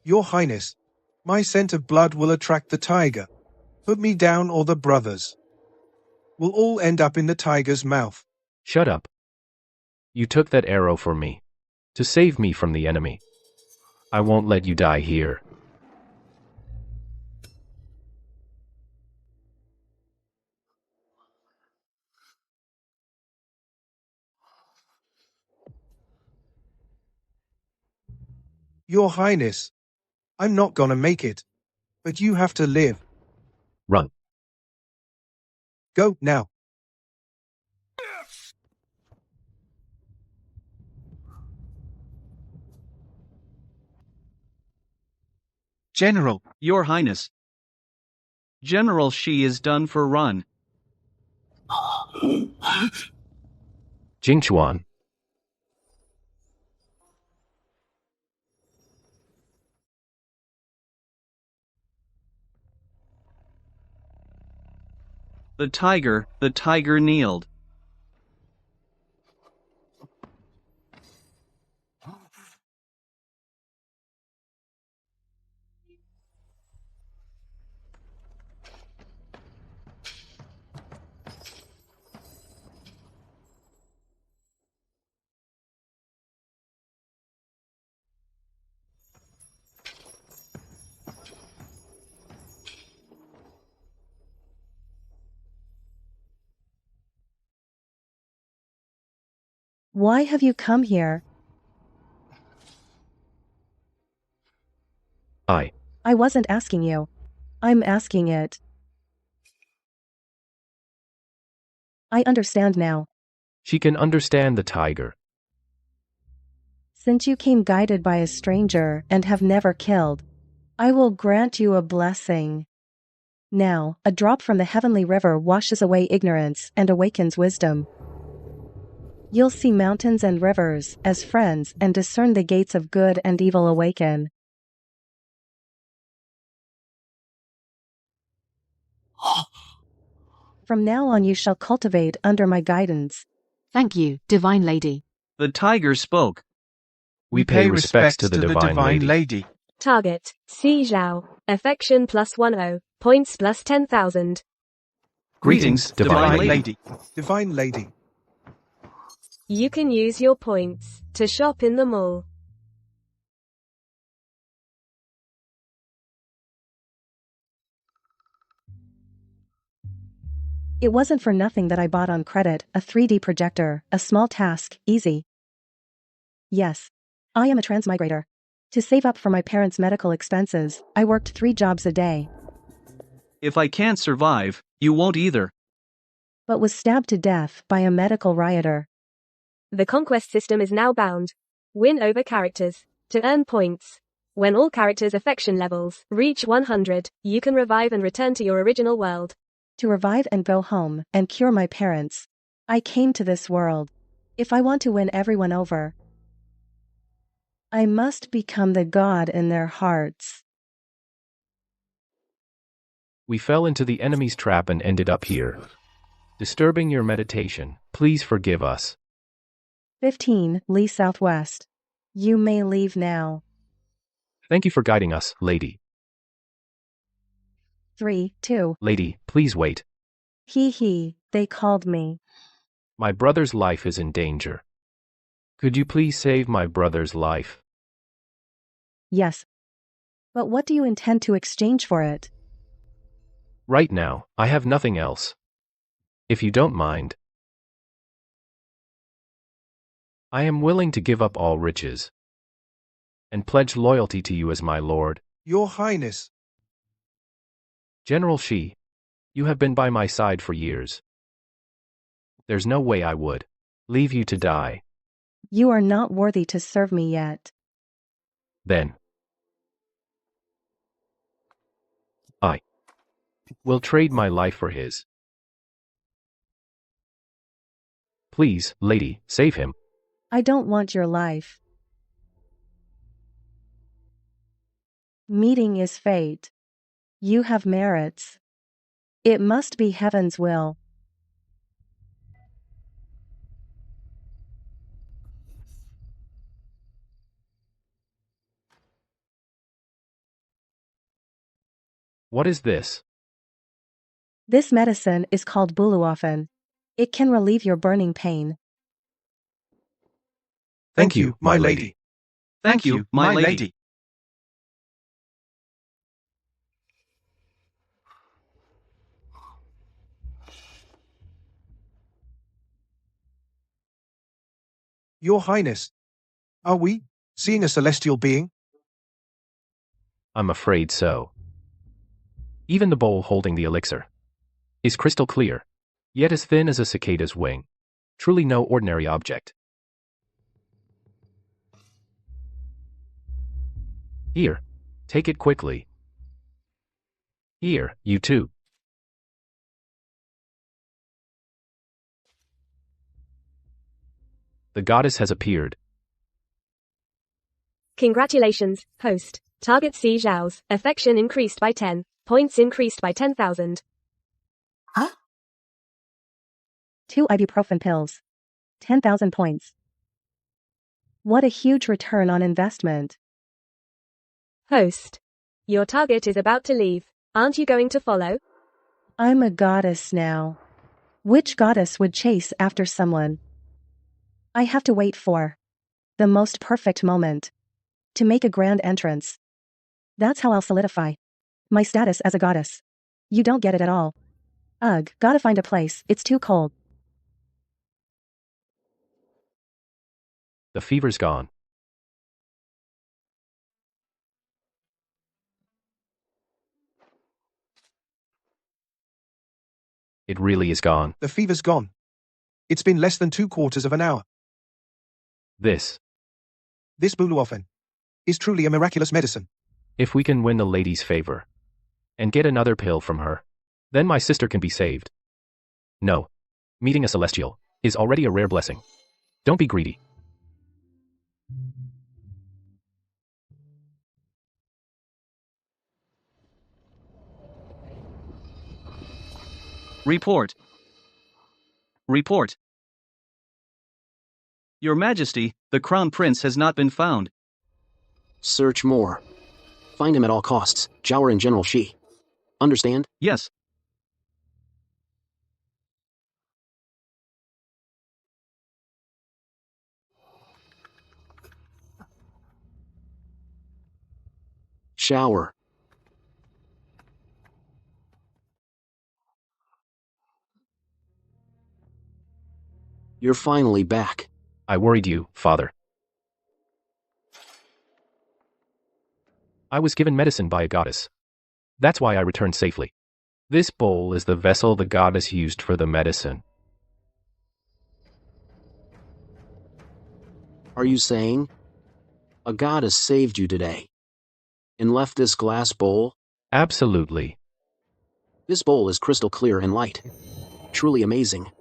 Your Highness, my scent of blood will attract the tiger. Put me down or the brothers will all end up in the tiger's mouth. Shut up. You took that arrow for me. To save me from the enemy. I won't let you die here. Your Highness, I'm not gonna make it. But you have to live. Run. Go, now. General, Your Highness. General Xie is done for run. Jingchuan. The tiger kneeled. Why have you come here? I I wasn't asking you. I'm asking it. I understand now. She can understand the tiger. Since you came guided by a stranger and have never killed, I will grant you a blessing. Now, a drop from the heavenly river washes away ignorance and awakens wisdom. You'll see mountains and rivers as friends and discern the gates of good and evil awaken. From now on you shall cultivate under my guidance. Thank you, Divine Lady. The tiger spoke. We pay respects to the divine lady. Target, Xie Zhao. Affection +10. Points +10,000. Greetings, Divine Lady. Divine Lady. You can use your points to shop in the mall. It wasn't for nothing that I bought on credit a 3D projector, a small task, easy. Yes. I am a transmigrator. To save up for my parents' medical expenses, I worked 3 jobs a day, If I can't survive, you won't either. but was stabbed to death by a medical rioter. The conquest system is now bound. Win over characters. To earn points. When all characters' affection levels reach 100, you can revive and return to your original world. To revive and go home and cure my parents. I came to this world. If I want to win everyone over, I must become the god in their hearts. We fell into the enemy's trap and ended up here. Disturbing your meditation, please forgive us. 15, Lee Southwest. You may leave now. Thank you for guiding us, lady. 3, 2. Lady, please wait. They called me. My brother's life is in danger. Could you please save my brother's life? Yes. But what do you intend to exchange for it? Right now, I have nothing else. If you don't mind. I am willing to give up all riches and pledge loyalty to you as my lord. Your Highness. General Xie, you have been by my side for years. There's no way I would leave you to die. You are not worthy to serve me yet. Then I will trade my life for his. Please, lady, save him. I don't want your life. Meeting is fate. You have merits. It must be heaven's will. What is this? This medicine is called buluofen. It can relieve your burning pain. Thank you, my lady. Thank you, my lady. Your Highness, are we seeing a celestial being? I'm afraid so. Even the bowl holding the elixir is crystal clear, yet as thin as a cicada's wing. Truly no ordinary object. Here, take it quickly. Here, you too. The goddess has appeared. Congratulations, host. Target Xie Zhao's affection increased by 10 points, increased by 10,000. 2 ibuprofen pills. 10,000 points. What a huge return on investment. Host. Your target is about to leave. Aren't you going to follow? I'm a goddess now. Which goddess would chase after someone? I have to wait for the most perfect moment to make a grand entrance. That's how I'll solidify my status as a goddess. You don't get it at all. Ugh, gotta find a place, it's too cold. The fever's gone. It really is gone. The fever's gone. It's been less than 2/4 of an hour. This. This buluofen is truly a miraculous medicine. If we can win the lady's favor and get another pill from her, then my sister can be saved. No. Meeting a celestial is already a rare blessing. Don't be greedy. Report. Report. Your Majesty, the Crown Prince has not been found. Search more. Find him at all costs, Zhao and General Xie. Understand? Yes. Shower. You're finally back. I worried you, father. I was given medicine by a goddess. That's why I returned safely. This bowl is the vessel the goddess used for the medicine. Are you saying a goddess saved you today and left this glass bowl? Absolutely. This bowl is crystal clear and light. Truly amazing.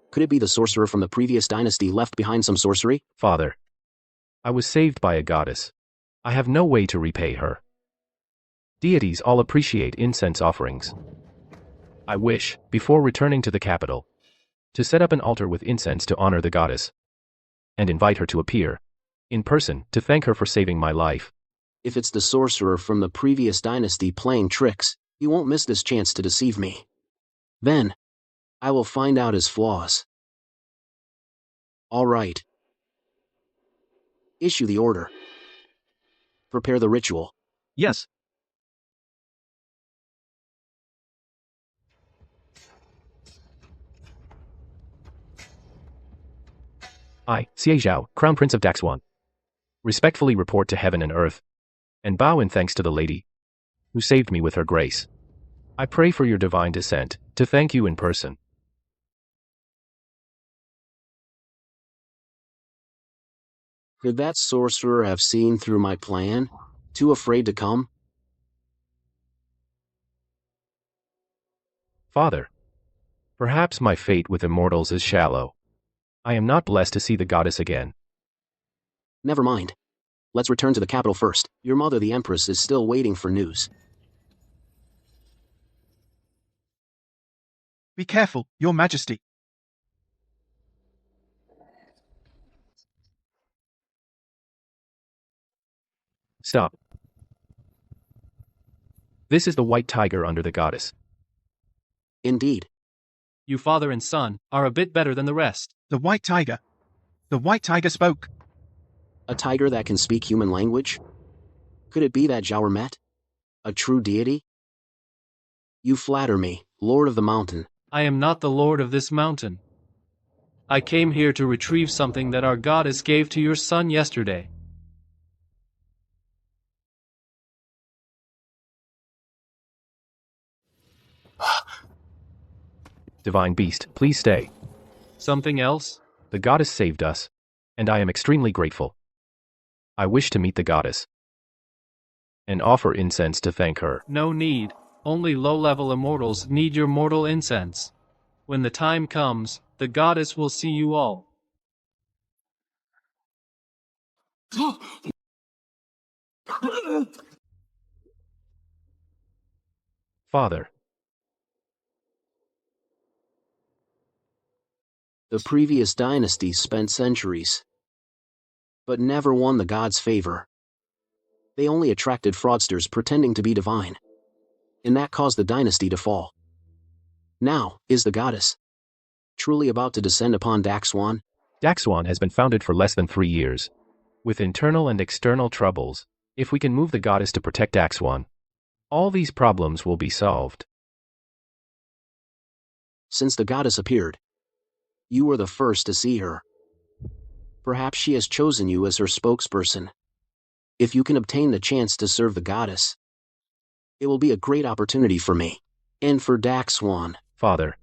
Could it be the sorcerer from the previous dynasty left behind some sorcery? Father, I was saved by a goddess. I have no way to repay her. Deities all appreciate incense offerings. I wish, before returning to the capital, to set up an altar with incense to honor the goddess, and invite her to appear, in person, to thank her for saving my life. If it's the sorcerer from the previous dynasty playing tricks, he won't miss this chance to deceive me. Then, I will find out his flaws. All right. Issue the order. Prepare the ritual. Yes. I, Xie Zhao, Crown Prince of Daxuan, respectfully report to heaven and earth, and bow in thanks to the lady, who saved me with her grace. I pray for your divine descent, to thank you in person. Could that sorcerer have seen through my plan? Too afraid to come? Father, perhaps my fate with immortals is shallow. I am not blessed to see the goddess again. Never mind. Let's return to the capital first. Your mother, the Empress, is still waiting for news. Be careful, Your Majesty. Stop. This is the white tiger under the goddess. Indeed. You father and son are a bit better than the rest. The white tiger. The white tiger spoke. A tiger that can speak human language? Could it be that Zhao met? A true deity? You flatter me, Lord of the Mountain. I am not the lord of this mountain. I came here to retrieve something that our goddess gave to your son yesterday. Divine beast, please stay. Something else? The goddess saved us, and I am extremely grateful. I wish to meet the goddess and offer incense to thank her. No need. Only low-level immortals need your mortal incense. When the time comes, the goddess will see you all. Father, The previous dynasties spent centuries, but never won the gods' favor. They only attracted fraudsters pretending to be divine, and that caused the dynasty to fall. Now, is the goddess truly about to descend upon Daxwan? Daxwan has been founded for less than 3 years. With internal and external troubles, if we can move the goddess to protect Daxwan, all these problems will be solved. Since the goddess appeared, you were the first to see her. Perhaps she has chosen you as her spokesperson. If you can obtain the chance to serve the goddess, it will be a great opportunity for me, and for Daxwan. Father,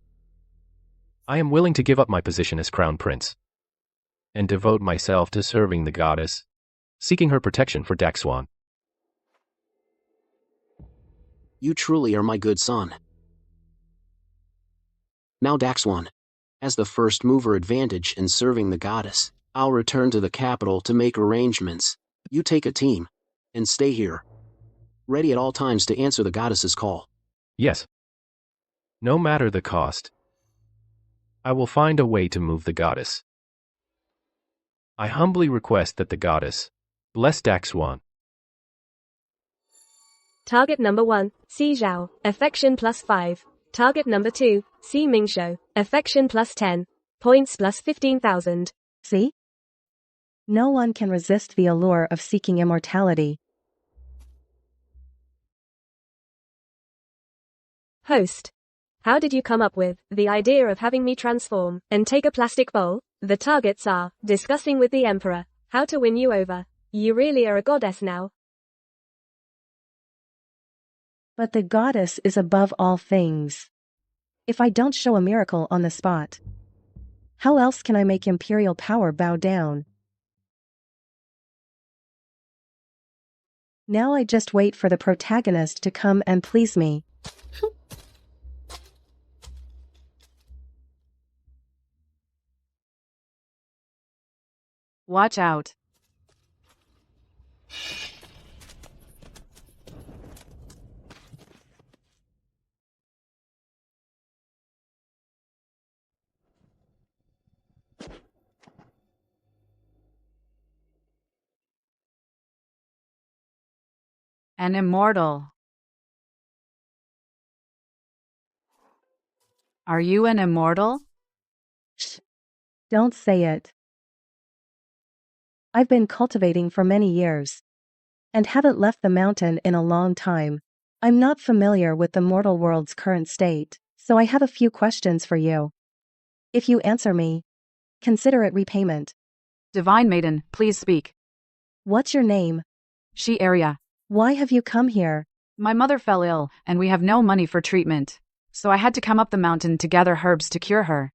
I am willing to give up my position as crown prince and devote myself to serving the goddess, seeking her protection for Daxwan. You truly are my good son. Now Daxwan has the first mover advantage in serving the goddess. I'll return to the capital to make arrangements. You take a team and stay here, ready at all times to answer the goddess's call. Yes. No matter the cost, I will find a way to move the goddess. I humbly request that the goddess bless Daxwan. Target number 1, Xie Zhao, affection +5. Target number 2, Xie Mingshou, affection +10. Points +15,000. See? No one can resist the allure of seeking immortality. Host. How did you come up with the idea of having me transform and take a plastic bowl? The targets are discussing with the Emperor how to win you over. You really are a goddess now. But the goddess is above all things. If I don't show a miracle on the spot, how else can I make imperial power bow down? Now I just wait for the protagonist to come and please me. Watch out. An immortal. Are you an immortal? Shh. Don't say it. I've been cultivating for many years and haven't left the mountain in a long time. I'm not familiar with the mortal world's current state, so I have a few questions for you. If you answer me, consider it repayment. Divine Maiden, please speak. What's your name? Xie area. Why have you come here? My mother fell ill, and we have no money for treatment. So I had to come up the mountain to gather herbs to cure her.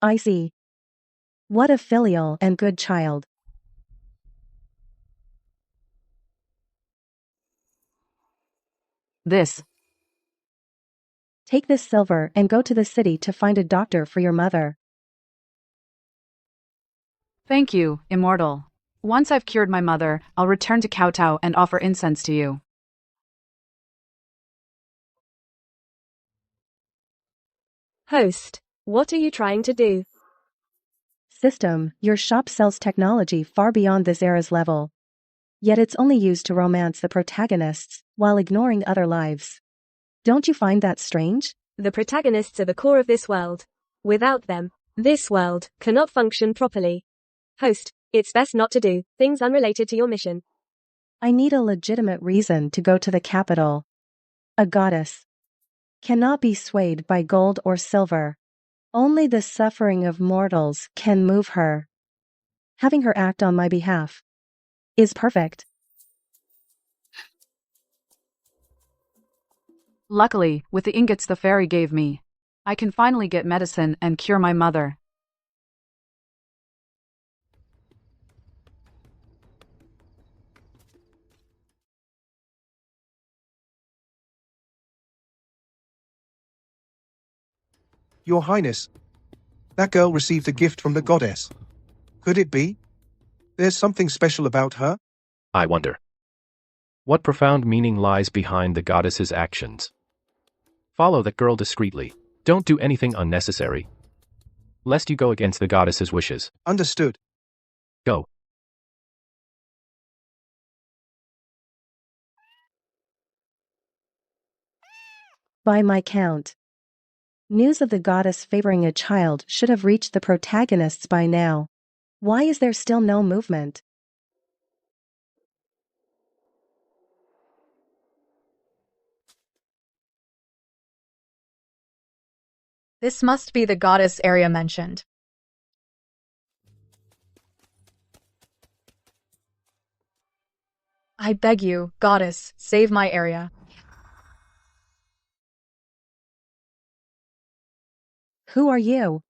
I see. What a filial and good child. This. Take this silver and go to the city to find a doctor for your mother. Thank you, immortal. Once I've cured my mother, I'll return to Kowtow and offer incense to you. Host. What are you trying to do? System, your shop sells technology far beyond this era's level. Yet it's only used to romance the protagonists, while ignoring other lives. Don't you find that strange? The protagonists are the core of this world. Without them, this world cannot function properly. Host, it's best not to do things unrelated to your mission. I need a legitimate reason to go to the capital. A goddess cannot be swayed by gold or silver. Only the suffering of mortals can move her. Having her act on my behalf is perfect. Luckily, with the ingots the fairy gave me, I can finally get medicine and cure my mother. Your Highness, that girl received a gift from the goddess. Could it be? There's something special about her? I wonder. What profound meaning lies behind the goddess's actions? Follow that girl discreetly. Don't do anything unnecessary, lest you go against the goddess's wishes. Understood. Go. By my count, news of the goddess favoring a child should have reached the protagonists by now. Why is there still no movement? This must be the goddess area mentioned. I beg you, goddess, save my area. Who are you?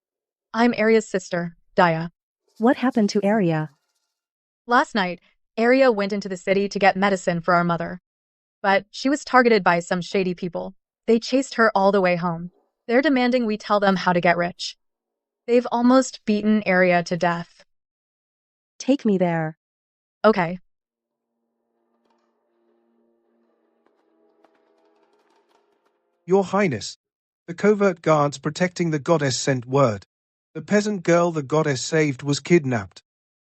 I'm Aria's sister, Daya. What happened to Aria? Last night, Aria went into the city to get medicine for our mother. But she was targeted by some shady people. They chased her all the way home. They're demanding we tell them how to get rich. They've almost beaten Aria to death. Take me there. Okay. Your Highness, the covert guards protecting the goddess sent word. The peasant girl the goddess saved was kidnapped.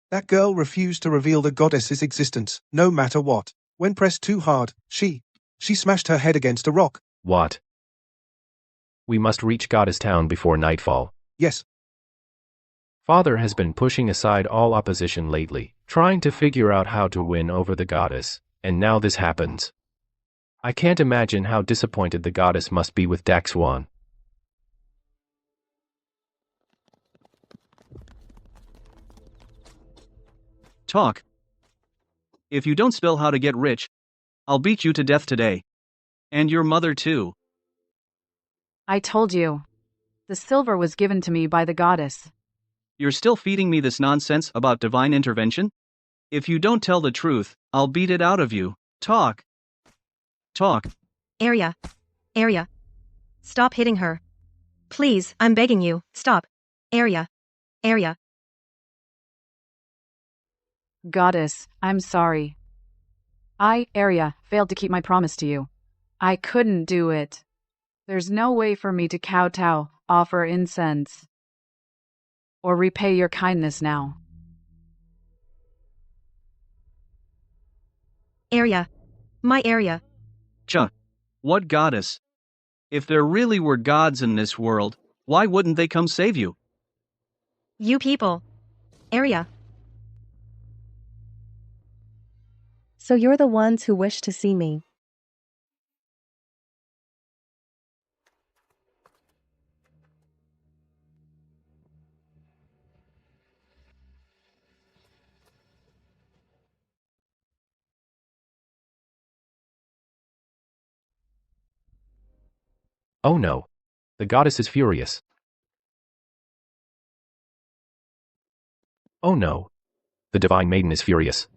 That girl refused to reveal the goddess's existence, no matter what. When pressed too hard, she smashed her head against a rock. What? We must reach Goddess Town before nightfall. Yes. Father has been pushing aside all opposition lately, trying to figure out how to win over the goddess, and now this happens. I can't imagine how disappointed the goddess must be with Daxuan. Talk. If you don't spill how to get rich, I'll beat you to death today. And your mother too. I told you. The silver was given to me by the goddess. You're still feeding me this nonsense about divine intervention? If you don't tell the truth, I'll beat it out of you. Talk. Talk. Aria. Stop hitting her. Please, I'm begging you, stop. Aria. Goddess, I'm sorry. I, Aria, failed to keep my promise to you. I couldn't do it. There's no way for me to kowtow, offer incense, or repay your kindness now. Aria. My Aria. What goddess? If there really were gods in this world, why wouldn't they come save you? You people. Aria. So you're the ones who wish to see me. Oh no. The goddess is furious. Oh no. The divine maiden is furious.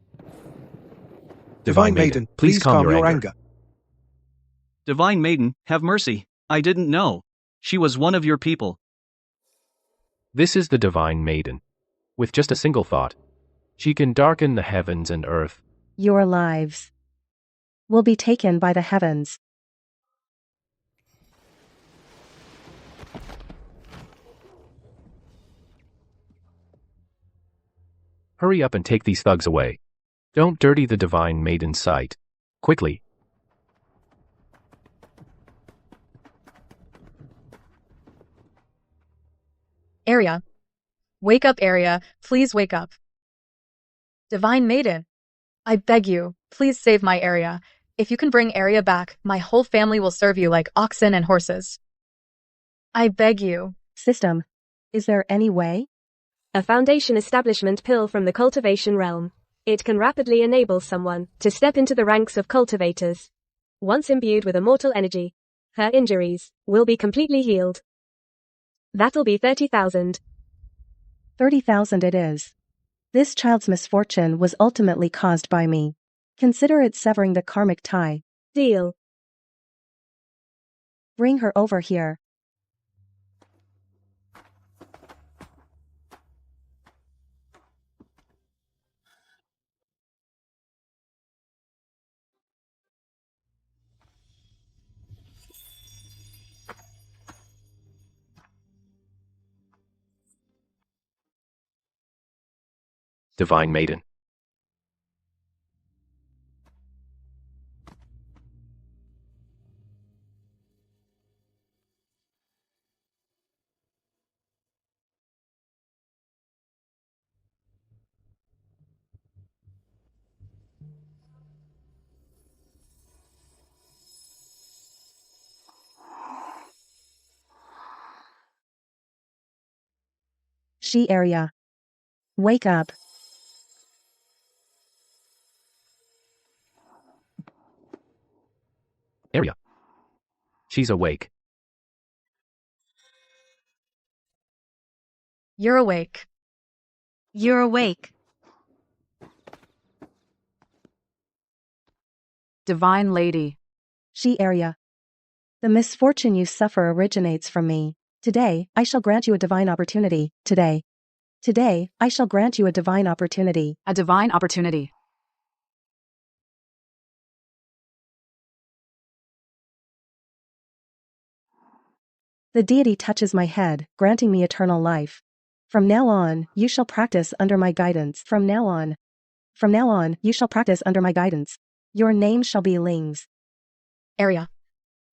Divine Maiden, please calm your anger. Divine Maiden, have mercy. I didn't know. She was one of your people. This is the divine maiden. With just a single thought, she can darken the heavens and earth. Your lives will be taken by the heavens. Hurry up and take these thugs away. Don't dirty the divine maiden's sight. Quickly. Area. Wake up, Area. Please wake up. Divine Maiden. I beg you, please save my Area. If you can bring Area back, my whole family will serve you like oxen and horses. I beg you. System. Is there any way? A foundation establishment pill from the cultivation realm. It can rapidly enable someone to step into the ranks of cultivators. Once imbued with immortal energy, her injuries will be completely healed. That'll be 30,000. 30,000 it is. This child's misfortune was ultimately caused by me. Consider it severing the karmic tie. Deal. Bring her over here. Divine Maiden. Xie Area. Wake up. Area. She's awake. You're awake. You're awake. Divine Lady. Xie Area. The misfortune you suffer originates from me. Today, I shall grant you a divine opportunity. Today, I shall grant you a divine opportunity. A divine opportunity. The deity touches my head, granting me eternal life. From now on, you shall practice under my guidance. From now on, you shall practice under my guidance. Your name shall be Ling's. Area.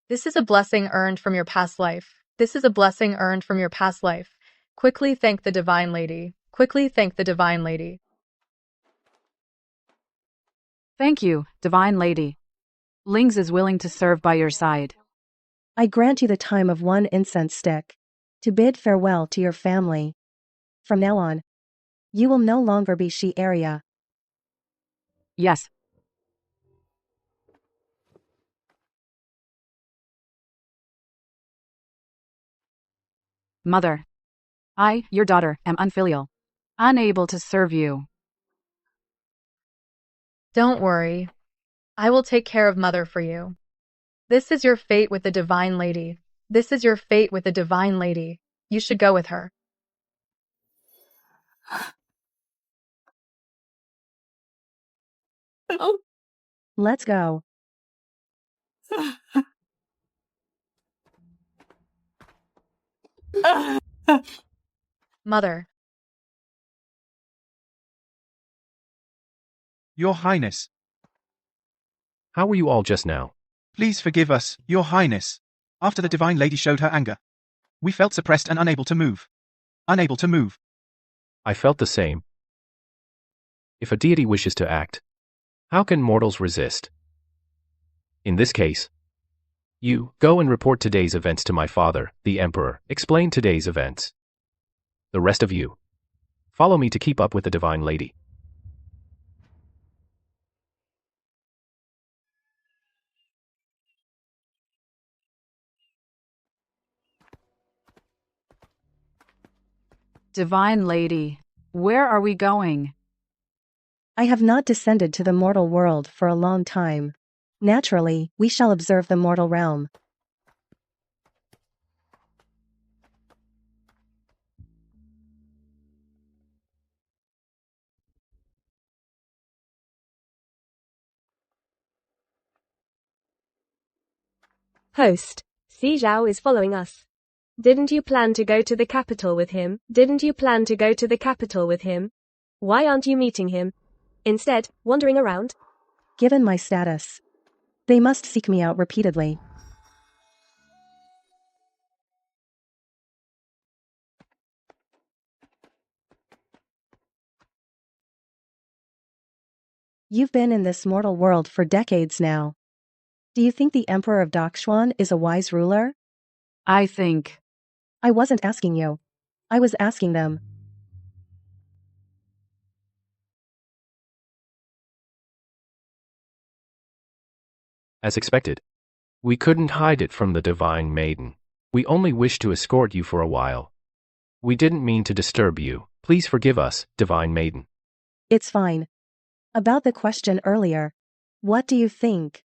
This is a blessing earned from your past life. This is a blessing earned from your past life. Quickly thank the Divine Lady. Quickly thank the Divine Lady. Thank you, Divine Lady. Lings is willing to serve by your side. I grant you the time of one incense stick to bid farewell to your family. From now on, you will no longer be Xie Area. Yes. Mother. I, your daughter, am unfilial. Unable to serve you. Don't worry. I will take care of Mother for you. This is your fate with the Divine Lady. This is your fate with the Divine Lady. You should go with her. Let's go. Mother. Your Highness. How were you all just now? Please forgive us, Your Highness. After the Divine Lady showed her anger, we felt suppressed and unable to move. Unable to move. I felt the same. If a deity wishes to act, how can mortals resist? In this case, you go and report today's events to my father, the Emperor. Explain today's events. The rest of you, follow me to keep up with the Divine Lady. Divine Lady, where are we going? I have not descended to the mortal world for a long time. Naturally, we shall observe the mortal realm. Host. Xie Zhao is following us. Didn't you plan to go to the capital with him? Didn't you plan to go to the capital with him? Why aren't you meeting him? Instead, wandering around? Given my status, they must seek me out repeatedly. You've been in this mortal world for decades now. Do you think the Emperor of Daxuan is a wise ruler? I think. I wasn't asking you. I was asking them. As expected. We couldn't hide it from the Divine Maiden. We only wished to escort you for a while. We didn't mean to disturb you. Please forgive us, Divine Maiden. It's fine. About the question earlier. What do you think?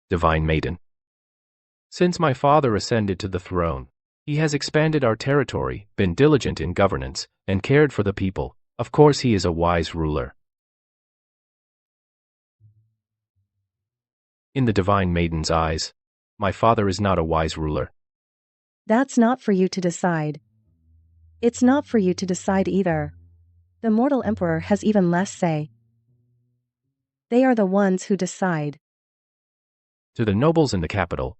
Divine Maiden. Since my father ascended to the throne, he has expanded our territory, been diligent in governance, and cared for the people. Of course he is a wise ruler. In the Divine Maiden's eyes, my father is not a wise ruler. That's not for you to decide. It's not for you to decide either. The mortal emperor has even less say. They are the ones who decide. To the nobles in the capital,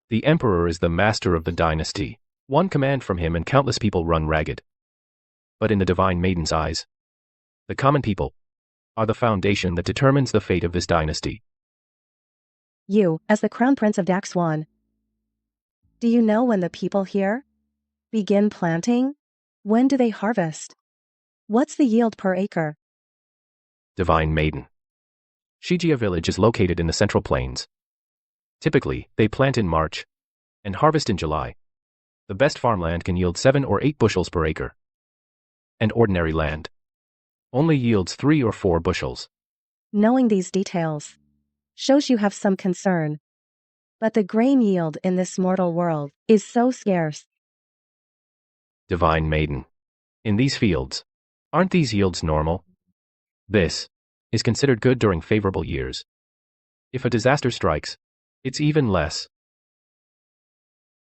the emperor is the master of the dynasty. One command from him and countless people run ragged. But in the Divine Maiden's eyes, the common people are the foundation that determines the fate of this dynasty. You, as the Crown Prince of Daxuan. Do you know when the people here begin planting? When do they harvest? What's the yield per acre? Divine Maiden. Xie Zhao village is located in the Central Plains. Typically, they plant in March and harvest in July. The best farmland can yield 7 or 8 bushels per acre. And ordinary land only yields 3 or 4 bushels. Knowing these details shows you have some concern. But the grain yield in this mortal world is so scarce. Divine Maiden. In these fields, aren't these yields normal? This is considered good during favorable years. If a disaster strikes, it's even less.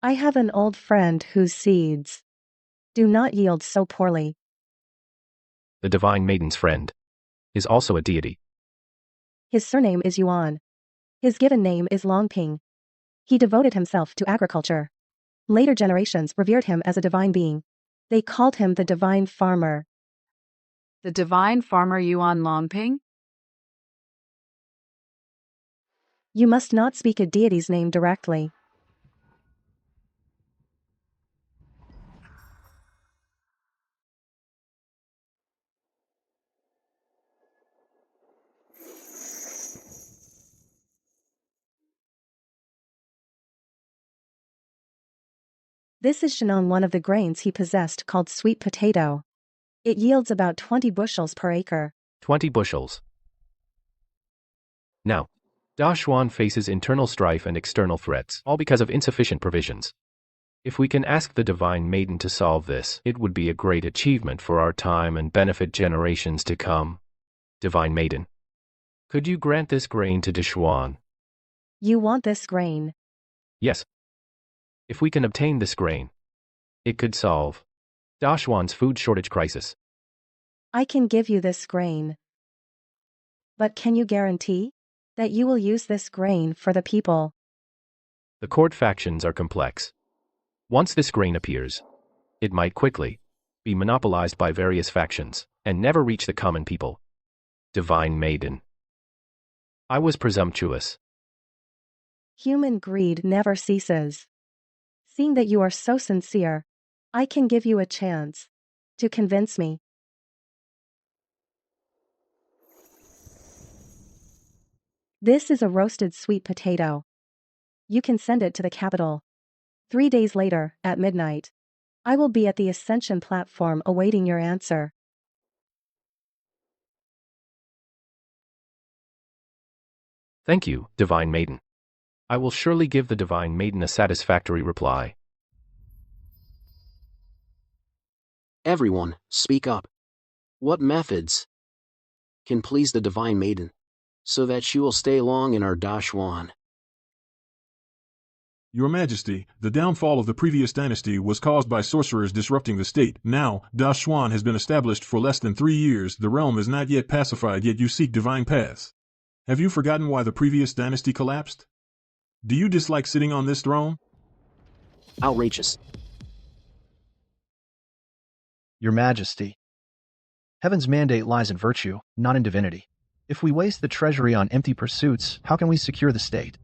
I have an old friend whose seeds do not yield so poorly. The Divine Maiden's friend is also a deity. His surname is Yuan. His given name is Longping. He devoted himself to agriculture. Later generations revered him as a divine being. They called him the Divine Farmer. The divine farmer Yuan Longping? You must not speak a deity's name directly. This is Shannon, one of the grains he possessed called sweet potato. It yields about 20 bushels per acre. 20 bushels. Now, Daxuan faces internal strife and external threats, all because of insufficient provisions. If we can ask the Divine Maiden to solve this, it would be a great achievement for our time and benefit generations to come. Divine Maiden, could you grant this grain to Daxuan? You want this grain? Yes. If we can obtain this grain, it could solve Daxuan's food shortage crisis. I can give you this grain. But can you guarantee that you will use this grain for the people? The court factions are complex. Once this grain appears, it might quickly be monopolized by various factions and never reach the common people. Divine Maiden, I was presumptuous. Human greed never ceases. Seeing that you are so sincere, I can give you a chance to convince me. This is a roasted sweet potato. You can send it to the capital. 3 days later, at midnight, I will be at the Ascension platform awaiting your answer. Thank you, Divine Maiden. I will surely give the Divine Maiden a satisfactory reply. Everyone, speak up. What methods can please the Divine Maiden, so that she will stay long in our Daxuan? Your Majesty, the downfall of the previous dynasty was caused by sorcerers disrupting the state. Now, Da Xuan has been established for less than 3 years. The realm is not yet pacified, yet you seek divine paths. Have you forgotten why the previous dynasty collapsed? Do you dislike sitting on this throne? Outrageous. Your Majesty, heaven's mandate lies in virtue, not in divinity. If we waste the treasury on empty pursuits, how can we secure the state?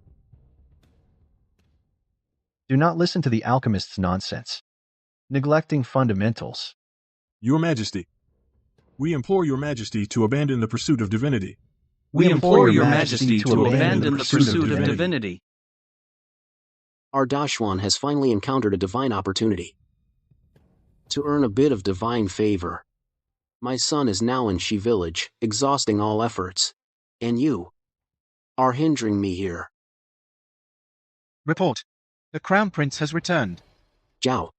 Do not listen to the alchemist's nonsense, neglecting fundamentals. Your Majesty, we implore Your Majesty to abandon the pursuit of divinity. We implore Your Majesty to abandon the pursuit of divinity. Our Da Xuan has finally encountered a divine opportunity to earn a bit of divine favor. My son is now in Xie village, exhausting all efforts. And you are hindering me here. Report. The Crown Prince has returned. Zhao.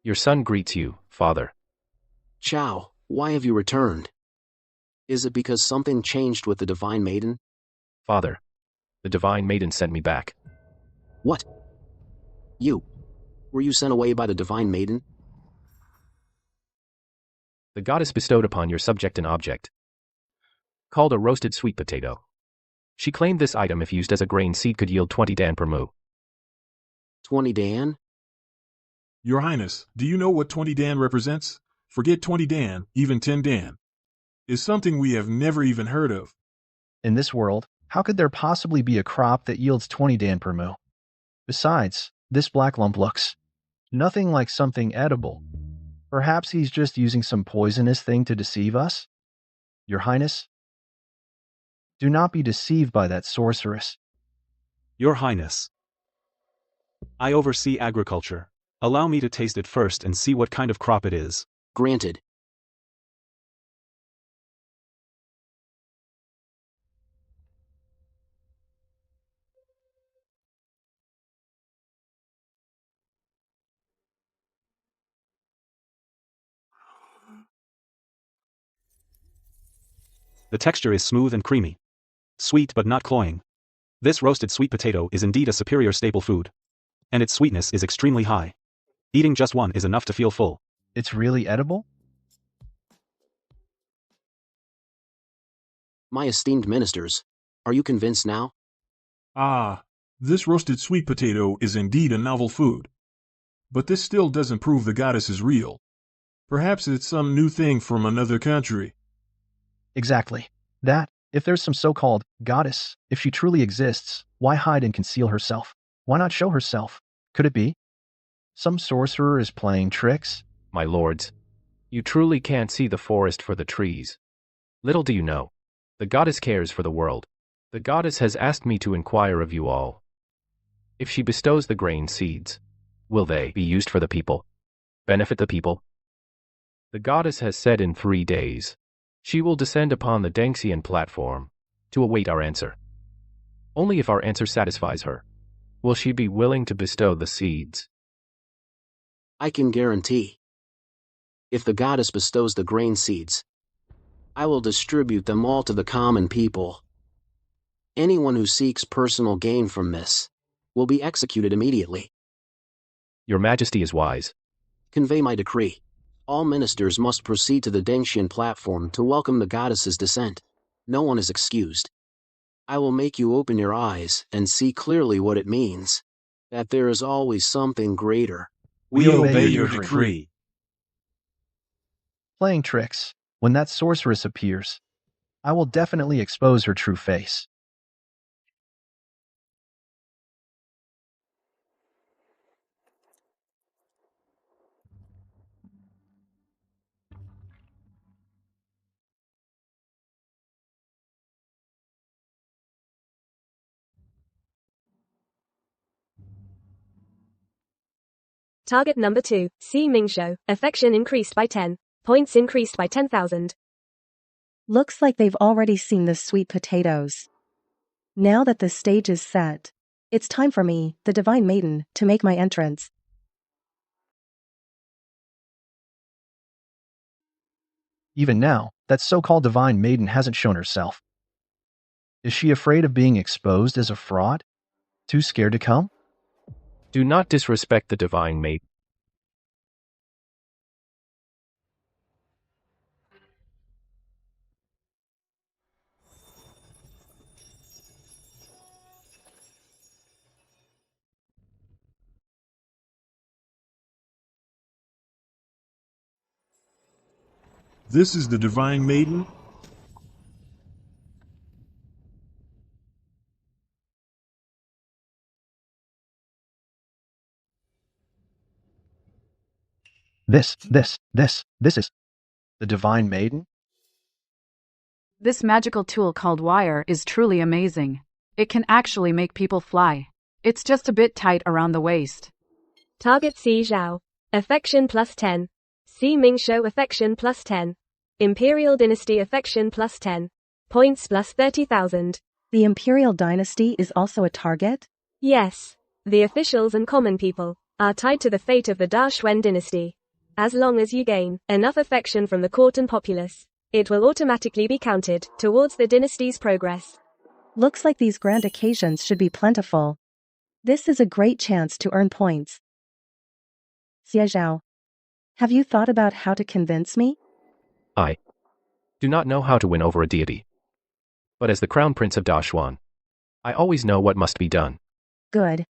Your son greets you, father. Zhao, why have you returned? Is it because something changed with the Divine Maiden? Father, the Divine Maiden sent me back. What? You? Were you sent away by the Divine Maiden? The goddess bestowed upon your subject an object called a roasted sweet potato. She claimed this item, if used as a grain seed, could yield 20 dan per mu. 20 dan? Your Highness, do you know what 20 dan represents? Forget 20 dan, even 10 dan. Is something we have never even heard of. In this world, how could there possibly be a crop that yields 20 dan per mu? Besides, this black lump looks nothing like something edible. Perhaps he's just using some poisonous thing to deceive us? Your Highness, do not be deceived by that sorceress. Your Highness, I oversee agriculture. Allow me to taste it first and see what kind of crop it is. Granted. The texture is smooth and creamy. Sweet but not cloying. This roasted sweet potato is indeed a superior staple food. And its sweetness is extremely high. Eating just one is enough to feel full. It's really edible? My esteemed ministers, are you convinced now? Ah, this roasted sweet potato is indeed a novel food. But this still doesn't prove the goddess is real. Perhaps it's some new thing from another country. Exactly. That, if there's some so-called goddess, if she truly exists, why hide and conceal herself? Why not show herself? Could it be some sorcerer is playing tricks? My lords, you truly can't see the forest for the trees. Little do you know, the goddess cares for the world. The goddess has asked me to inquire of you all. If she bestows the grain seeds, will they be used for the people? Benefit the people? The goddess has said in 3 days, she will descend upon the Dangxian platform to await our answer. Only if our answer satisfies her will she be willing to bestow the seeds. I can guarantee. If the goddess bestows the grain seeds, I will distribute them all to the common people. Anyone who seeks personal gain from this will be executed immediately. Your Majesty is wise. Convey my decree. All ministers must proceed to the Dangxian platform to welcome the goddess's descent. No one is excused. I will make you open your eyes and see clearly what it means, that there is always something greater. We obey your decree. Playing tricks. When that sorceress appears, I will definitely expose her true face. Target number 2, C. Mingshou. Affection increased by 10. Points increased by 10,000. Looks like they've already seen the sweet potatoes. Now that the stage is set, It's time for me, the divine maiden, to make my entrance. Even now, that so-called divine maiden hasn't shown herself. Is she afraid of being exposed as a fraud? Too scared to come? Do not disrespect the divine maiden. This is the divine maiden? This is the divine maiden? This magical tool called wire is truly amazing. It can actually make people fly. It's just a bit tight around the waist. Target Xie Zhao. Affection plus 10. Xi Mingshou affection plus 10. Imperial Dynasty affection plus 10. Points plus 30,000. The Imperial Dynasty is also a target? Yes. The officials and common people are tied to the fate of the Daxuan dynasty. As long as you gain enough affection from the court and populace, it will automatically be counted towards the dynasty's progress. Looks like these grand occasions should be plentiful. This is a great chance to earn points. Xie Zhao, have you thought about how to convince me? I do not know how to win over a deity. But as the crown prince of Daxuan, I always know what must be done. Good.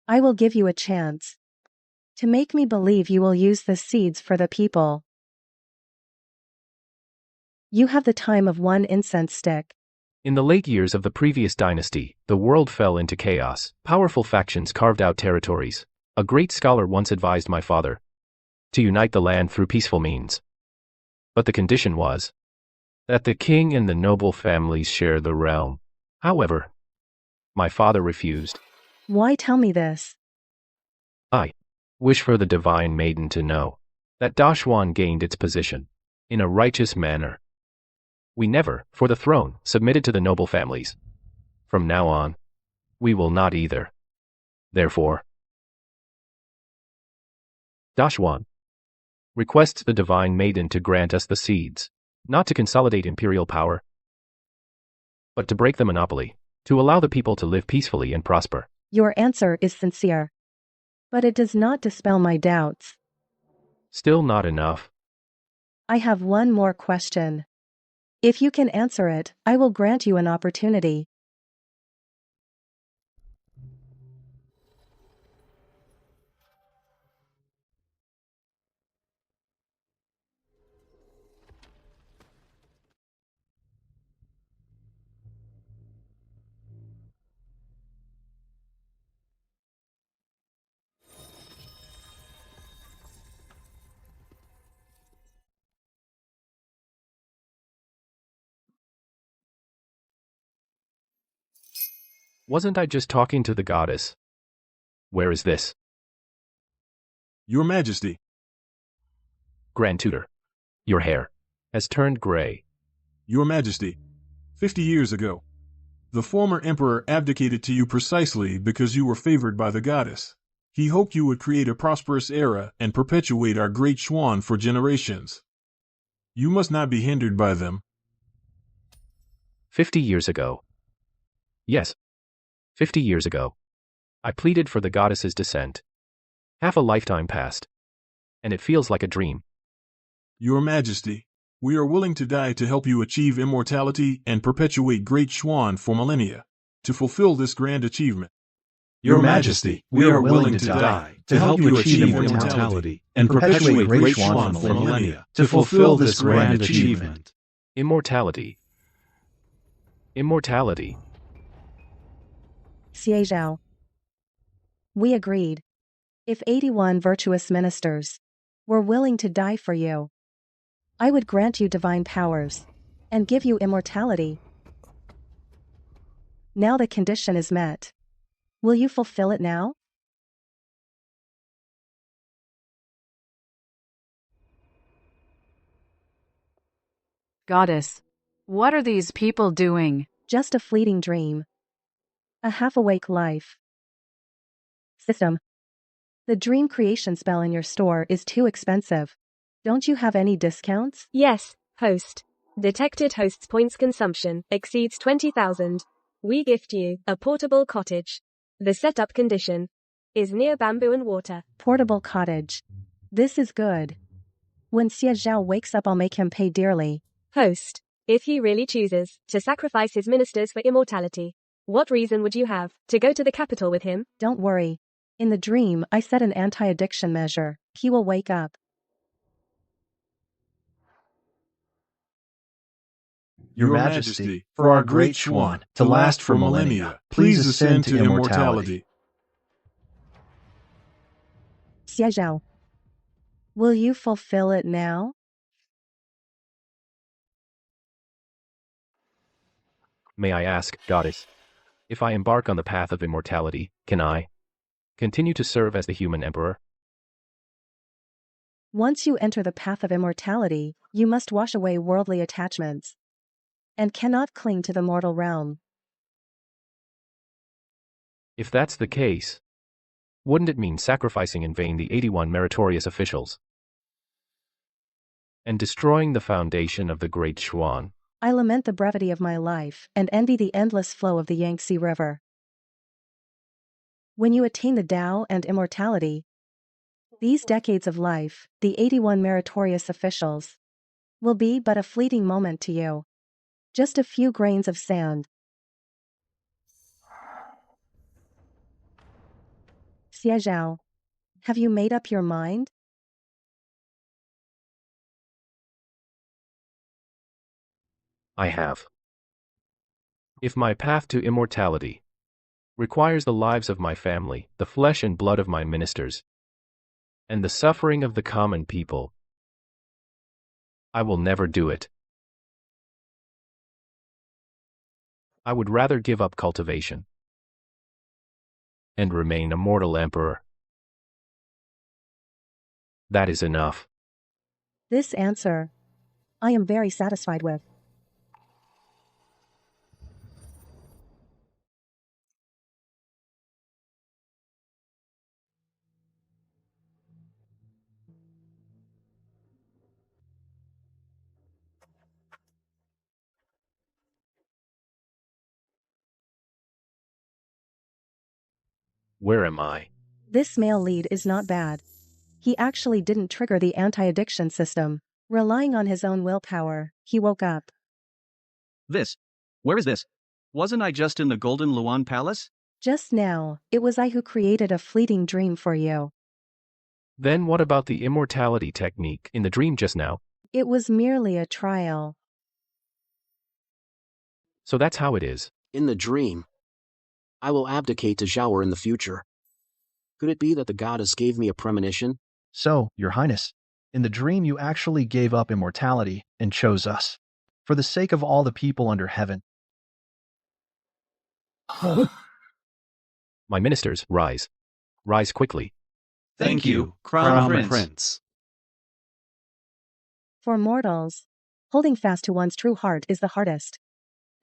I will give you a chance. To make me believe you will use the seeds for the people. You have the time of one incense stick. In the late years of the previous dynasty, the world fell into chaos. Powerful factions carved out territories. A great scholar once advised my father to unite the land through peaceful means. But the condition was that the king and the noble families share the realm. However, my father refused. Why tell me this? I wish for the divine maiden to know that Daxuan gained its position in a righteous manner. We never, for the throne, submitted to the noble families. From now on, we will not either. Therefore, Daxuan requests the divine maiden to grant us the seeds, not to consolidate imperial power, but to break the monopoly, to allow the people to live peacefully and prosper. Your answer is sincere. But it does not dispel my doubts. Still not enough. I have one more question. If you can answer it, I will grant you an opportunity. Wasn't I just talking to the goddess? Where is this? Your Majesty. Grand Tutor, your hair has turned gray. Your Majesty. 50 years ago, the former emperor abdicated to you precisely because you were favored by the goddess. He hoped you would create a prosperous era and perpetuate our great Xuan for generations. You must not be hindered by them. 50 years ago. Yes, 50 years ago. I pleaded for the goddess's descent. Half a lifetime passed, and it feels like a dream. Your Majesty, we are willing to die to help you achieve immortality and perpetuate great Xuan for millennia. To fulfill this grand achievement, Your Majesty, we are willing to die to help you achieve immortality and perpetuate great Xuan for millennia. To fulfill this grand achievement. Immortality. Immortality. Xie Zhao. We agreed. If 81 virtuous ministers were willing to die for you, I would grant you divine powers and give you immortality. Now the condition is met. Will you fulfill it now? Goddess, what are these people doing? Just a fleeting dream. A half-awake life. System. The dream creation spell in your store is too expensive. Don't you have any discounts? Yes, host. Detected host's points consumption exceeds 20,000. We gift you a portable cottage. The setup condition is near bamboo and water. Portable cottage. This is good. When Xie Zhao wakes up, I'll make him pay dearly. Host. If he really chooses to sacrifice his ministers for immortality, what reason would you have to go to the capital with him? Don't worry. In the dream, I set an anti-addiction measure. He will wake up. Your Majesty, for our great Xuan to last for millennia, please ascend to immortality. Xie Zhao. Will you fulfill it now? May I ask, Goddess, if I embark on the path of immortality, can I continue to serve as the human emperor? Once you enter the path of immortality, you must wash away worldly attachments and cannot cling to the mortal realm. If that's the case, wouldn't it mean sacrificing in vain the 81 meritorious officials and destroying the foundation of the great Xuan? I lament the brevity of my life and envy the endless flow of the Yangtze River. When you attain the Tao and immortality, these decades of life, the 81 meritorious officials, will be but a fleeting moment to you. Just a few grains of sand. Xie Zhao, have you made up your mind? I have. If my path to immortality requires the lives of my family, the flesh and blood of my ministers, and the suffering of the common people, I will never do it. I would rather give up cultivation and remain a mortal emperor. That is enough. This answer, I am very satisfied with. Where am I? This male lead is not bad. He actually didn't trigger the anti-addiction system. Relying on his own willpower, he woke up. Where is this? Wasn't I just in the Golden Luan Palace? Just now, it was I who created a fleeting dream for you. Then what about the immortality technique in the dream just now? It was merely a trial. So that's how it is. In the dream, I will abdicate to Zhao in the future. Could it be that the goddess gave me a premonition? So, Your Highness, in the dream you actually gave up immortality and chose us, for the sake of all the people under heaven. My ministers, rise. Rise quickly. Thank you, Crown Prince. For mortals, holding fast to one's true heart is the hardest.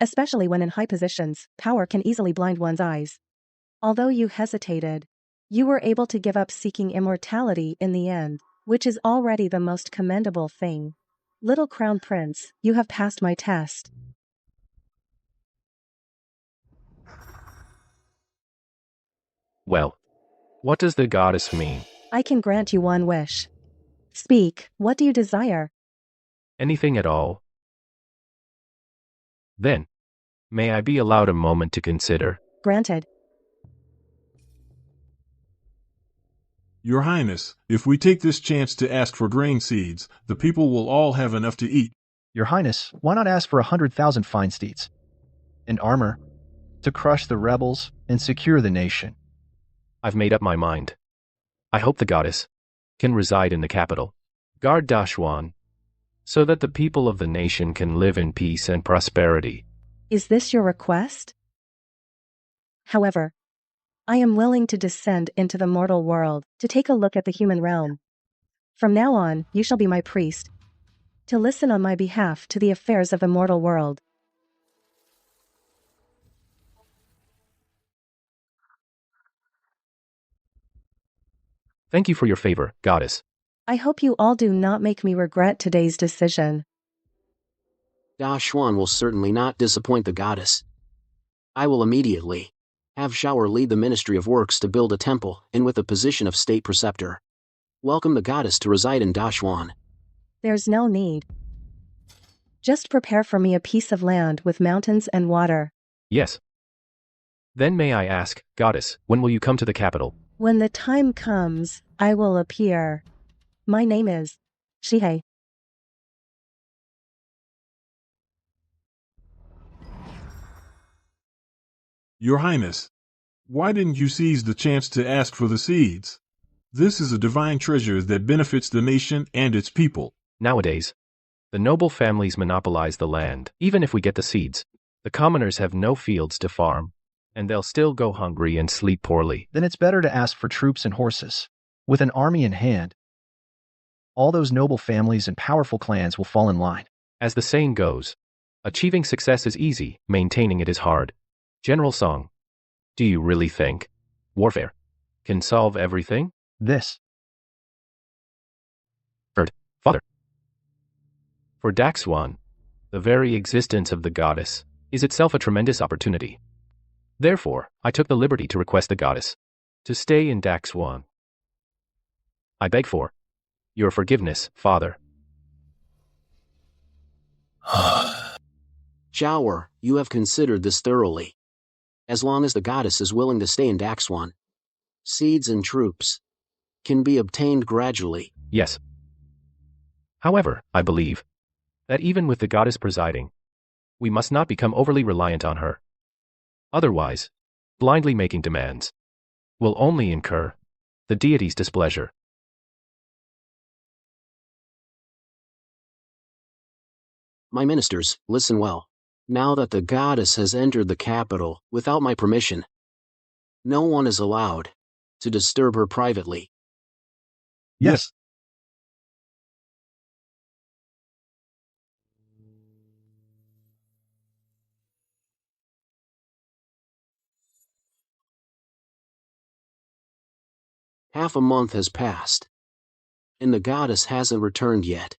Especially when in high positions, power can easily blind one's eyes. Although you hesitated, you were able to give up seeking immortality in the end, which is already the most commendable thing. Little Crown Prince, you have passed my test. Well, what does the goddess mean? I can grant you one wish. Speak, what do you desire? Anything at all? Then, may I be allowed a moment to consider? Granted. Your Highness, if we take this chance to ask for grain seeds, the people will all have enough to eat. Your Highness, why not ask for 100,000 fine steeds and armor to crush the rebels and secure the nation? I've made up my mind. I hope the goddess can reside in the capital, guard Dashuan, so that the people of the nation can live in peace and prosperity. Is this your request? However, I am willing to descend into the mortal world to take a look at the human realm. From now on, you shall be my priest, to listen on my behalf to the affairs of the mortal world. Thank you for your favor, goddess. I hope you all do not make me regret today's decision. Da Xuan will certainly not disappoint the goddess. I will immediately have Shower lead the Ministry of Works to build a temple, and with the position of state preceptor, welcome the goddess to reside in Da Xuan. There's no need. Just prepare for me a piece of land with mountains and water. Yes. Then may I ask, goddess, when will you come to the capital? When the time comes, I will appear. My name is Xie Zhao. Your Highness, why didn't you seize the chance to ask for the seeds? This is a divine treasure that benefits the nation and its people. Nowadays, the noble families monopolize the land. Even if we get the seeds, the commoners have no fields to farm, and they'll still go hungry and sleep poorly. Then it's better to ask for troops and horses. With an army in hand, all those noble families and powerful clans will fall in line. As the saying goes, achieving success is easy, maintaining it is hard. General Song, do you really think warfare can solve everything? This. Father. For Da Xuan, the very existence of the goddess is itself a tremendous opportunity. Therefore, I took the liberty to request the goddess to stay in Da Xuan. I beg for your forgiveness, Father. Shower, you have considered this thoroughly. As long as the goddess is willing to stay in Da Xuan, seeds and troops can be obtained gradually. Yes. However, I believe that even with the goddess presiding, we must not become overly reliant on her. Otherwise, blindly making demands will only incur the deity's displeasure. My ministers, listen well. Now that the goddess has entered the capital without my permission, no one is allowed to disturb her privately. Yes. Half a month has passed, and the goddess hasn't returned yet.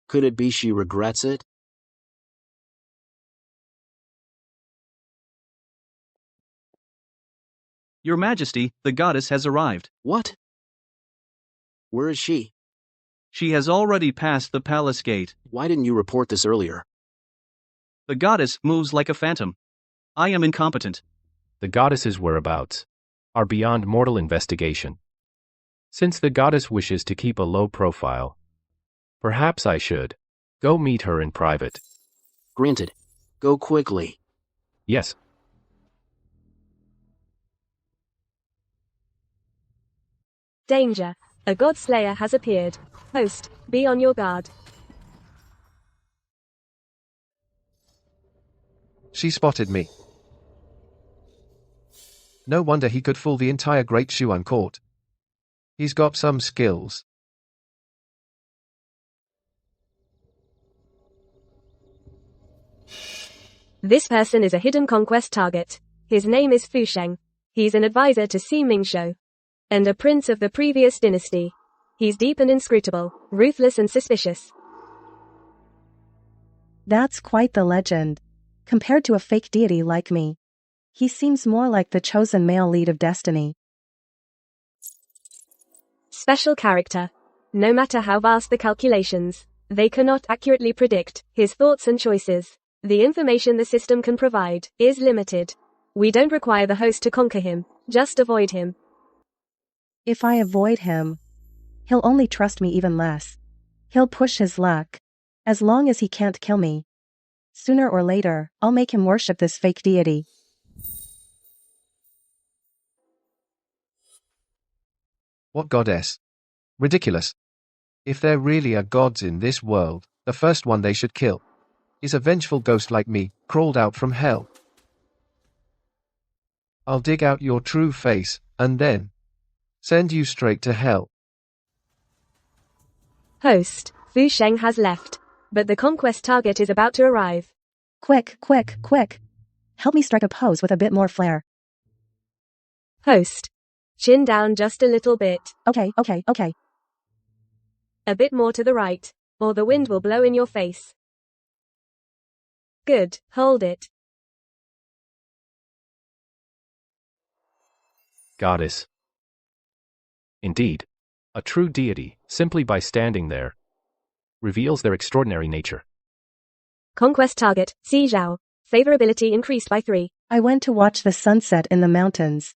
Could it be she regrets it? Your Majesty, the goddess has arrived. What? Where is she? She has already passed the palace gate. Why didn't you report this earlier? The goddess moves like a phantom. I am incompetent. The goddess's whereabouts are beyond mortal investigation. Since the goddess wishes to keep a low profile, perhaps I should go meet her in private. Granted. Go quickly. Yes. Danger. A god slayer has appeared. Host, be on your guard. She spotted me. No wonder he could fool the entire Great Xuan court. He's got some skills. This person is a hidden conquest target. His name is Fu Sheng. He's an advisor to Xi Mingshou, and a prince of the previous dynasty. He's deep and inscrutable, ruthless and suspicious. That's quite the legend. Compared to a fake deity like me, he seems more like the chosen male lead of destiny. Special character. No matter how vast the calculations, they cannot accurately predict his thoughts and choices. The information the system can provide is limited. We don't require the host to conquer him, just avoid him. If I avoid him, he'll only trust me even less. He'll push his luck. As long as he can't kill me, sooner or later, I'll make him worship this fake deity. What goddess? Ridiculous. If there really are gods in this world, the first one they should kill is a vengeful ghost like me, crawled out from hell. I'll dig out your true face, and then send you straight to hell. Host, Fu Sheng has left, but the conquest target is about to arrive. Quick, quick, quick. Help me strike a pose with a bit more flair. Host, Chin down just a little bit. Okay. A bit more to the right, or the wind will blow in your face. Good, hold it. Goddess. Indeed. A true deity, simply by standing there, reveals their extraordinary nature. Conquest target, Xie Zhao. Favorability increased by 3. I went to watch the sunset in the mountains.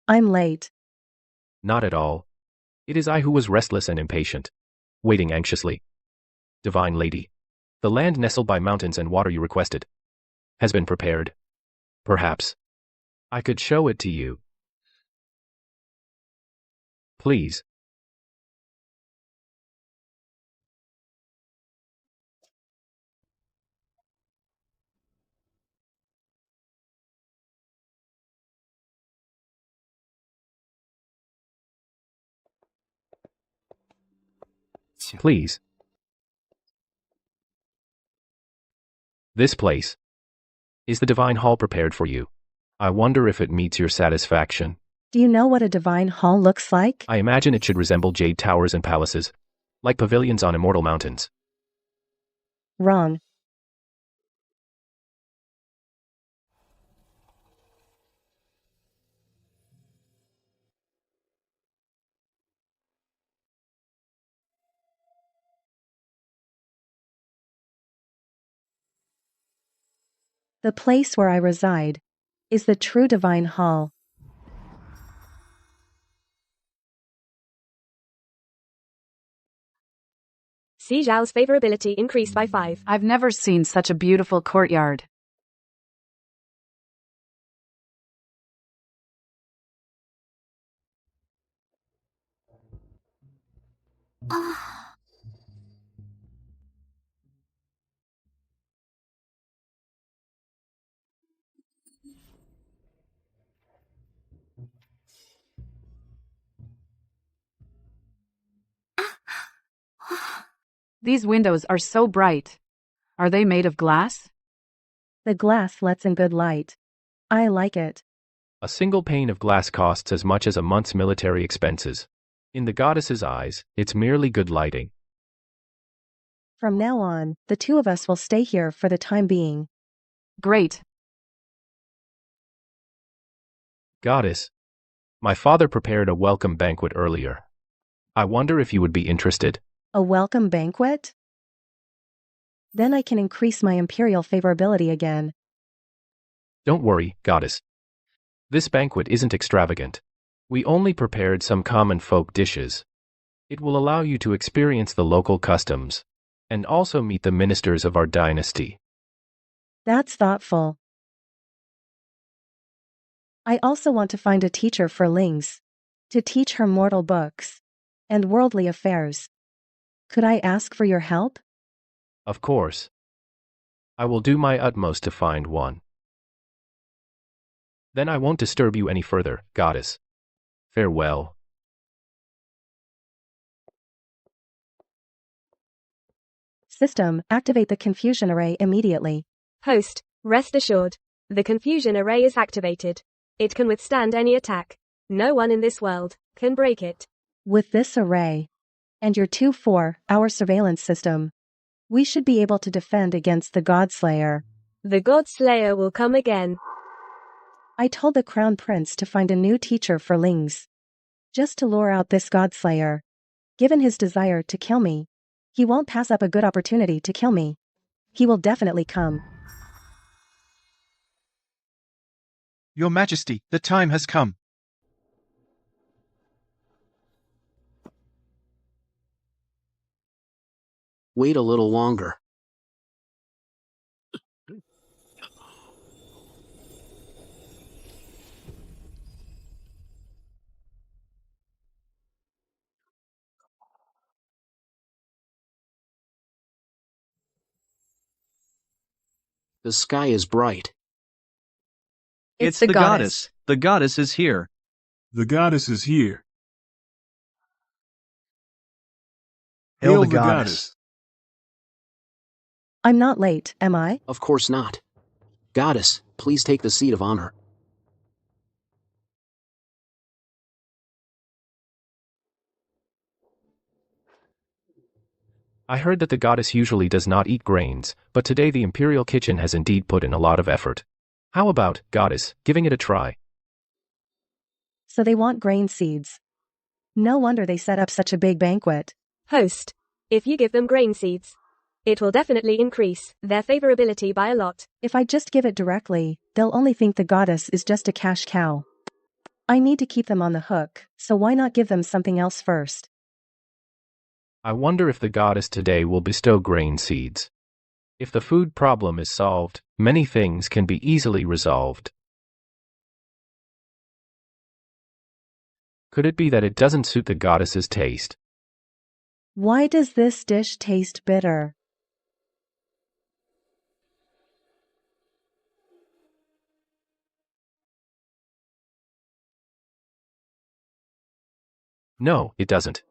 I'm late. Not at all. It is I who was restless and impatient, waiting anxiously. Divine Lady, the land nestled by mountains and water you requested has been prepared. Perhaps I could show it to you. Please. Please. This place is the divine hall prepared for you. I wonder if it meets your satisfaction. Do you know what a divine hall looks like? I imagine it should resemble jade towers and palaces, like pavilions on immortal mountains. Wrong. The place where I reside is the true divine hall. Xie Zhao's favorability increased by 5. I've never seen such a beautiful courtyard. These windows are so bright. Are they made of glass? The glass lets in good light. I like it. A single pane of glass costs as much as a month's military expenses. In the goddess's eyes, it's merely good lighting. From now on, the two of us will stay here for the time being. Great. Goddess, my father prepared a welcome banquet earlier. I wonder if you would be interested. A welcome banquet? Then I can increase my imperial favorability again. Don't worry, Goddess. This banquet isn't extravagant. We only prepared some common folk dishes. It will allow you to experience the local customs, and also meet the ministers of our dynasty. That's thoughtful. I also want to find a teacher for Ling's, to teach her mortal books and worldly affairs. Could I ask for your help? Of course. I will do my utmost to find one. Then I won't disturb you any further, Goddess. Farewell. System, activate the confusion array immediately. Host, rest assured. The confusion array is activated. It can withstand any attack. No one in this world can break it. With this array and your 24-hour surveillance system, we should be able to defend against the Godslayer. The Godslayer will come again. I told the Crown Prince to find a new teacher for Ling's, just to lure out this Godslayer. Given his desire to kill me, he won't pass up a good opportunity to kill me. He will definitely come. Your Majesty, the time has come. Wait a little longer. The sky is bright. It's the goddess. The goddess is here. The goddess is here. Hail the goddess. I'm not late, am I? Of course not. Goddess, please take the seat of honor. I heard that the goddess usually does not eat grains, but today the imperial kitchen has indeed put in a lot of effort. How about, goddess, giving it a try? So they want grain seeds. No wonder they set up such a big banquet. Host. If you give them grain seeds, it will definitely increase their favorability by a lot. If I just give it directly, they'll only think the goddess is just a cash cow. I need to keep them on the hook, so why not give them something else first? I wonder if the goddess today will bestow grain seeds. If the food problem is solved, many things can be easily resolved. Could it be that it doesn't suit the goddess's taste? Why does this dish taste bitter? No, it doesn't.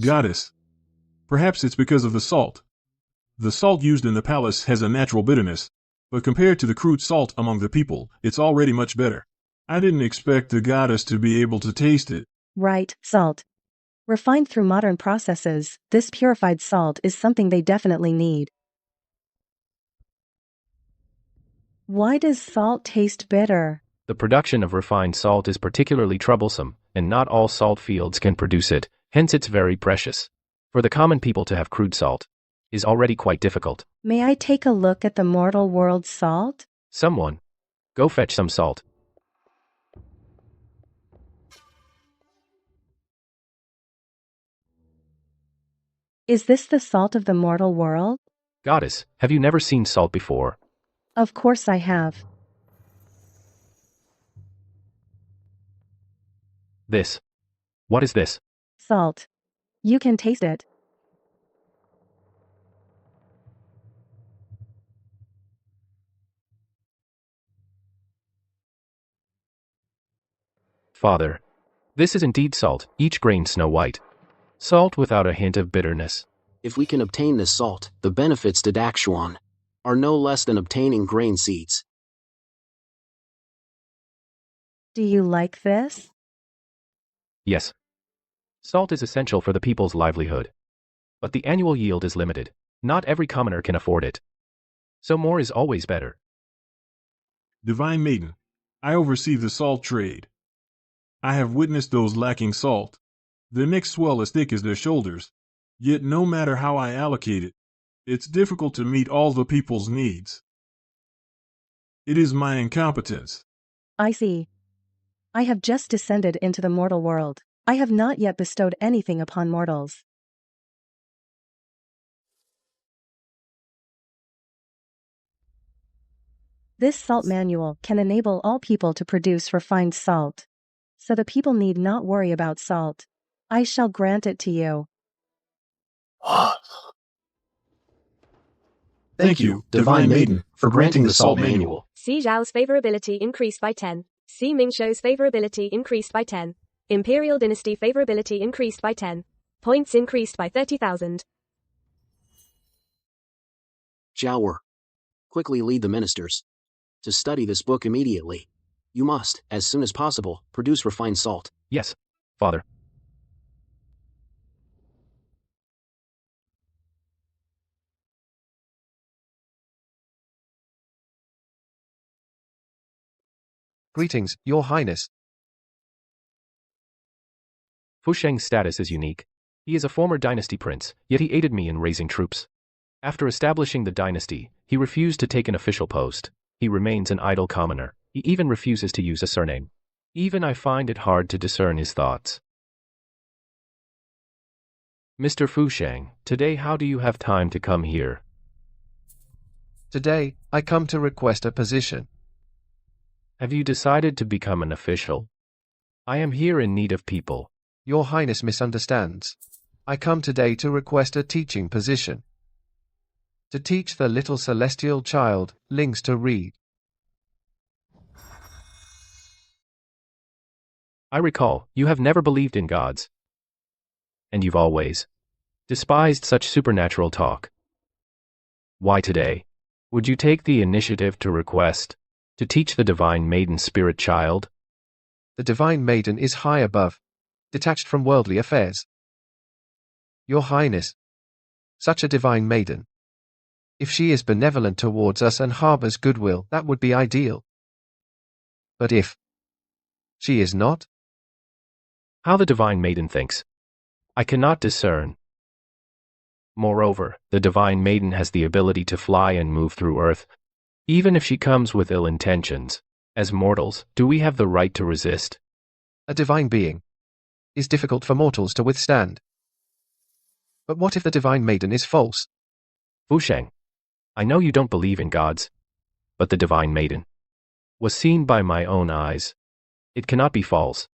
Goddess. Perhaps it's because of the salt. The salt used in the palace has a natural bitterness, but compared to the crude salt among the people, it's already much better. I didn't expect the goddess to be able to taste it. Right, salt. Refined through modern processes, this purified salt is something they definitely need. Why does salt taste bitter? The production of refined salt is particularly troublesome, and not all salt fields can produce it, hence it's very precious. For the common people to have crude salt is already quite difficult. May I take a look at the mortal world salt? Someone, go fetch some salt. Is this the salt of the mortal world? Goddess, have you never seen salt before? Of course I have. This. What is this? Salt. You can taste it. Father, this is indeed salt, each grain snow white. Salt without a hint of bitterness. If we can obtain this salt, the benefits to Daxuan are no less than obtaining grain seeds. Do you like this? Yes. Salt is essential for the people's livelihood. But the annual yield is limited. Not every commoner can afford it. So more is always better. Divine Maiden, I oversee the salt trade. I have witnessed those lacking salt. Their necks swell as thick as their shoulders. Yet no matter how I allocate it, it's difficult to meet all the people's needs. It is my incompetence. I see. I have just descended into the mortal world. I have not yet bestowed anything upon mortals. This salt manual can enable all people to produce refined salt. So the people need not worry about salt. I shall grant it to you. Thank you, Divine Maiden, for granting the salt manual. Xie Zhao's favorability increased by 10. Xie Mingshou's favorability increased by 10. Imperial Dynasty favorability increased by 10. Points increased by 30,000. Jiang Wu, quickly lead the ministers to study this book immediately. You must, as soon as possible, produce refined salt. Yes, Father. Greetings, Your Highness. Fu Sheng's status is unique. He is a former dynasty prince, yet he aided me in raising troops. After establishing the dynasty, he refused to take an official post. He remains an idle commoner. He even refuses to use a surname. Even I find it hard to discern his thoughts. Mr. Fu Sheng, today how do you have time to come here? Today, I come to request a position. Have you decided to become an official? I am here in need of people. Your Highness misunderstands. I come today to request a teaching position. To teach the little celestial child, Lings, to read. I recall, you have never believed in gods. And you've always despised such supernatural talk. Why today would you take the initiative to request to teach the Divine Maiden spirit child? The Divine Maiden is high above, detached from worldly affairs. Your Highness, Such a divine maiden. If she is benevolent towards us and harbors goodwill, that would be ideal. But if she is not? How the divine maiden thinks, I cannot discern. Moreover, the divine maiden has the ability to fly and move through earth, even if she comes with ill intentions. As mortals, do we have the right to resist? A divine being is difficult for mortals to withstand. But what if the divine maiden is false? Fusheng, I know you don't believe in gods, but the divine maiden was seen by my own eyes. It cannot be false.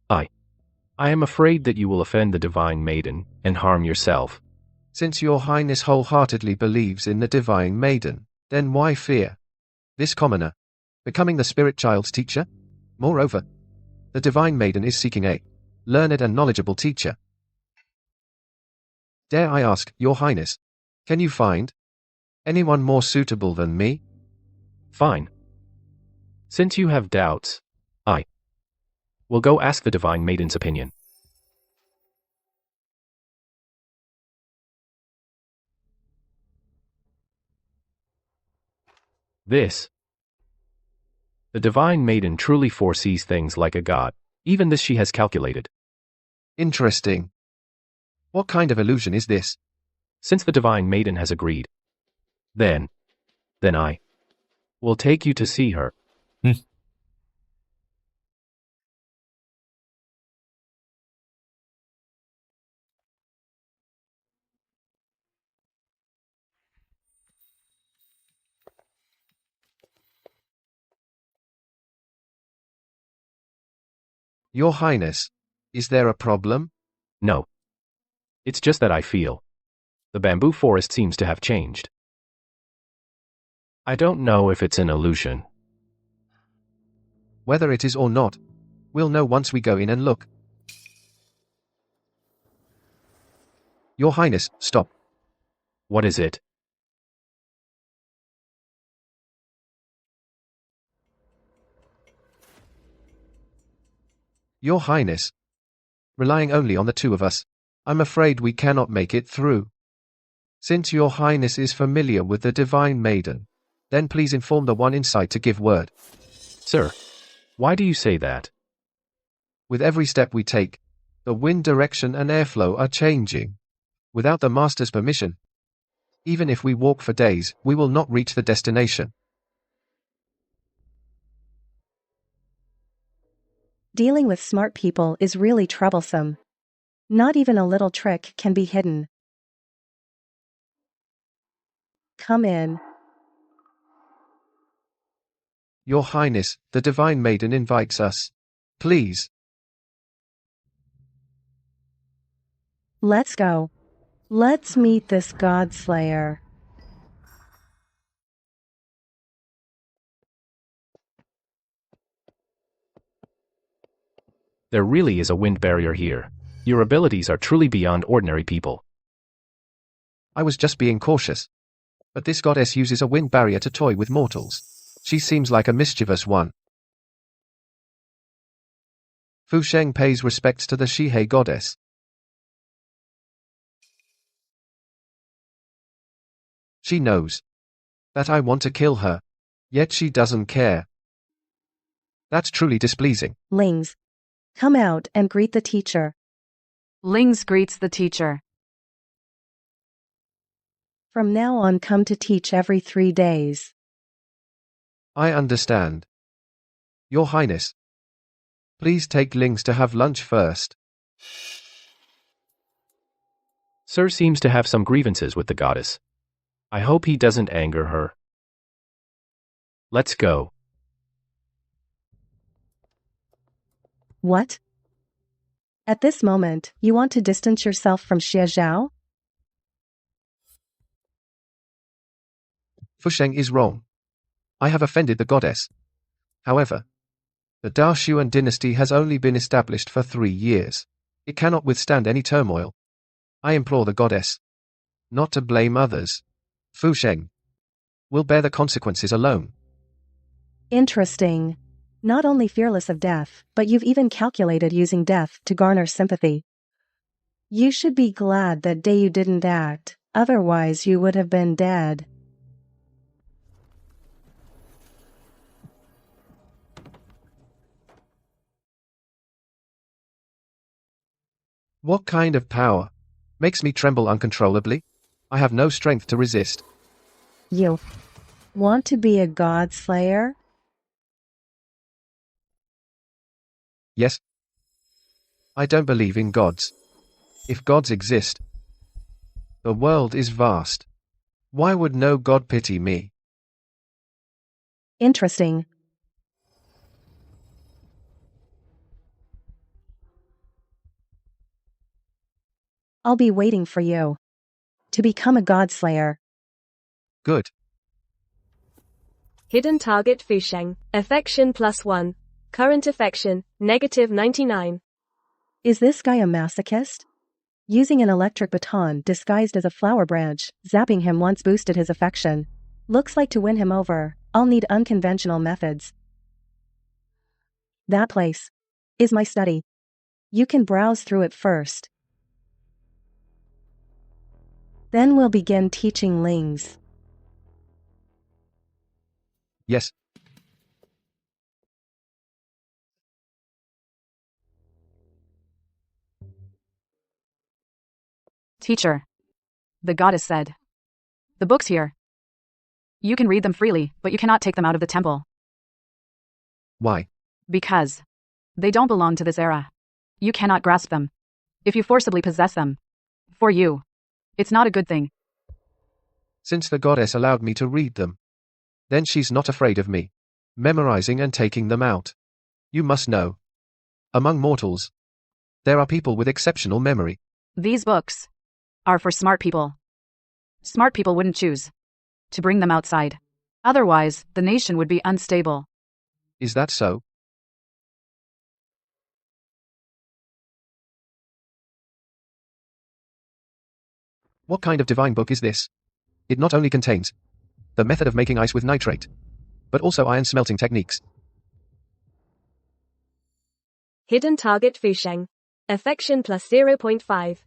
I am afraid that you will offend the divine maiden and harm yourself. Since your highness wholeheartedly believes in the divine maiden, then why fear this commoner becoming the spirit child's teacher? Moreover, the divine maiden is seeking a learned and knowledgeable teacher. Dare I ask, your highness, can you find anyone more suitable than me? Fine. Since you have doubts, I will go ask the divine maiden's opinion. The divine maiden truly foresees things like a god. Even this she has calculated. Interesting. What kind of illusion is this? Since the divine maiden has agreed, then I will take you to see her. Your highness, is there a problem? No. It's just that I feel the bamboo forest seems to have changed. I don't know if it's an illusion. Whether it is or not, we'll know once we go in and look. Your highness, stop. What is it? Your highness, relying only on the two of us, I'm afraid we cannot make it through. Since your highness is familiar with the divine maiden, then please inform the one inside to give word. Sir, why do you say that? With every step we take, the wind direction and airflow are changing. Without the master's permission, even if we walk for days, we will not reach the destination. Dealing with smart people is really troublesome. Not even a little trick can be hidden. Come in. Your highness, the divine maiden invites us. Please. Let's go. Let's meet this god slayer. There really is a wind barrier here. Your abilities are truly beyond ordinary people. I was just being cautious. But this goddess uses a wind barrier to toy with mortals. She seems like a mischievous one. Fusheng pays respects to the Xie goddess. She knows that I want to kill her, yet she doesn't care. That's truly displeasing. Lings, come out and greet the teacher. Lings greets the teacher. From now on, come to teach every 3 days. I understand. Your highness, please take Lings to have lunch first. Sir seems to have some grievances with the goddess. I hope he doesn't anger her. Let's go. What? At this moment, you want to distance yourself from Xie Zhao? Fusheng is wrong. I have offended the goddess. However, the Daoshuan dynasty has only been established for 3 years. It cannot withstand any turmoil. I implore the goddess not to blame others. Fusheng will bear the consequences alone. Interesting. Not only fearless of death, but you've even calculated using death to garner sympathy. You should be glad that day you didn't act, otherwise you would have been dead. What kind of power makes me tremble uncontrollably? I have no strength to resist. You want to be a god slayer? Yes. I don't believe in gods. If gods exist, the world is vast. Why would no god pity me? Interesting. I'll be waiting for you to become a god slayer. Good. Hidden target Fusheng. Affection +1. Current affection, -99. Is this guy a masochist? Using an electric baton disguised as a flower branch, zapping him once boosted his affection. Looks like to win him over, I'll need unconventional methods. That place is my study. You can browse through it first. Then we'll begin teaching Lings. Yes. Teacher. The goddess said. The books here. You can read them freely, but you cannot take them out of the temple. Why? Because they don't belong to this era. You cannot grasp them. If you forcibly possess them, for you, it's not a good thing. Since the goddess allowed me to read them, then she's not afraid of me memorizing and taking them out. You must know, among mortals, there are people with exceptional memory. These books are for smart people. Smart people wouldn't choose to bring them outside. Otherwise, the nation would be unstable. Is that so? What kind of divine book is this? It not only contains the method of making ice with nitrate, but also iron smelting techniques. Hidden target Fusheng. Affection +0.5.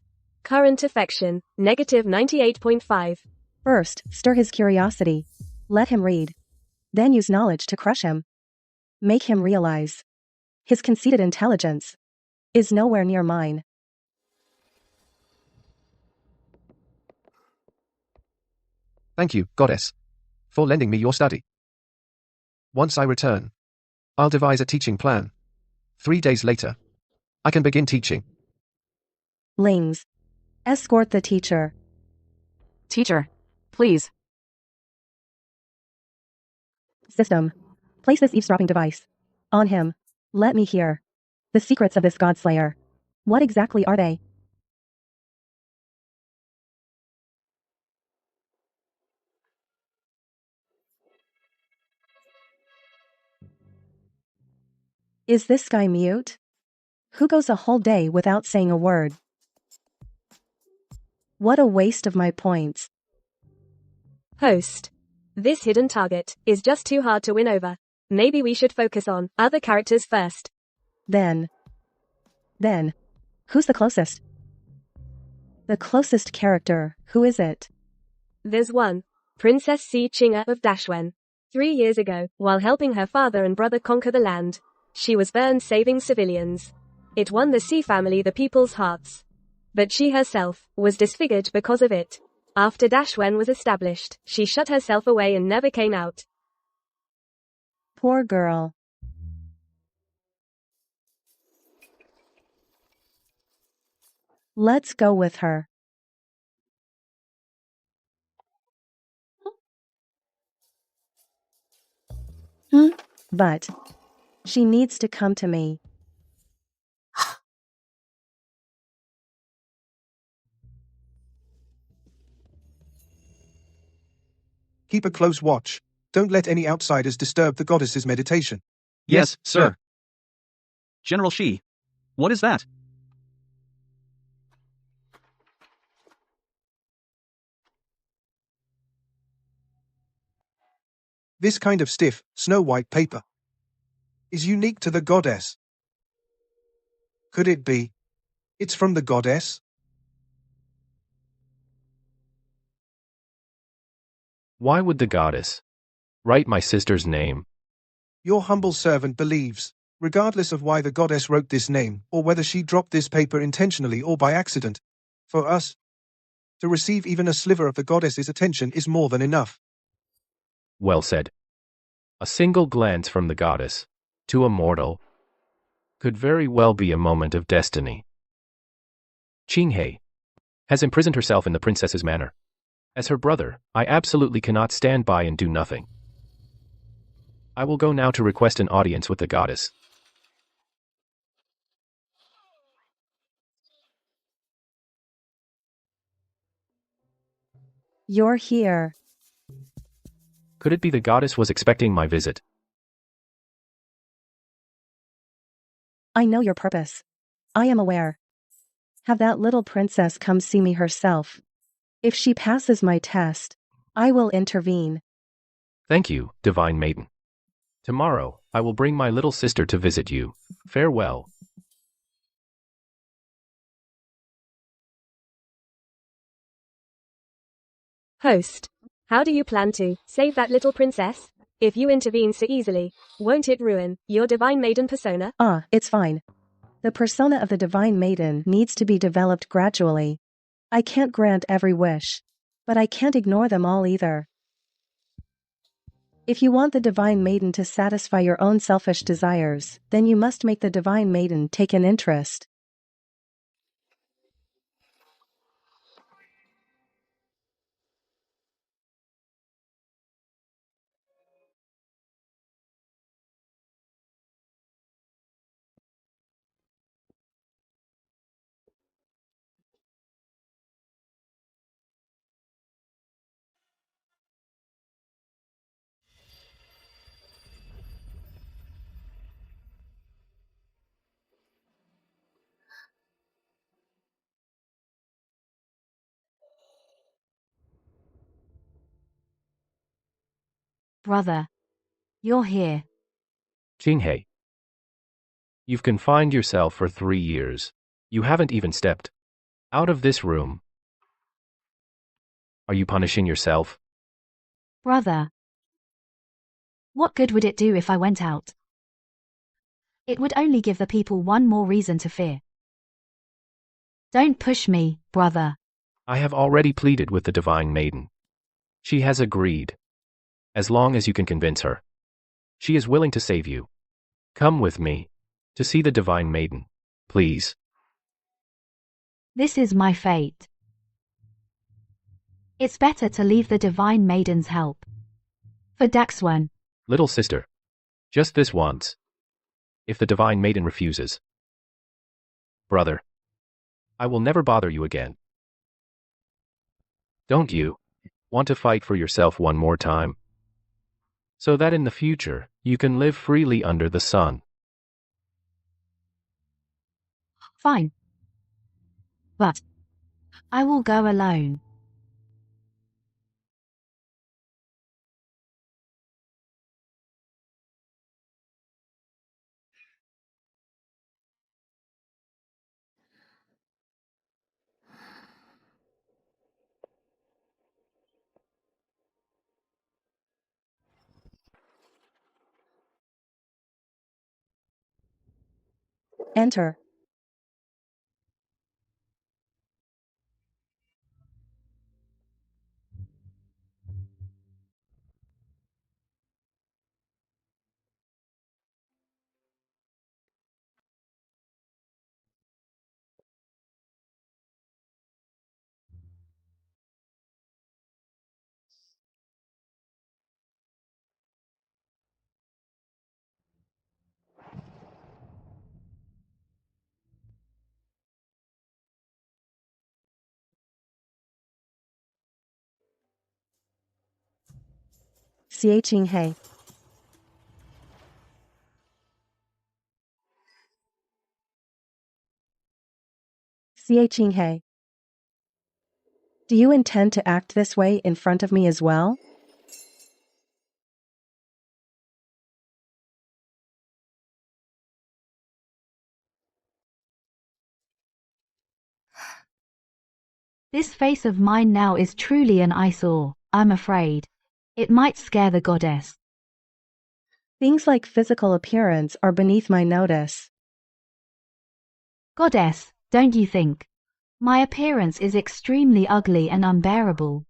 Current affection, -98.5. First, stir his curiosity. Let him read. Then use knowledge to crush him. Make him realize his conceited intelligence is nowhere near mine. Thank you, goddess, for lending me your study. Once I return, I'll devise a teaching plan. 3 days later, I can begin teaching. Lings, escort the teacher. Teacher, please. System, place this eavesdropping device on him. Let me hear the secrets of this godslayer. What exactly are they? Is this guy mute? Who goes a whole day without saying a word? What a waste of my points. Host. This hidden target is just too hard to win over. Maybe we should focus on other characters first. Then, who's the closest? The closest character, who is it? There's one. Princess Xie Zhao of Dashwen. 3 years ago, while helping her father and brother conquer the land, she was burned saving civilians. It won the Xie family the people's hearts. But she herself was disfigured because of it. After Dashwen was established, she shut herself away and never came out. Poor girl. Let's go with her. But she needs to come to me. Keep a close watch. Don't let any outsiders disturb the goddess's meditation. Yes, sir. General Xie. What is that? This kind of stiff, snow-white paper is unique to the goddess. Could it be? It's from the goddess? Why would the goddess write my sister's name? Your humble servant believes, regardless of why the goddess wrote this name, or whether she dropped this paper intentionally or by accident, for us to receive even a sliver of the goddess's attention is more than enough. Well said. A single glance from the goddess to a mortal could very well be a moment of destiny. Qinghe has imprisoned herself in the princess's manor. As her brother, I absolutely cannot stand by and do nothing. I will go now to request an audience with the goddess. You're here. Could it be the goddess was expecting my visit? I know your purpose. I am aware. Have that little princess come see me herself. If she passes my test, I will intervene. Thank you, divine maiden. Tomorrow, I will bring my little sister to visit you. Farewell. Host. How do you plan to save that little princess? If you intervene so easily, won't it ruin your divine maiden persona? It's fine. The persona of the divine maiden needs to be developed gradually. I can't grant every wish, but I can't ignore them all either. If you want the divine maiden to satisfy your own selfish desires, then you must make the divine maiden take an interest. Brother. You're here. Qinghe. You've confined yourself for 3 years. You haven't even stepped out of this room. Are you punishing yourself? Brother. What good would it do if I went out? It would only give the people one more reason to fear. Don't push me, brother. I have already pleaded with the divine maiden. She has agreed. As long as you can convince her, she is willing to save you. Come with me to see the divine maiden, please. This is my fate. It's better to leave the divine maiden's help. For Daxwan. Little sister, just this once. If the divine maiden refuses, brother, I will never bother you again. Don't you want to fight for yourself one more time? So that in the future, you can live freely under the sun. Fine. But I will go alone. Enter. Xie Zhao. Xie Zhao. Do you intend to act this way in front of me as well? This face of mine now is truly an eyesore, I'm afraid. It might scare the goddess. Things like physical appearance are beneath my notice. Goddess, don't you think? My appearance is extremely ugly and unbearable.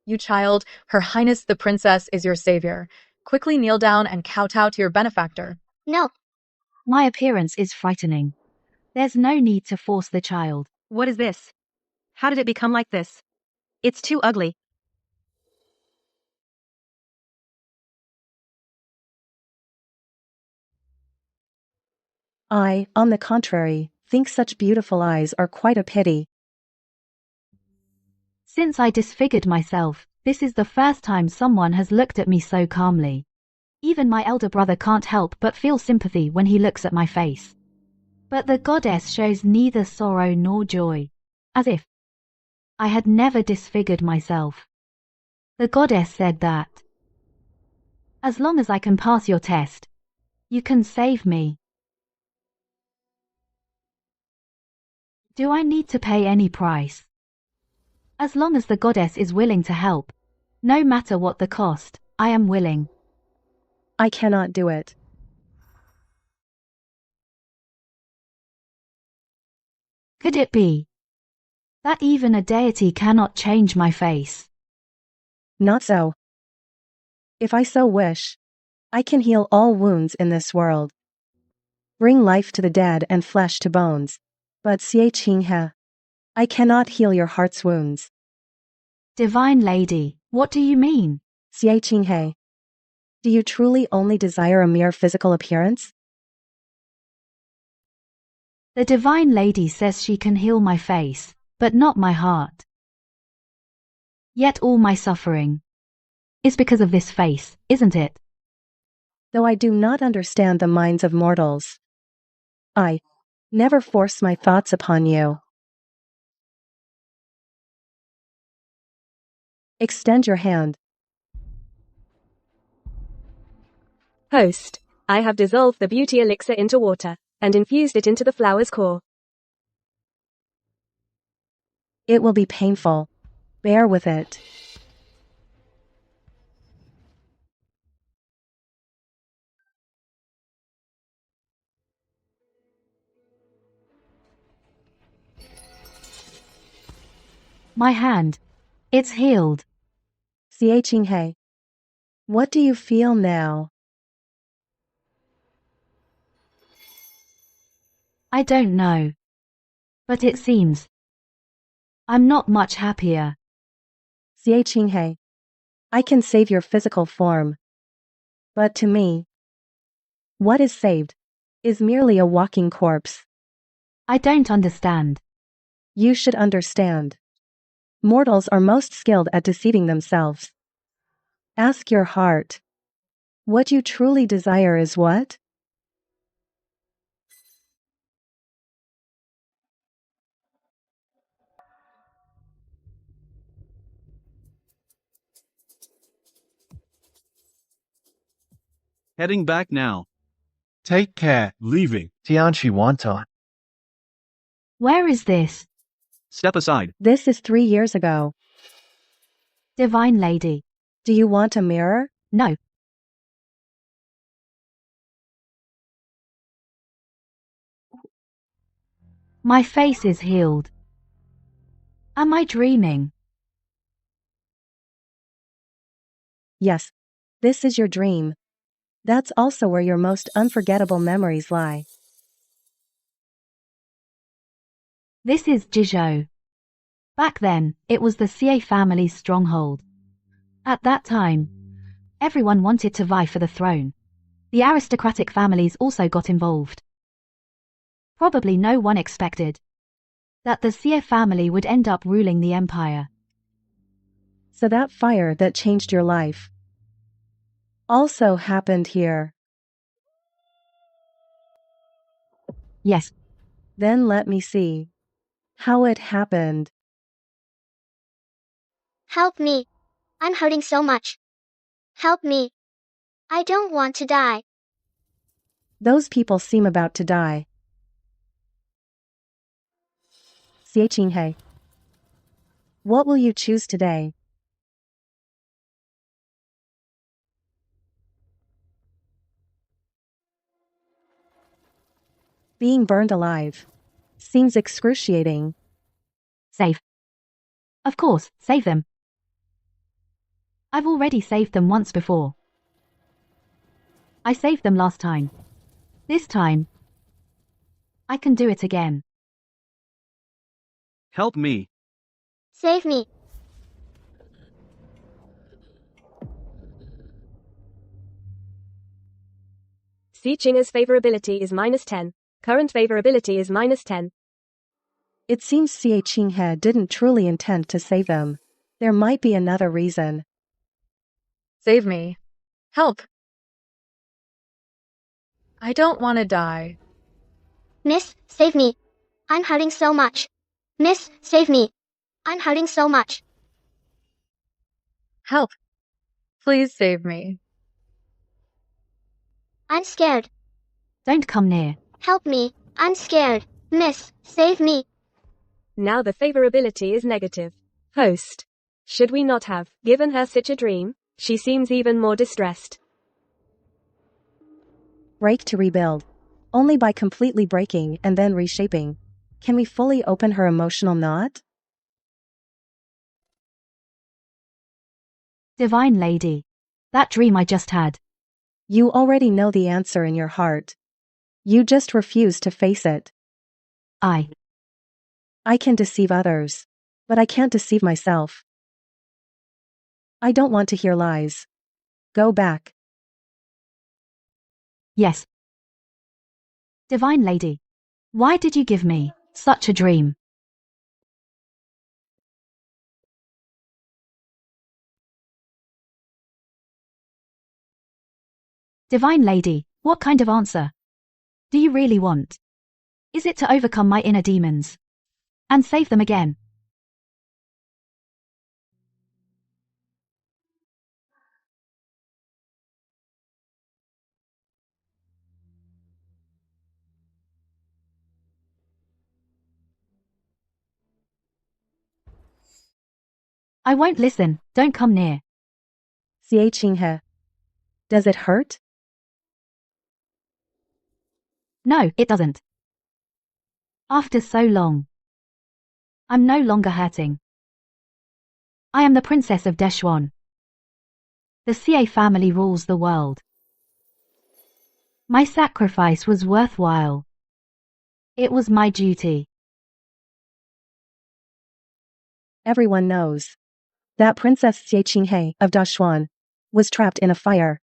You child, Her Highness the Princess is your savior. Quickly kneel down and kowtow to your benefactor. No. My appearance is frightening. There's no need to force the child. What is this? How did it become like this? It's too ugly. I, on the contrary, think such beautiful eyes are quite a pity. Since I disfigured myself, this is the first time someone has looked at me so calmly. Even my elder brother can't help but feel sympathy when he looks at my face. But the goddess shows neither sorrow nor joy, as if I had never disfigured myself. The goddess said that, as long as I can pass your test, you can save me. Do I need to pay any price? As long as the goddess is willing to help, no matter what the cost, I am willing. I cannot do it. Could it be that even a deity cannot change my face? Not so. If I so wish, I can heal all wounds in this world. Bring life to the dead and flesh to bones. But Xie Zhao, I cannot heal your heart's wounds. Divine Lady, what do you mean? Xie Zhao, do you truly only desire a mere physical appearance? The Divine Lady says she can heal my face, but not my heart. Yet all my suffering is because of this face, isn't it? Though I do not understand the minds of mortals, I never force my thoughts upon you. Extend your hand. Host, I have dissolved the beauty elixir into water, and infused it into the flower's core. It will be painful. Bear with it. My hand. It's healed. Xie Zhao, what do you feel now? I don't know. But it seems I'm not much happier. Xie Zhao, I can save your physical form. But to me, what is saved is merely a walking corpse. I don't understand. You should understand. Mortals are most skilled at deceiving themselves. Ask your heart. What you truly desire is what? Heading back now. Take care. Leaving. Tianchi Wanton. Where is this? Step aside. This is 3 years ago. Divine Lady. Do you want a mirror? No. My face is healed. Am I dreaming? Yes. This is your dream. That's also where your most unforgettable memories lie. This is Xie Zhao. Back then, it was the Xie family's stronghold. At that time, everyone wanted to vie for the throne. The aristocratic families also got involved. Probably no one expected that the Xie family would end up ruling the empire. So that fire that changed your life also happened here. Yes. Then let me see how it happened. Help me. I'm hurting so much. Help me. I don't want to die. Those people seem about to die. Xie Zhao, What will you choose today? Being burned alive. Seems excruciating. Save. Of course, save them. I've already saved them once before. I saved them last time. This time, I can do it again. Help me. Save me. Xie Qing's favorability is -10. Current favorability is -10. It seems Xie Qinghe didn't truly intend to save them. There might be another reason. Save me. Help. I don't want to die. Miss, save me. I'm hurting so much. Miss, save me. I'm hurting so much. Help. Please save me. I'm scared. Don't come near. Help me. I'm scared. Miss, save me. Now the favorability is negative. Host. Should we not have given her such a dream? She seems even more distressed. Break to rebuild. Only by completely breaking and then reshaping can we fully open her emotional knot? Divine Lady. That dream I just had. You already know the answer in your heart. You just refuse to face it. I can deceive others, but I can't deceive myself. I don't want to hear lies. Go back. Yes. Divine Lady. Why did you give me such a dream? Divine Lady, what kind of answer do you really want? Is it to overcome my inner demons and save them again? I won't listen, don't come near. Xie Qinghe. Does it hurt? No, it doesn't. After so long, I'm no longer hurting. I am the Princess of Deshuan. The Xie family rules the world. My sacrifice was worthwhile. It was my duty. Everyone knows that Princess Xie Qinghe of Dashuan was trapped in a fire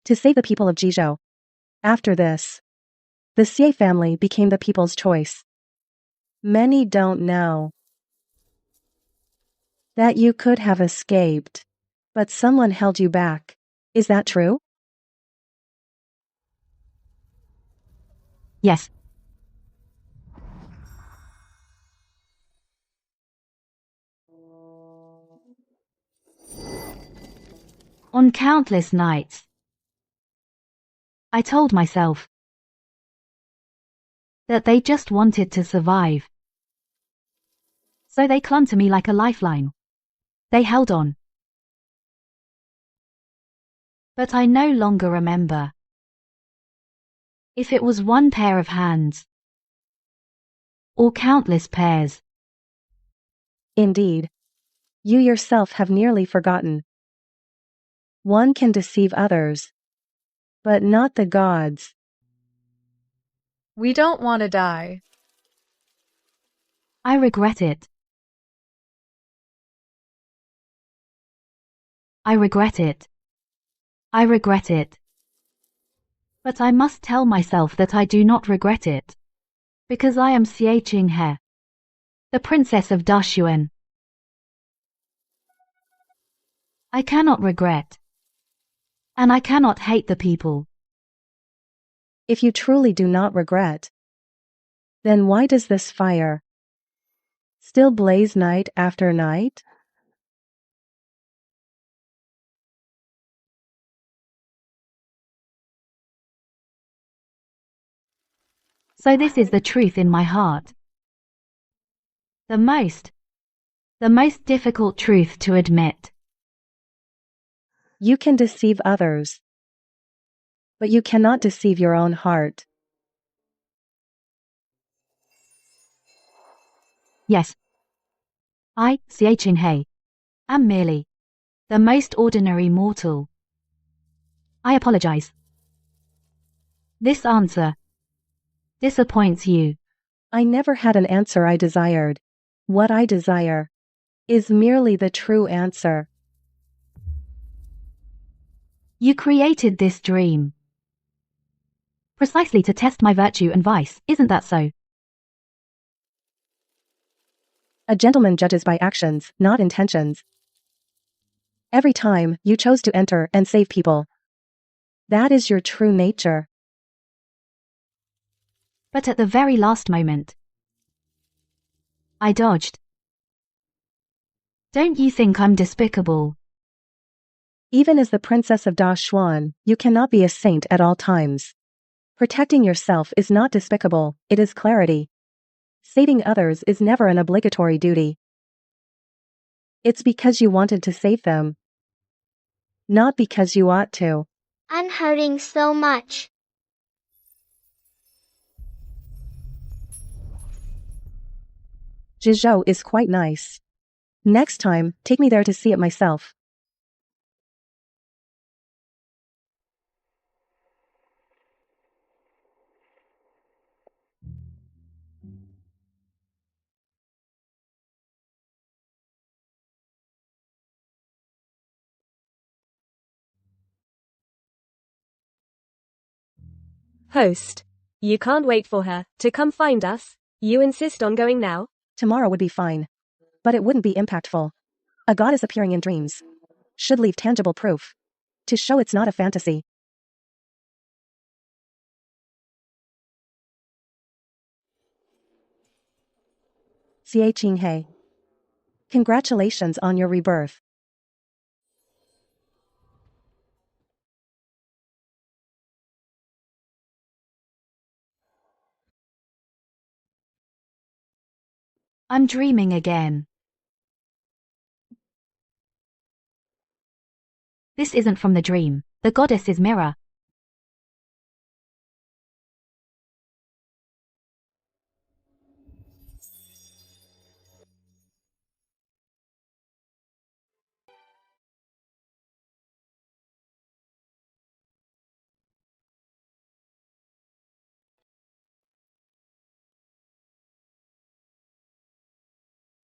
to save the people of Jizhou. After this, the Xie family became the people's choice. Many don't know that you could have escaped, but someone held you back. Is that true? Yes. On countless nights, I told myself that they just wanted to survive. So they clung to me like a lifeline. They held on. But I no longer remember if it was one pair of hands or countless pairs. Indeed. You yourself have nearly forgotten. One can deceive others, but not the gods. We don't want to die. I regret it. I regret it. I regret it. But I must tell myself that I do not regret it. Because I am Xie Qinghe, the Princess of Dashuan. I cannot regret. And I cannot hate the people. If you truly do not regret, then why does this fire still blaze night after night? So this is the truth in my heart. The most The most difficult truth to admit. You can deceive others, but you cannot deceive your own heart. Yes. I, Xie Zhao, am merely the most ordinary mortal. I apologize. This answer disappoints you. I never had an answer I desired. What I desire is merely the true answer. You created this dream precisely to test my virtue and vice, isn't that so? A gentleman judges by actions, not intentions. Every time you chose to enter and save people. That is your true nature. But at the very last moment, I dodged. Don't you think I'm despicable? Even as the princess of Dashuan, you cannot be a saint at all times. Protecting yourself is not despicable, it is clarity. Saving others is never an obligatory duty. It's because you wanted to save them, not because you ought to. I'm hurting so much. Xie Zhao is quite nice. Next time, take me there to see it myself. Host. You can't wait for her to come find us? You insist on going now? Tomorrow would be fine. But it wouldn't be impactful. A goddess appearing in dreams should leave tangible proof to show it's not a fantasy. Xie Zhao. Congratulations on your rebirth. I'm dreaming again. This isn't from the dream. The goddess's mirror.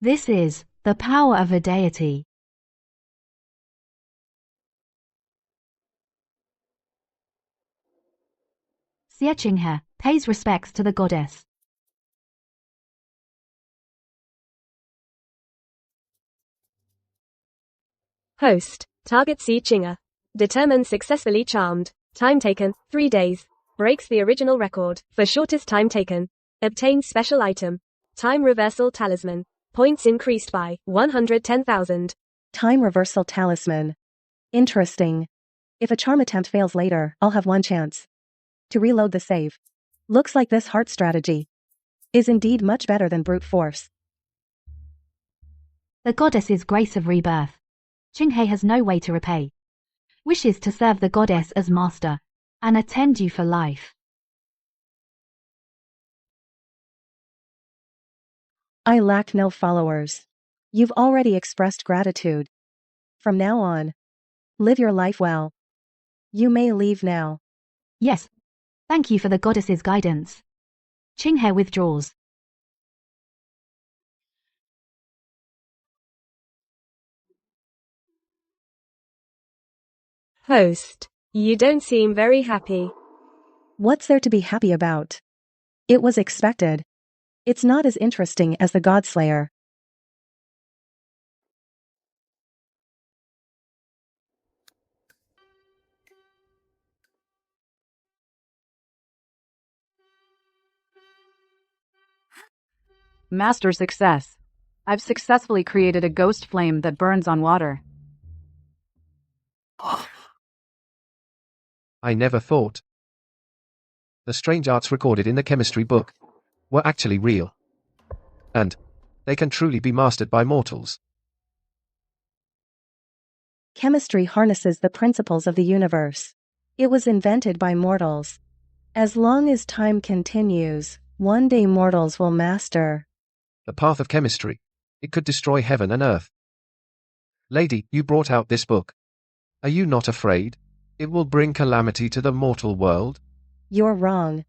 This is the power of a deity. Xie Zhao pays respects to the goddess. Host. Target Xie Zhao. Determined successfully charmed. Time taken, 3 days. Breaks the original record for shortest time taken. Obtains special item. Time reversal talisman. Points increased by 110,000. Time reversal talisman. Interesting. If a charm attempt fails later, I'll have one chance to reload the save. Looks like this heart strategy is indeed much better than brute force. The goddess's grace of rebirth. Xie has no way to repay. Wishes to serve the goddess as master and attend you for life. I lack no followers. You've already expressed gratitude. From now on, live your life well. You may leave now. Yes. Thank you for the goddess's guidance. Xie withdraws. Host. You don't seem very happy. What's there to be happy about? It was expected. It's not as interesting as the Godslayer. Master success. I've successfully created a ghost flame that burns on water. I never thought the strange arts recorded in the chemistry book were actually real. And they can truly be mastered by mortals. Chemistry harnesses the principles of the universe. It was invented by mortals. As long as time continues, one day mortals will master the path of chemistry. It could destroy heaven and earth. Lady, you brought out this book. Are you not afraid? It will bring calamity to the mortal world? You're wrong.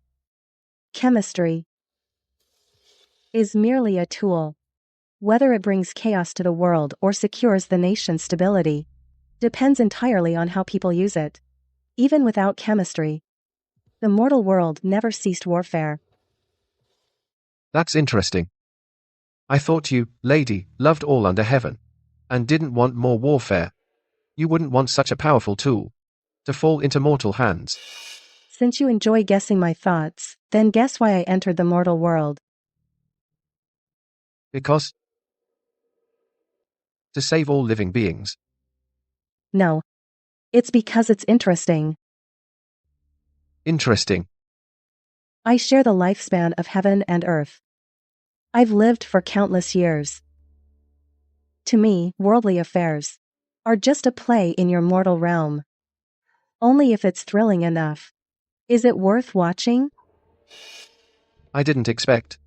Chemistry is merely a tool. Whether it brings chaos to the world or secures the nation's stability depends entirely on how people use it. Even without chemistry, the mortal world never ceased warfare. That's interesting. I thought you, lady, loved all under heaven and didn't want more warfare. You wouldn't want such a powerful tool to fall into mortal hands. Since you enjoy guessing my thoughts, then guess why I entered the mortal world. Because? To save all living beings. No. It's because it's interesting. Interesting. I share the lifespan of heaven and earth. I've lived for countless years. To me, worldly affairs are just a play in your mortal realm. Only if it's thrilling enough. Is it worth watching? I didn't expect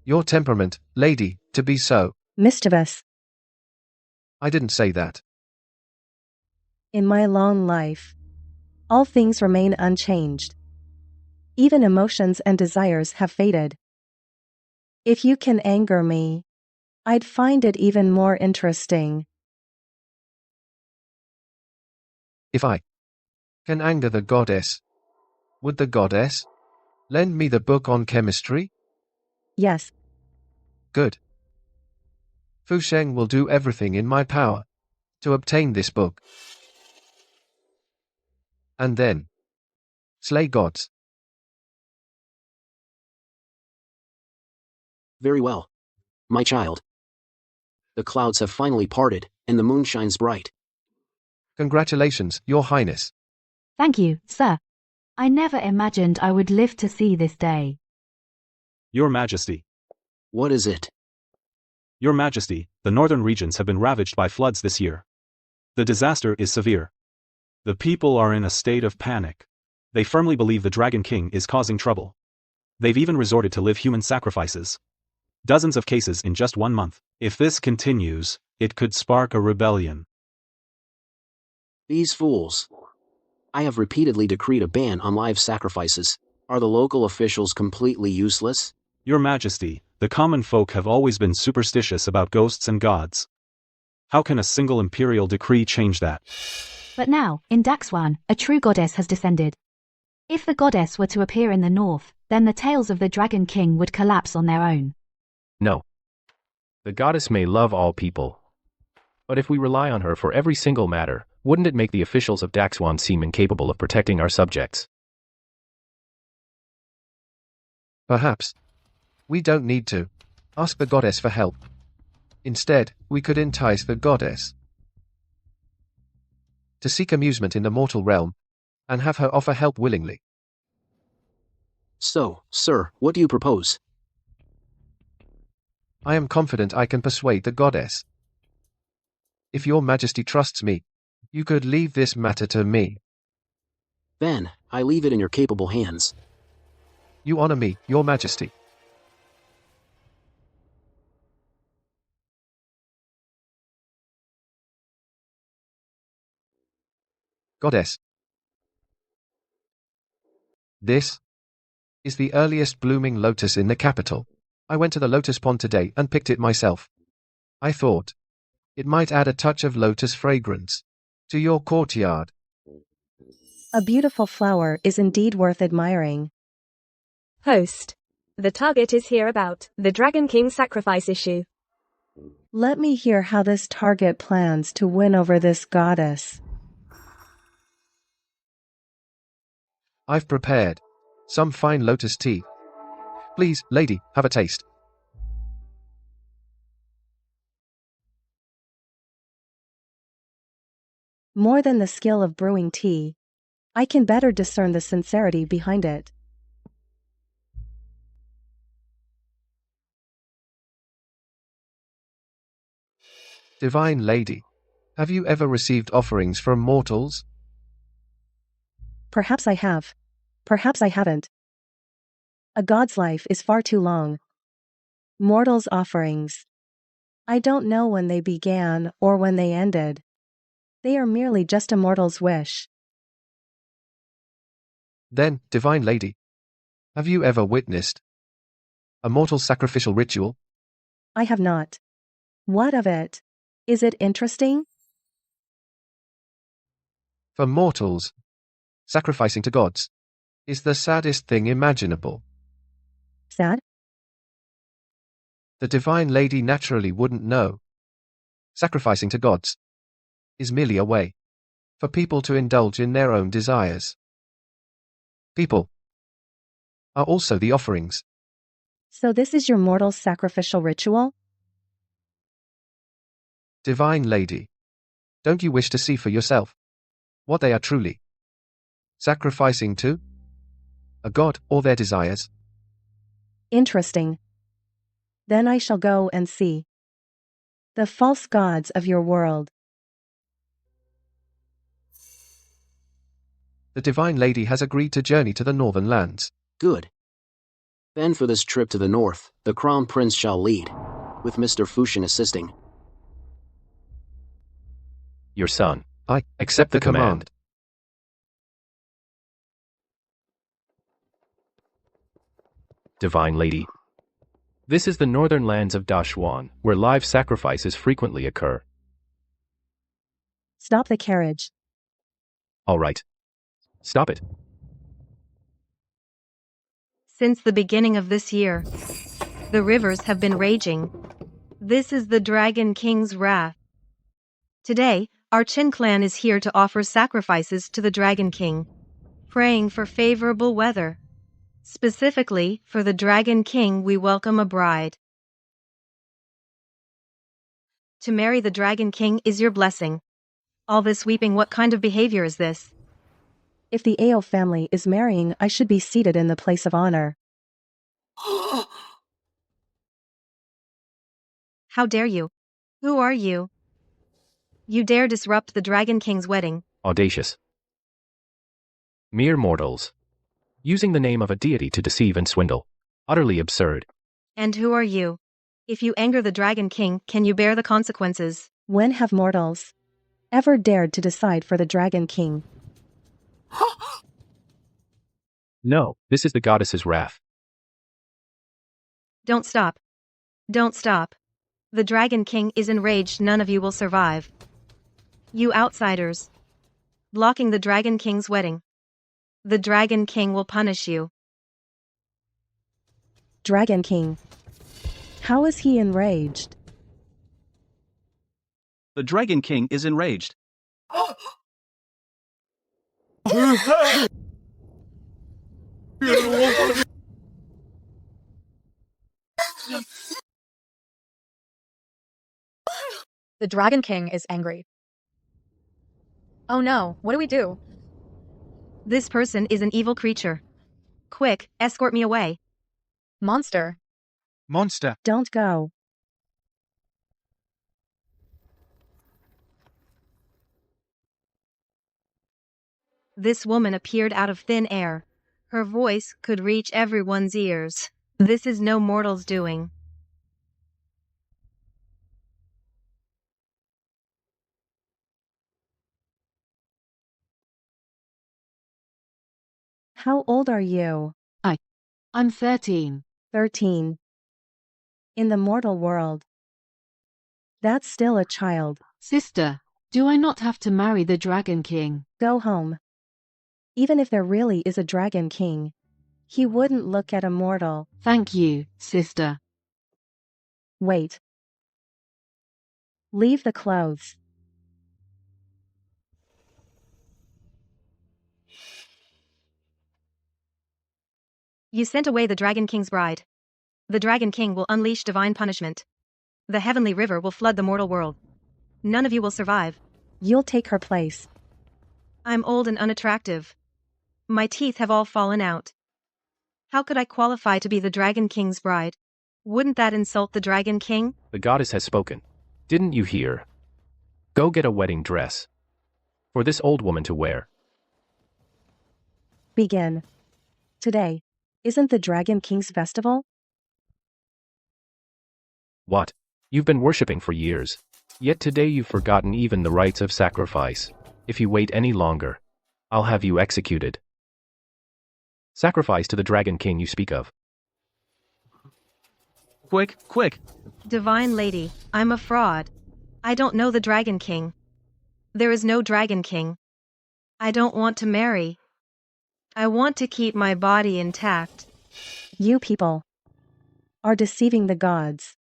your temperament, lady, to be so mischievous. I didn't say that. In my long life, all things remain unchanged. Even emotions and desires have faded. If you can anger me, I'd find it even more interesting. If I can anger the goddess, would the goddess lend me the book on chemistry? Yes. Good. Fu Sheng will do everything in my power to obtain this book. And then slay gods. Very well, my child. The clouds have finally parted, and the moon shines bright. Congratulations, Your Highness. Thank you, sir. I never imagined I would live to see this day. Your Majesty. What is it? Your Majesty, the northern regions have been ravaged by floods this year. The disaster is severe. The people are in a state of panic. They firmly believe the Dragon King is causing trouble. They've even resorted to live human sacrifices. Dozens of cases in just 1 month. If this continues, it could spark a rebellion. These fools. I have repeatedly decreed a ban on live sacrifices. Are the local officials completely useless? Your Majesty, the common folk have always been superstitious about ghosts and gods. How can a single imperial decree change that? But now, in Daxwan, a true goddess has descended. If the goddess were to appear in the north, then the tales of the Dragon King would collapse on their own. No. The goddess may love all people. But if we rely on her for every single matter, wouldn't it make the officials of Daxwan seem incapable of protecting our subjects? Perhaps. We don't need to ask the goddess for help. Instead, we could entice the goddess to seek amusement in the mortal realm and have her offer help willingly. So, sir, what do you propose? I am confident I can persuade the goddess. If your majesty trusts me, you could leave this matter to me. Then, I leave it in your capable hands. You honor me, your majesty. Goddess. This is the earliest blooming lotus in the capital. I went to the lotus pond today and picked it myself. I thought it might add a touch of lotus fragrance to your courtyard. A beautiful flower is indeed worth admiring. Host. The target is here about the Dragon King sacrifice issue. Let me hear how this target plans to win over this goddess. I've prepared some fine lotus tea. Please, lady, have a taste. More than the skill of brewing tea, I can better discern the sincerity behind it. Divine lady, Have you ever received offerings from mortals? Perhaps I have. Perhaps I haven't. A god's life is far too long. Mortals' offerings. I don't know when they began or when they ended. They are merely just a mortal's wish. Then, Divine Lady, have you ever witnessed a mortal sacrificial ritual? I have not. What of it? Is it interesting? For mortals, sacrificing to gods is the saddest thing imaginable. Sad? The Divine Lady naturally wouldn't know. Sacrificing to gods is merely a way for people to indulge in their own desires. People are also the offerings. So this is your mortal sacrificial ritual? Divine Lady, don't you wish to see for yourself what they are truly sacrificing to? A god or their desires? Interesting. Then I shall go and see. The false gods of your world. The Divine Lady has agreed to journey to the northern lands. Good. Then for this trip to the north, the Crown Prince shall lead, with Mr. Fuxian assisting. Your son. I accept the command. Divine Lady. This is the northern lands of Dashuan, where live sacrifices frequently occur. Stop the carriage. All right. Stop it. Since the beginning of this year, the rivers have been raging. This is the Dragon King's wrath. Today, our Qin clan is here to offer sacrifices to the Dragon King, praying for favorable weather. Specifically, for the Dragon King we welcome a bride. To marry the Dragon King is your blessing. All this weeping, what kind of behavior is this? If the Ao family is marrying, I should be seated in the place of honor. How dare you? Who are you? You dare disrupt the Dragon King's wedding. Audacious. Mere mortals. Using the name of a deity to deceive and swindle. Utterly absurd. And who are you? If you anger the Dragon King, can you bear the consequences? When have mortals ever dared to decide for the Dragon King? No, this is the goddess's wrath. Don't stop. Don't stop. The Dragon King is enraged, none of you will survive. You outsiders. Blocking the Dragon King's wedding. The Dragon King will punish you. Dragon King. How is he enraged? The Dragon King is enraged. The Dragon King is angry. Oh no, what do we do? This person is an evil creature. Quick, escort me away. Monster. Monster. Don't go. This woman appeared out of thin air. Her voice could reach everyone's ears. This is no mortal's doing. How old are you? I'm 13. 13. In the mortal world. That's still a child. Sister, do I not have to marry the Dragon King? Go home. Even if there really is a Dragon King, he wouldn't look at a mortal. Thank you, sister. Wait. Leave the clothes. You sent away the Dragon King's bride. The Dragon King will unleash divine punishment. The heavenly river will flood the mortal world. None of you will survive. You'll take her place. I'm old and unattractive. My teeth have all fallen out. How could I qualify to be the Dragon King's bride? Wouldn't that insult the Dragon King? The goddess has spoken. Didn't you hear? Go get a wedding dress. For this old woman to wear. Begin. Today. Isn't the Dragon King's festival? What? You've been worshipping for years. Yet today you've forgotten even the rites of sacrifice. If you wait any longer, I'll have you executed. Sacrifice to the Dragon King you speak of. Quick, quick! Divine Lady, I'm a fraud. I don't know the Dragon King. There is no Dragon King. I don't want to marry. I want to keep my body intact. You people are deceiving the gods.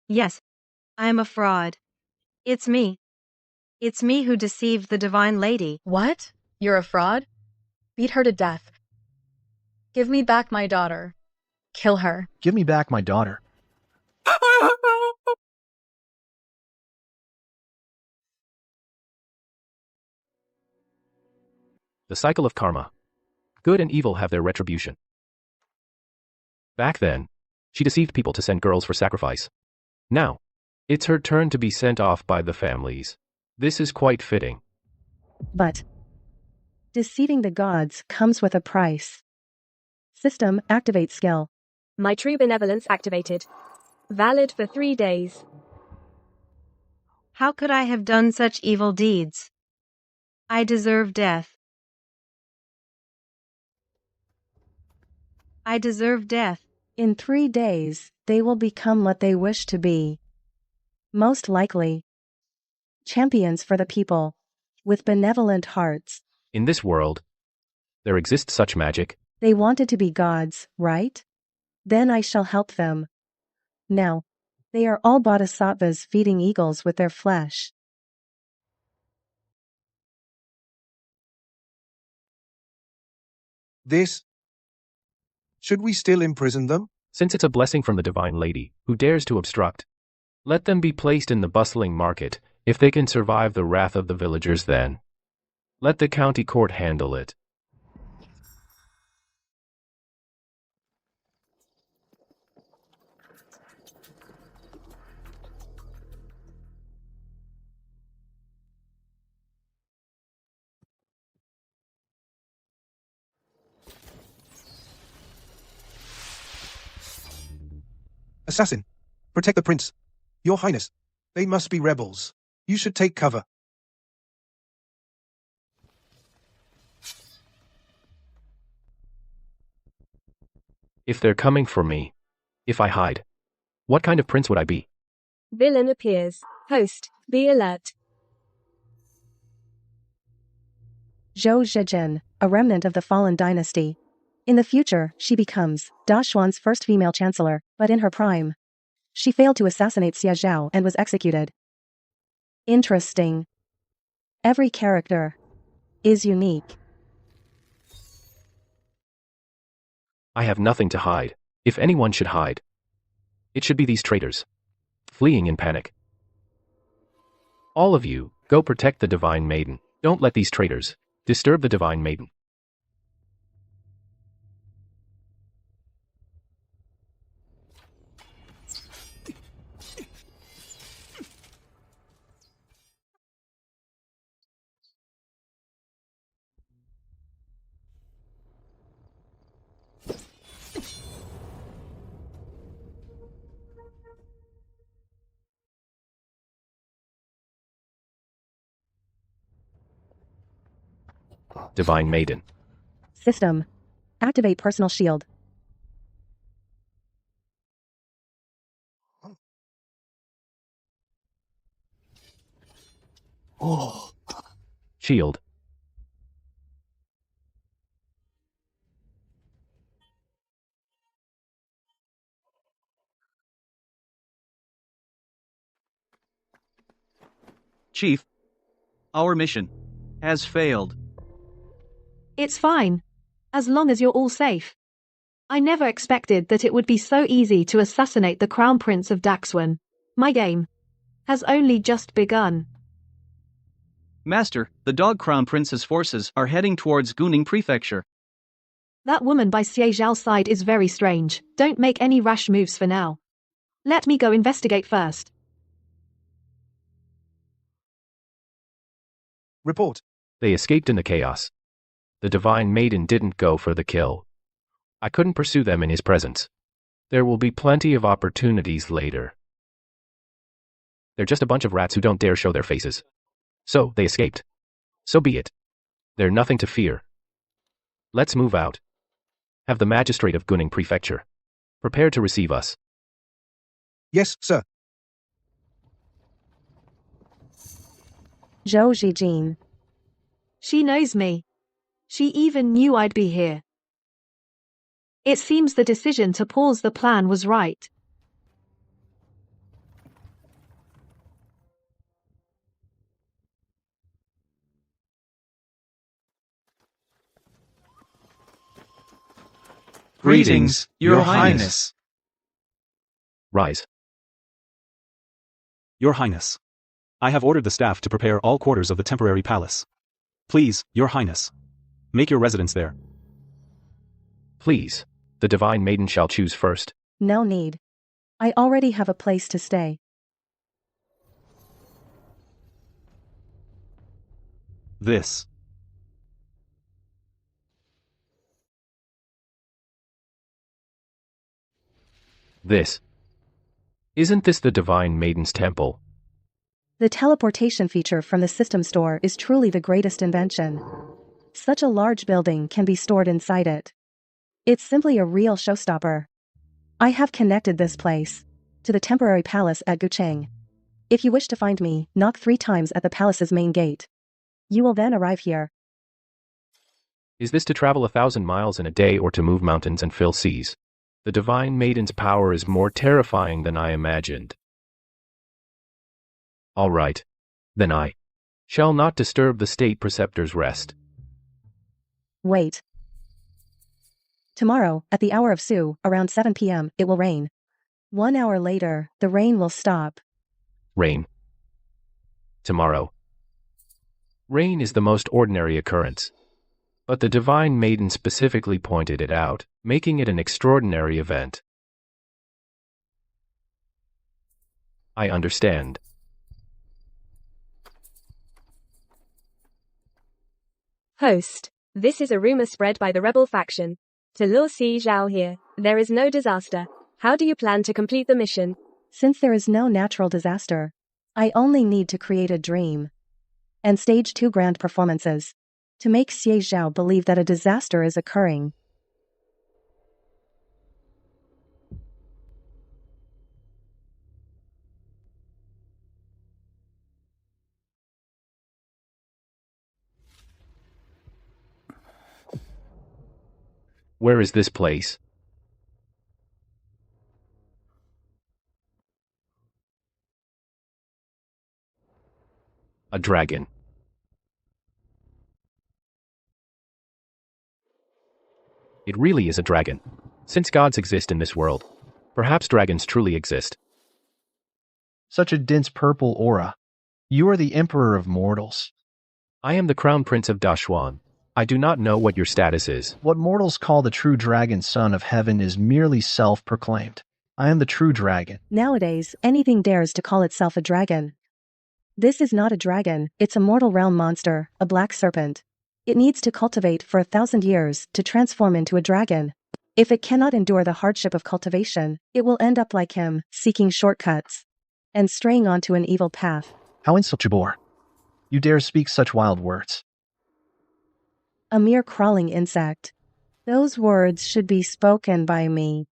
Yes, I am a fraud. It's me. It's me who deceived the Divine Lady. What? You're a fraud? Beat her to death. Give me back my daughter. Kill her. Give me back my daughter. The cycle of karma. Good and evil have their retribution. Back then, she deceived people to send girls for sacrifice. Now, it's her turn to be sent off by the families. This is quite fitting. But deceiving the gods comes with a price. System activate skill. My true benevolence activated. Valid for 3 days. How could I have done such evil deeds? I deserve death. I deserve death. In 3 days, they will become what they wish to be. Most likely, champions for the people, with benevolent hearts. In this world, there exists such magic. They wanted to be gods, right? Then I shall help them. Now, they are all bodhisattvas feeding eagles with their flesh. Should we still imprison them? Since it's a blessing from the Divine Lady, who dares to obstruct, let them be placed in the bustling market. If they can survive the wrath of the villagers, then let the county court handle it. Assassin! Protect the prince. Your Highness. They must be rebels. You should take cover. If they're coming for me, if I hide, what kind of prince would I be? Villain appears. Host, be alert. Zhou Zhejian, a remnant of the fallen dynasty. In the future, she becomes Dashuan's first female chancellor, but in her prime, she failed to assassinate Xie Zhao and was executed. Interesting. Every character is unique. I have nothing to hide. If anyone should hide, it should be these traitors, fleeing in panic. All of you, go protect the Divine Maiden. Don't let these traitors disturb the Divine Maiden. Divine Maiden. System. Activate personal shield. Shield. Chief, our mission has failed. It's fine, as long as you're all safe. I never expected that it would be so easy to assassinate the Crown Prince of Daxwan. My game has only just begun. Master, the Dog Crown Prince's forces are heading towards Guning Prefecture. That woman by Xie Zhao's side is very strange. Don't make any rash moves for now. Let me go investigate first. Report. They escaped in the chaos. The divine maiden didn't go for the kill. I couldn't pursue them in his presence. There will be plenty of opportunities later. They're just a bunch of rats who don't dare show their faces. So, they escaped. So be it. They're nothing to fear. Let's move out. Have the magistrate of Gunning Prefecture prepared to receive us. Yes, sir. Zhou Zijin. She knows me. She even knew I'd be here. It seems the decision to pause the plan was right. Greetings, Your Highness. Rise. Your Highness. I have ordered the staff to prepare all quarters of the temporary palace. Please, Your Highness. Make your residence there. Please, the divine maiden shall choose first. No need. I already have a place to stay. This. Isn't this the divine maiden's temple? The teleportation feature from the system store is truly the greatest invention. Such a large building can be stored inside it. It's simply a real showstopper. I have connected this place to the temporary palace at Gucheng. If you wish to find me, knock 3 times at the palace's main gate. You will then arrive here. Is this to travel 1,000 miles in a day or to move mountains and fill seas? The divine maiden's power is more terrifying than I imagined. All right. Then I shall not disturb the state preceptor's rest. Wait. Tomorrow, at the hour of Su, around 7 p.m., it will rain. 1 hour later, the rain will stop. Rain. Tomorrow. Rain is the most ordinary occurrence. But the divine maiden specifically pointed it out, making it an extraordinary event. I understand. Host. This is a rumor spread by the rebel faction. To lure Xie Zhao here, there is no disaster. How do you plan to complete the mission? Since there is no natural disaster, I only need to create a dream and stage 2 grand performances to make Xie Zhao believe that a disaster is occurring. Where is this place? A dragon. It really is a dragon. Since gods exist in this world, perhaps dragons truly exist. Such a dense purple aura. You are the emperor of mortals. I am the crown prince of Dashuan. I do not know what your status is. What mortals call the true dragon son of heaven is merely self-proclaimed. I am the true dragon. Nowadays, anything dares to call itself a dragon. This is not a dragon, it's a mortal realm monster, a black serpent. It needs to cultivate for 1,000 years to transform into a dragon. If it cannot endure the hardship of cultivation, it will end up like him, seeking shortcuts and straying onto an evil path. How insult you dare speak such wild words. A mere crawling insect. Those words should be spoken by me.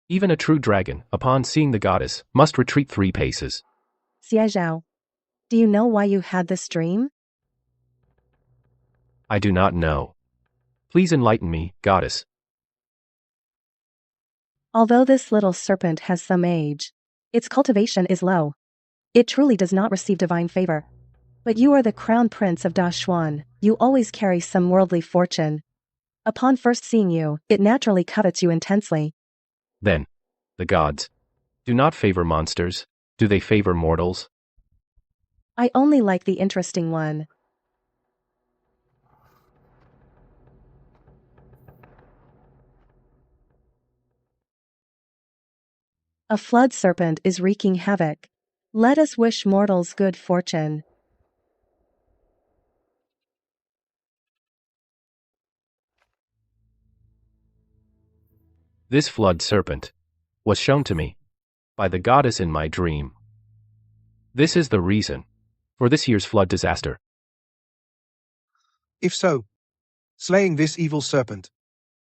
Even a true dragon, upon seeing the goddess, must retreat 3 paces. Xie Zhao, do you know why you had this dream? I do not know. Please enlighten me, goddess. Although this little serpent has some age, its cultivation is low. It truly does not receive divine favor. But you are the crown prince of Dashuan. You always carry some worldly fortune. Upon first seeing you, it naturally covets you intensely. Then, the gods do not favor monsters. Do they favor mortals? I only like the interesting one. A flood serpent is wreaking havoc. Let us wish mortals good fortune. This flood serpent was shown to me by the goddess in my dream. This is the reason for this year's flood disaster. If so, slaying this evil serpent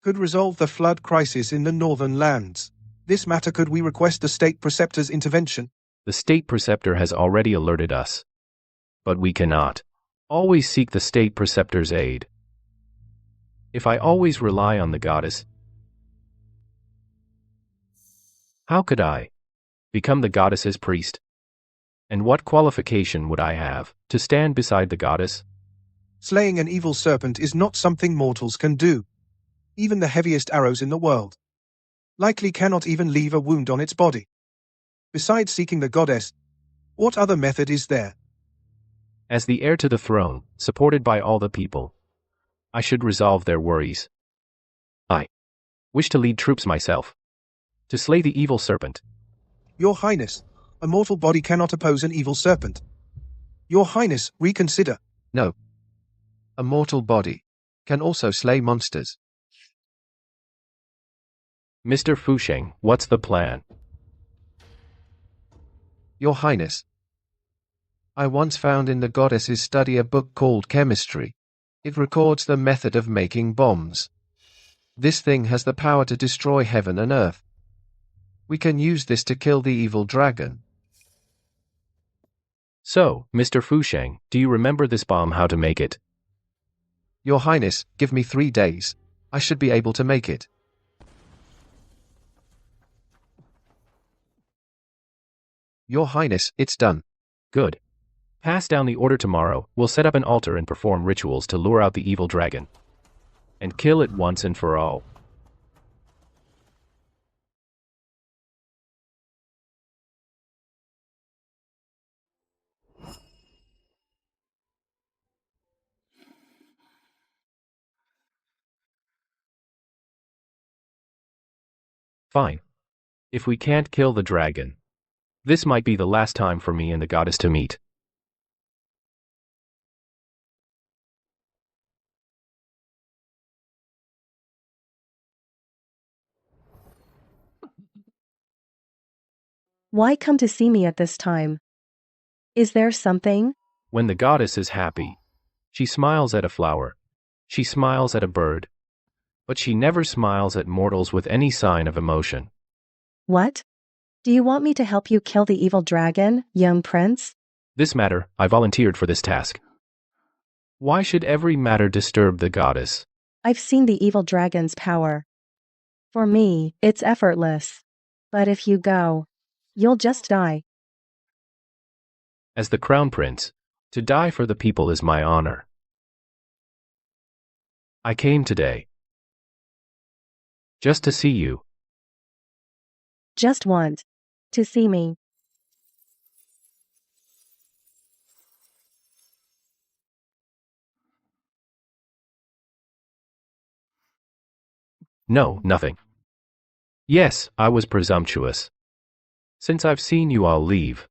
could resolve the flood crisis in the northern lands. This matter could we request the state preceptor's intervention? The state preceptor has already alerted us. But we cannot always seek the state preceptor's aid. If I always rely on the goddess, how could I become the goddess's priest? And what qualification would I have to stand beside the goddess? Slaying an evil serpent is not something mortals can do. Even the heaviest arrows in the world likely cannot even leave a wound on its body. Besides seeking the goddess, what other method is there? As the heir to the throne, supported by all the people, I should resolve their worries. I wish to lead troops myself to slay the evil serpent. Your Highness, a mortal body cannot oppose an evil serpent. Your Highness, reconsider. No. A mortal body can also slay monsters. Mr. Fusheng, what's the plan? Your Highness, I once found in the goddess's study a book called Chemistry. It records the method of making bombs. This thing has the power to destroy heaven and earth. We can use this to kill the evil dragon. So, Mr. Fusheng, do you remember this bomb, how to make it? Your Highness, give me 3 days. I should be able to make it. Your Highness, it's done. Good. Pass down the order tomorrow. We'll set up an altar and perform rituals to lure out the evil dragon. And kill it once and for all. Fine. If we can't kill the dragon, this might be the last time for me and the goddess to meet. Why come to see me at this time? Is there something? When the goddess is happy, she smiles at a flower. She smiles at a bird. But she never smiles at mortals with any sign of emotion. What? Do you want me to help you kill the evil dragon, young prince? This matter, I volunteered for this task. Why should every matter disturb the goddess? I've seen the evil dragon's power. For me, it's effortless. But if you go, you'll just die. As the crown prince, to die for the people is my honor. I came today just to see you. Just want to see me. No, nothing. Yes, I was presumptuous. Since I've seen you, I'll leave.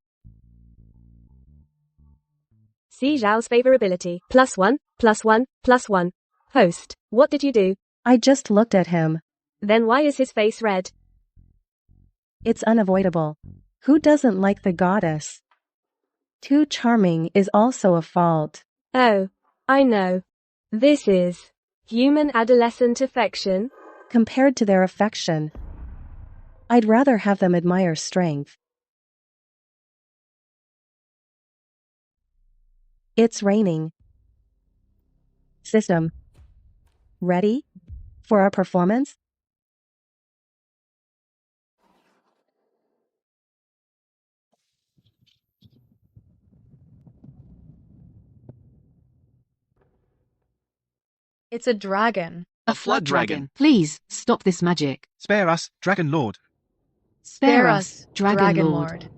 Xie Zhao's favorability. +1, +1, +1. Host, what did you do? I just looked at him. Then why is his face red? It's unavoidable. Who doesn't like the goddess? Too charming is also a fault. Oh, I know. This is human adolescent affection. Compared to their affection, I'd rather have them admire strength. It's raining. System. Ready? For our performance? It's a dragon. A flood dragon. Please, stop this magic. Spare us, Dragon Lord. Spare us, Dragon Lord.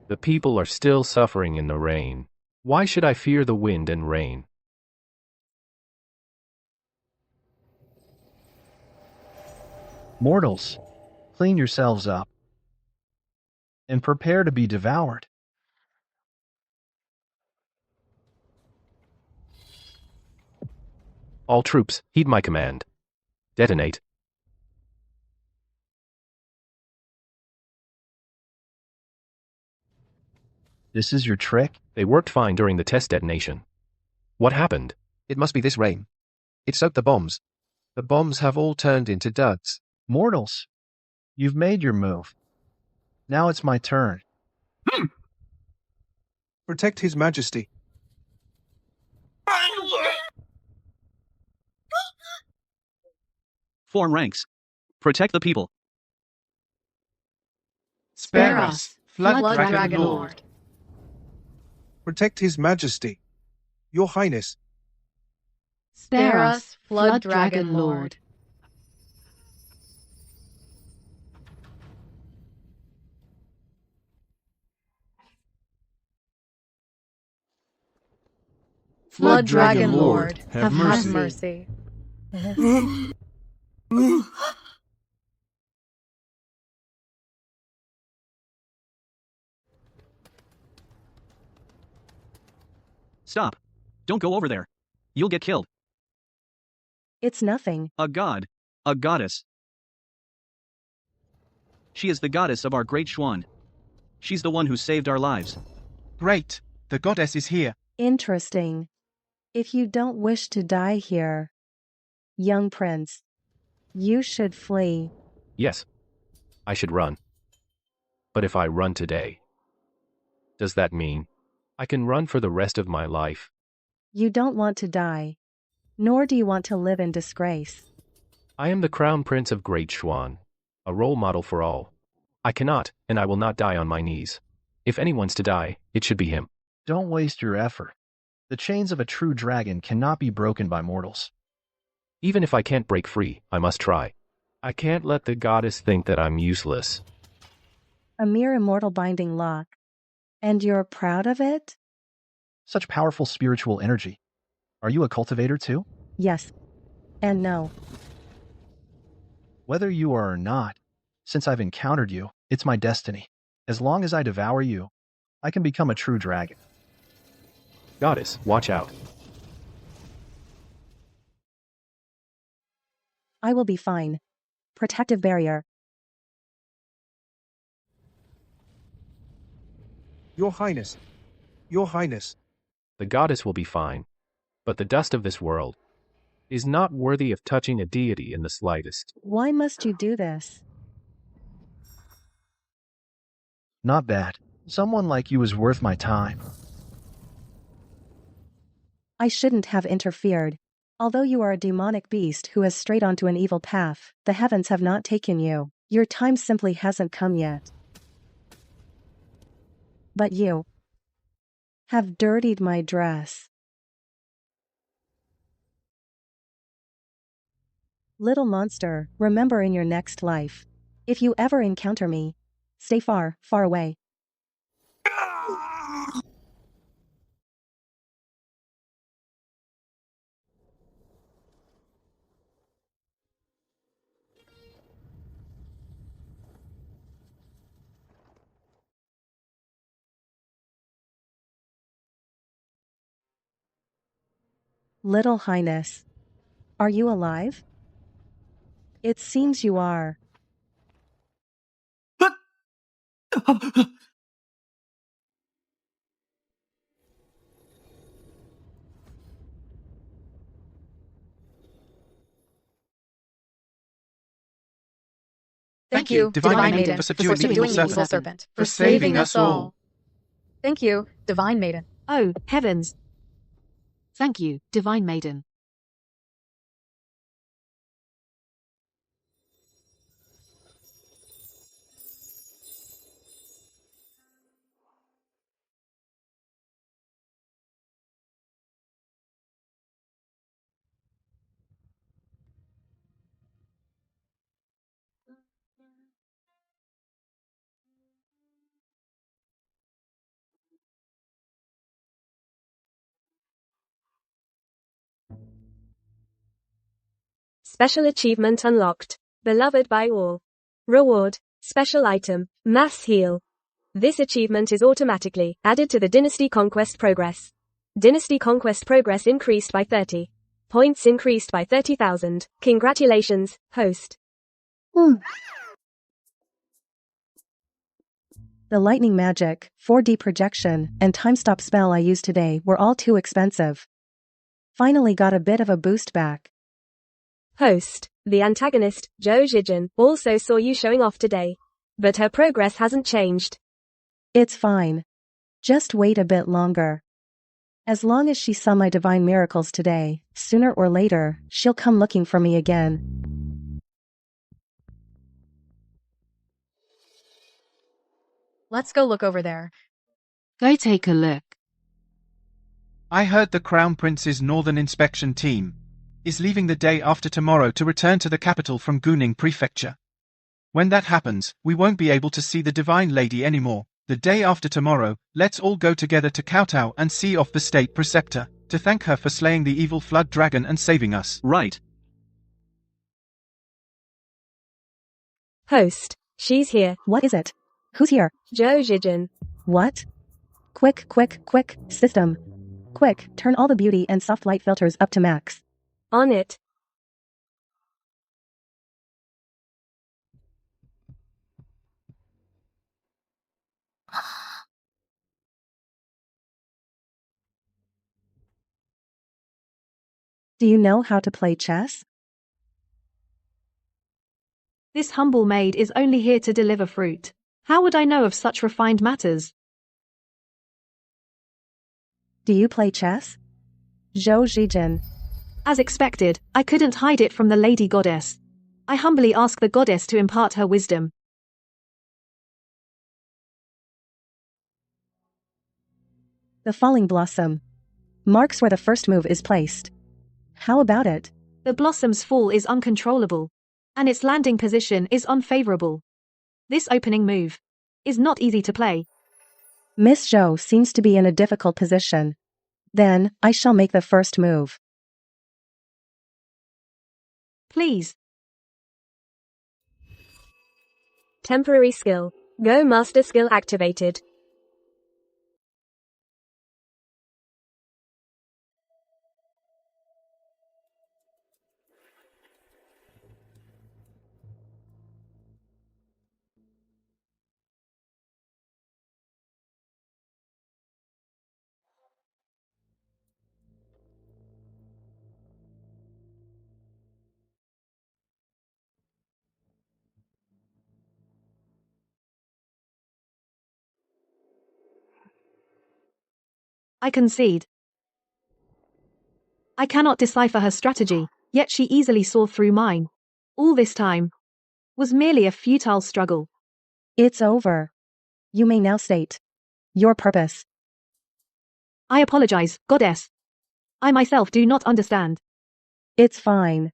The people are still suffering in the rain. Why should I fear the wind and rain? Mortals, Clean yourselves up and prepare to be devoured. All troops, heed my command. Detonate. This is your trick? They worked fine during the test detonation. What happened? It must be this rain. It soaked the bombs. The bombs have all turned into duds. Mortals, you've made your move. Now it's my turn. Protect His Majesty. Form ranks. Protect the people. Spare us, Flood Dragon Lord. Protect His Majesty. Your Highness. Spare us, Flood Dragon Lord. Flood Dragon Lord, have mercy. Stop. Don't go over there. You'll get killed. It's nothing. A god. A goddess. She is the goddess of our great Xuan. She's the one who saved our lives. Great. The goddess is here. Interesting. If you don't wish to die here, young prince, you should flee. Yes. I should run. But if I run today, does that mean I can run for the rest of my life? You don't want to die, nor do you want to live in disgrace. I am the crown prince of Great Xuan, a role model for all. I cannot, and I will not die on my knees. If anyone's to die, it should be him. Don't waste your effort. The chains of a true dragon cannot be broken by mortals. Even if I can't break free, I must try. I can't let the goddess think that I'm useless. A mere immortal binding lock. And you're proud of it? Such powerful spiritual energy. Are you a cultivator too? Yes. And no. Whether you are or not, since I've encountered you, it's my destiny. As long as I devour you, I can become a true dragon. Goddess, watch out. I will be fine. Protective barrier. Your Highness. Your Highness. The goddess will be fine. But the dust of this world is not worthy of touching a deity in the slightest. Why must you do this? Not bad. Someone like you is worth my time. I shouldn't have interfered. Although you are a demonic beast who has strayed onto an evil path, the heavens have not taken you. Your time simply hasn't come yet. But you have dirtied my dress. Little monster, remember in your next life. If you ever encounter me, stay far, far away. Little Highness, are you alive? It seems you are. Thank you, Divine Maiden, for for subduing the subduing evil the evil serpent. serpent, For saving us all. Thank you, Divine Maiden. Oh, heavens. Thank you, Divine Maiden. Special achievement unlocked. Beloved by all. Reward. Special item. Mass heal. This achievement is automatically added to the Dynasty Conquest progress. Dynasty Conquest progress increased by 30. Points increased by 30,000. Congratulations, host. The lightning magic, 4D projection, and time stop spell I used today were all too expensive. Finally got a bit of a boost back. Host. The antagonist, Zhou Zhijian, also saw you showing off today. But her progress hasn't changed. It's fine. Just wait a bit longer. As long as she saw my divine miracles today, sooner or later, she'll come looking for me again. Let's go look over there. Go take a look. I heard the Crown Prince's Northern Inspection Team is leaving the day after tomorrow to return to the capital from Guning Prefecture. When that happens, we won't be able to see the Divine Lady anymore. The day after tomorrow, let's all go together to kowtow and see off the state preceptor, to thank her for slaying the evil flood dragon and saving us. Right. Host. She's here. What is it? Who's here? Zhou Zhijian. What? Quick, system. Quick, turn all the beauty and soft light filters up to max. On it. Do you know how to play chess? This humble maid is only here to deliver fruit. How would I know of such refined matters? Do you play chess? Zhou Zhijian. As expected, I couldn't hide it from the Lady Goddess. I humbly ask the Goddess to impart her wisdom. The falling blossom marks where the first move is placed. How about it? The blossom's fall is uncontrollable, and its landing position is unfavorable. This opening move is not easy to play. Miss Zhou seems to be in a difficult position. Then, I shall make the first move. Please. Temporary skill. Go master skill activated. I concede. I cannot decipher her strategy, yet she easily saw through mine. All this time was merely a futile struggle. It's over. You may now state your purpose. I apologize, Goddess. I myself do not understand. It's fine.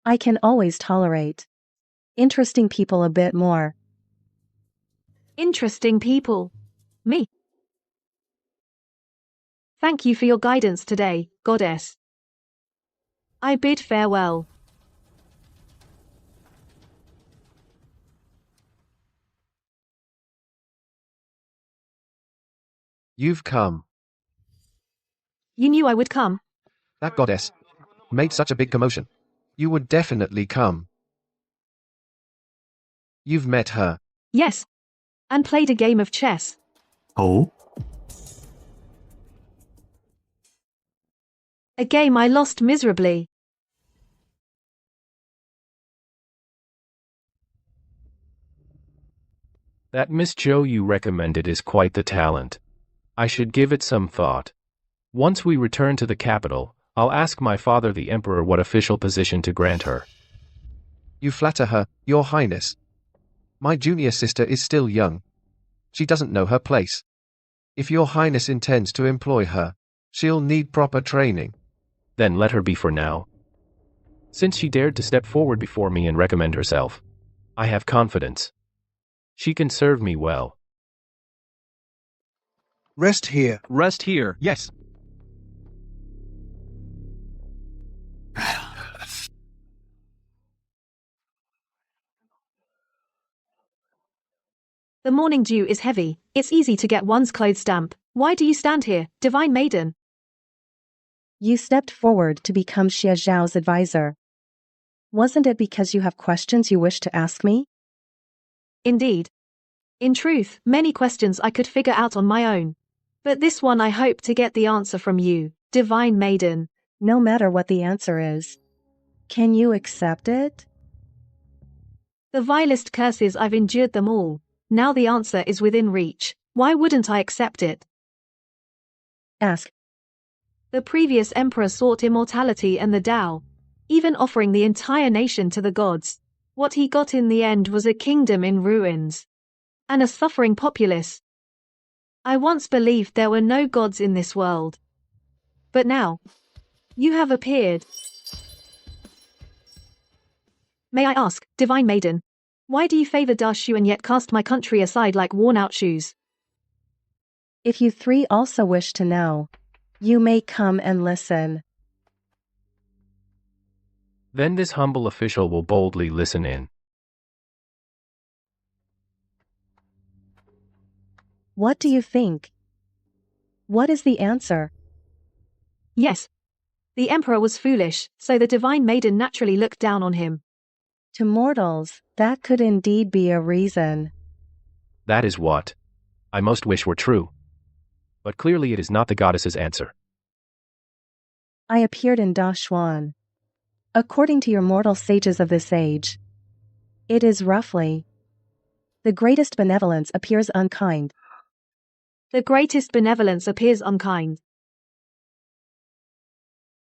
I can always tolerate interesting people a bit more. Interesting people. Me. Thank you for your guidance today, Goddess. I bid farewell. You've come. You knew I would come. That goddess made such a big commotion. You would definitely come. You've met her. Yes. And played a game of chess. Oh? A game I lost miserably. That Miss Zhou you recommended is quite the talent. I should give it some thought. Once we return to the capital, I'll ask my father the Emperor what official position to grant her. You flatter her, Your Highness. My junior sister is still young. She doesn't know her place. If Your Highness intends to employ her, she'll need proper training. Then let her be for now. Since she dared to step forward before me and recommend herself, I have confidence. She can serve me well. Rest here. Rest here. Yes. The morning dew is heavy, it's easy to get one's clothes damp. Why do you stand here, divine maiden? You stepped forward to become Xie Zhao's advisor. Wasn't it because you have questions you wish to ask me? Indeed. In truth, many questions I could figure out on my own. But this one I hope to get the answer from you, divine maiden. No matter what the answer is. Can you accept it? The vilest curses, I've endured them all. Now the answer is within reach. Why wouldn't I accept it? Ask. The previous emperor sought immortality and the Tao, even offering the entire nation to the gods. What he got in the end was a kingdom in ruins. And a suffering populace. I once believed there were no gods in this world. But now, you have appeared. May I ask, divine maiden, why do you favor Da Shu and yet cast my country aside like worn-out shoes? If you three also wish to know, you may come and listen. Then this humble official will boldly listen in. What do you think? What is the answer? Yes. The emperor was foolish, so the divine maiden naturally looked down on him. To mortals, that could indeed be a reason. That is what I most wish were true. But clearly it is not the goddess's answer. I appeared in Da Xuan. According to your mortal sages of this age, it is roughly the greatest benevolence appears unkind. The greatest benevolence appears unkind.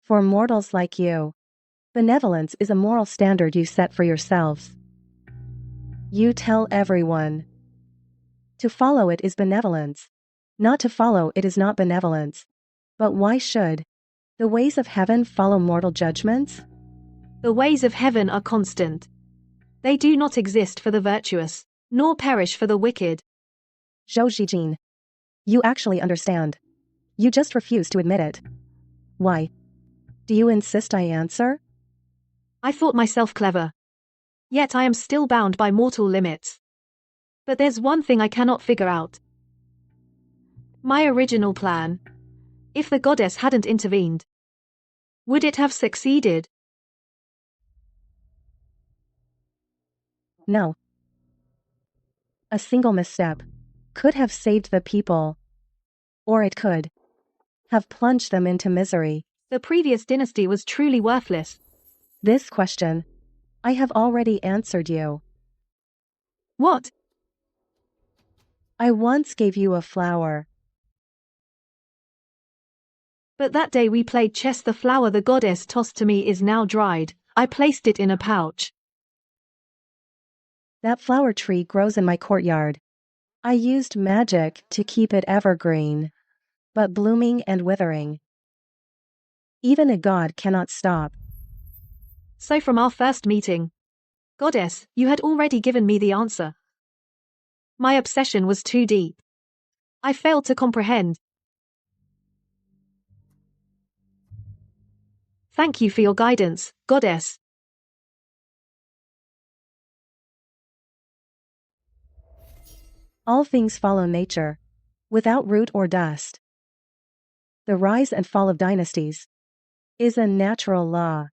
For mortals like you, benevolence is a moral standard you set for yourselves. You tell everyone. To follow it is benevolence. Not to follow it is not benevolence. But why should the ways of heaven follow mortal judgments? The ways of heaven are constant. They do not exist for the virtuous, nor perish for the wicked. Zhou Zhijin. You actually understand. You just refuse to admit it. Why? Do you insist I answer? I thought myself clever. Yet I am still bound by mortal limits. But there's one thing I cannot figure out. My original plan. If the goddess hadn't intervened, would it have succeeded? No. A single misstep could have saved the people. Or it could have plunged them into misery. The previous dynasty was truly worthless. This question, I have already answered you. What? I once gave you a flower. But that day we played chess, the flower the goddess tossed to me is now dried. I placed it in a pouch. That flower tree grows in my courtyard. I used magic to keep it evergreen, but blooming and withering. Even a god cannot stop. So from our first meeting, goddess, you had already given me the answer. My obsession was too deep. I failed to comprehend. Thank you for your guidance, goddess. All things follow nature, without root or dust. The rise and fall of dynasties is a natural law.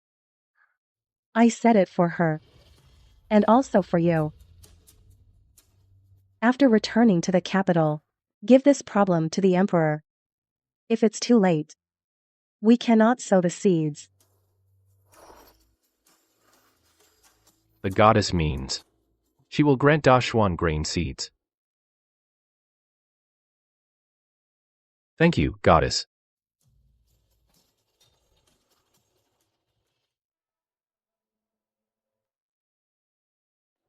I said it for her, and also for you. After returning to the capital, give this problem to the emperor. If it's too late, we cannot sow the seeds. The goddess means she will grant Da Xuan grain seeds. Thank you, goddess.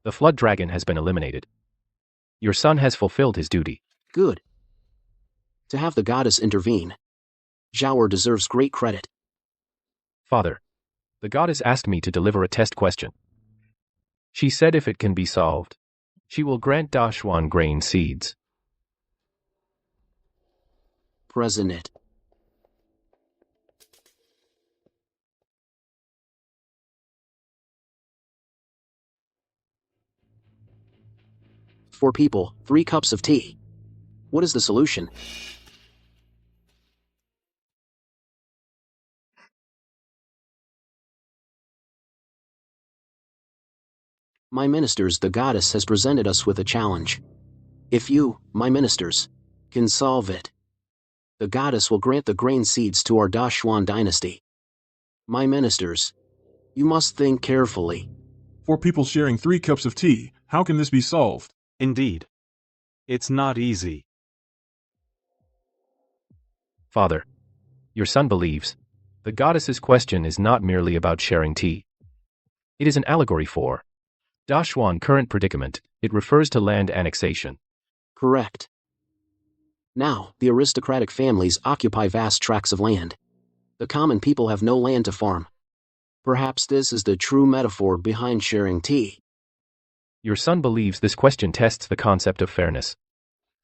The flood dragon has been eliminated. Your son has fulfilled his duty. Good. To have the goddess intervene, Zhao deserves great credit. Father, the goddess asked me to deliver a test question. She said if it can be solved, she will grant Da Xuan grain seeds. Present it. 4 people, 3 cups of tea. What is the solution? My ministers, the goddess has presented us with a challenge. If you, my ministers, can solve it, the goddess will grant the grain seeds to our Dashuan dynasty. My ministers, you must think carefully. 4 people sharing 3 cups of tea. How can this be solved? Indeed. It's not easy. Father, your son believes. The goddess's question is not merely about sharing tea. It is an allegory for Dashuan current predicament. It refers to land annexation. Correct. Now, the aristocratic families occupy vast tracts of land. The common people have no land to farm. Perhaps this is the true metaphor behind sharing tea. Your son believes this question tests the concept of fairness.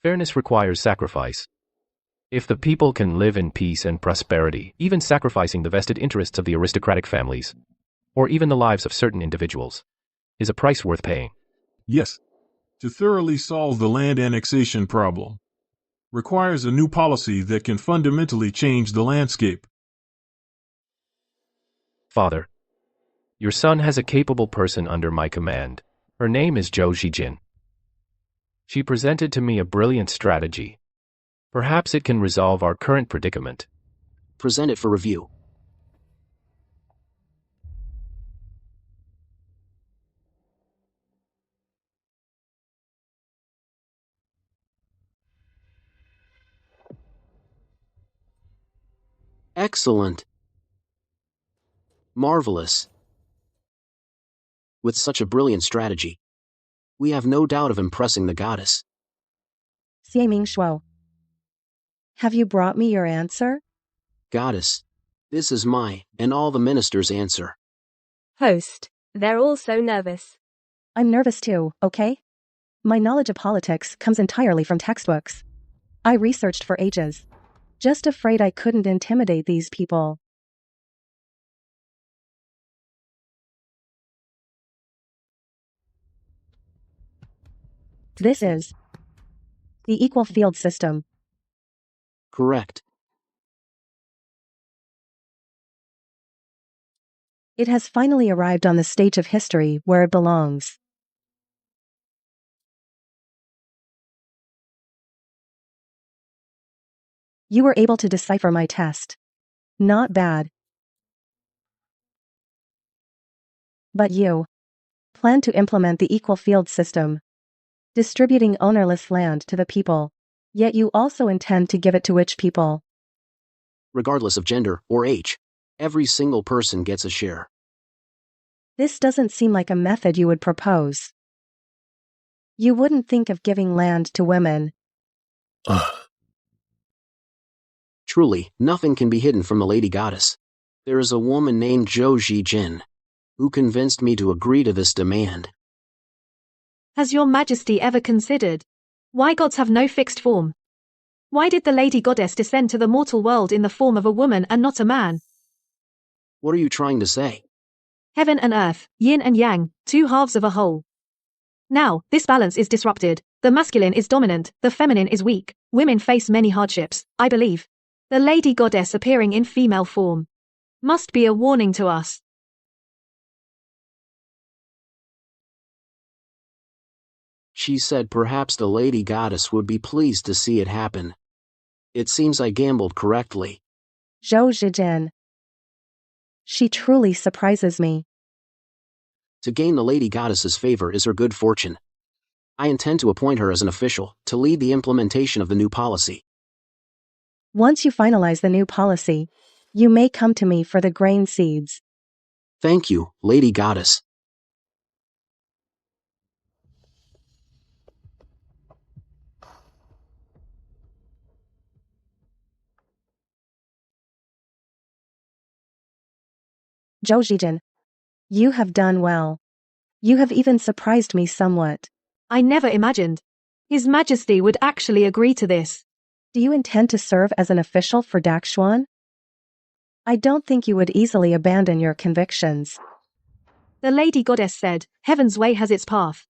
Fairness requires sacrifice. If the people can live in peace and prosperity, even sacrificing the vested interests of the aristocratic families, or even the lives of certain individuals, is a price worth paying. Yes. To thoroughly solve the land annexation problem requires a new policy that can fundamentally change the landscape. Father, your son has a capable person under my command. Her name is Zhou Zijin. She presented to me a brilliant strategy. Perhaps it can resolve our current predicament. Present it for review. Excellent. Marvelous. With such a brilliant strategy, we have no doubt of impressing the goddess. Xie Shuo. Have you brought me your answer? Goddess, this is my and all the ministers' answer. Host, they're all so nervous. I'm nervous too, okay? My knowledge of politics comes entirely from textbooks. I researched for ages. Just afraid I couldn't intimidate these people. This is the equal field system. Correct. It has finally arrived on the stage of history where it belongs. You were able to decipher my test. Not bad. But you plan to implement the equal field system, distributing ownerless land to the people. Yet you also intend to give it to which people? Regardless of gender or age, every single person gets a share. This doesn't seem like a method you would propose. You wouldn't think of giving land to women. Truly, nothing can be hidden from the Lady Goddess. There is a woman named Zhou Zijin, who convinced me to agree to this demand. Has your majesty ever considered why gods have no fixed form? Why did the lady goddess descend to the mortal world in the form of a woman and not a man? What are you trying to say? Heaven and earth, yin and yang, 2 halves of a whole. Now, this balance is disrupted. The masculine is dominant, the feminine is weak. Women face many hardships, I believe. The lady goddess appearing in female form must be a warning to us. She said perhaps the Lady Goddess would be pleased to see it happen. It seems I gambled correctly. Zhou Zijin. She truly surprises me. To gain the Lady Goddess's favor is her good fortune. I intend to appoint her as an official to lead the implementation of the new policy. Once you finalize the new policy, you may come to me for the grain seeds. Thank you, Lady Goddess. Zhou Zijin. You have done well. You have even surprised me somewhat. I never imagined His Majesty would actually agree to this. Do you intend to serve as an official for Daxuan? I don't think you would easily abandon your convictions. The Lady Goddess said, Heaven's way has its path.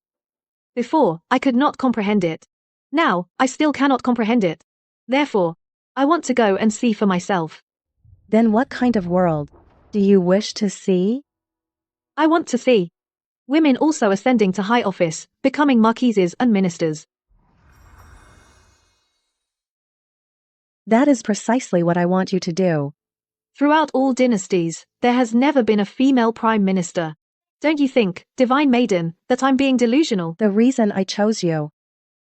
Before, I could not comprehend it. Now, I still cannot comprehend it. Therefore, I want to go and see for myself. Then what kind of world do you wish to see? I want to see women also ascending to high office, becoming marquises and ministers. That is precisely what I want you to do. Throughout all dynasties, there has never been a female prime minister. Don't you think, divine maiden, that I'm being delusional? The reason I chose you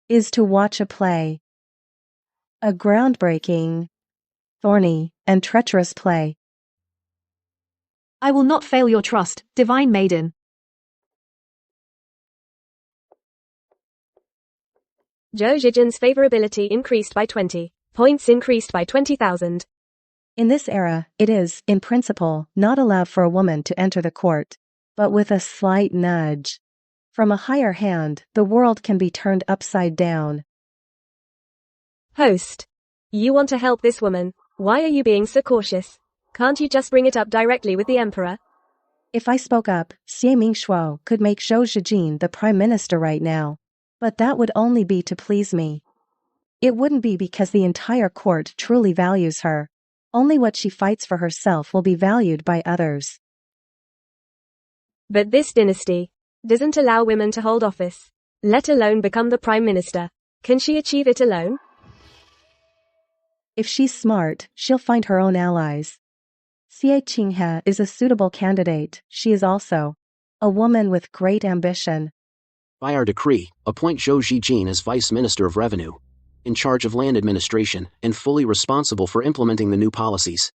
is to watch a play. A groundbreaking, thorny, and treacherous play. I will not fail your trust, divine maiden. Zhou Zhijian's favorability increased by 20 points, increased by 20,000. In this era, it is, in principle, not allowed for a woman to enter the court. But with a slight nudge from a higher hand, the world can be turned upside down. Host. You want to help this woman. Why are you being so cautious? Can't you just bring it up directly with the emperor? If I spoke up, Xie Mingshuo could make Zhou Zhijin the prime minister right now. But that would only be to please me. It wouldn't be because the entire court truly values her. Only what she fights for herself will be valued by others. But this dynasty doesn't allow women to hold office, let alone become the prime minister. Can she achieve it alone? If she's smart, she'll find her own allies. Xie Qinghe is a suitable candidate. She is also a woman with great ambition. By our decree, appoint Zhou Zhijin as Vice Minister of Revenue, in charge of land administration and fully responsible for implementing the new policies.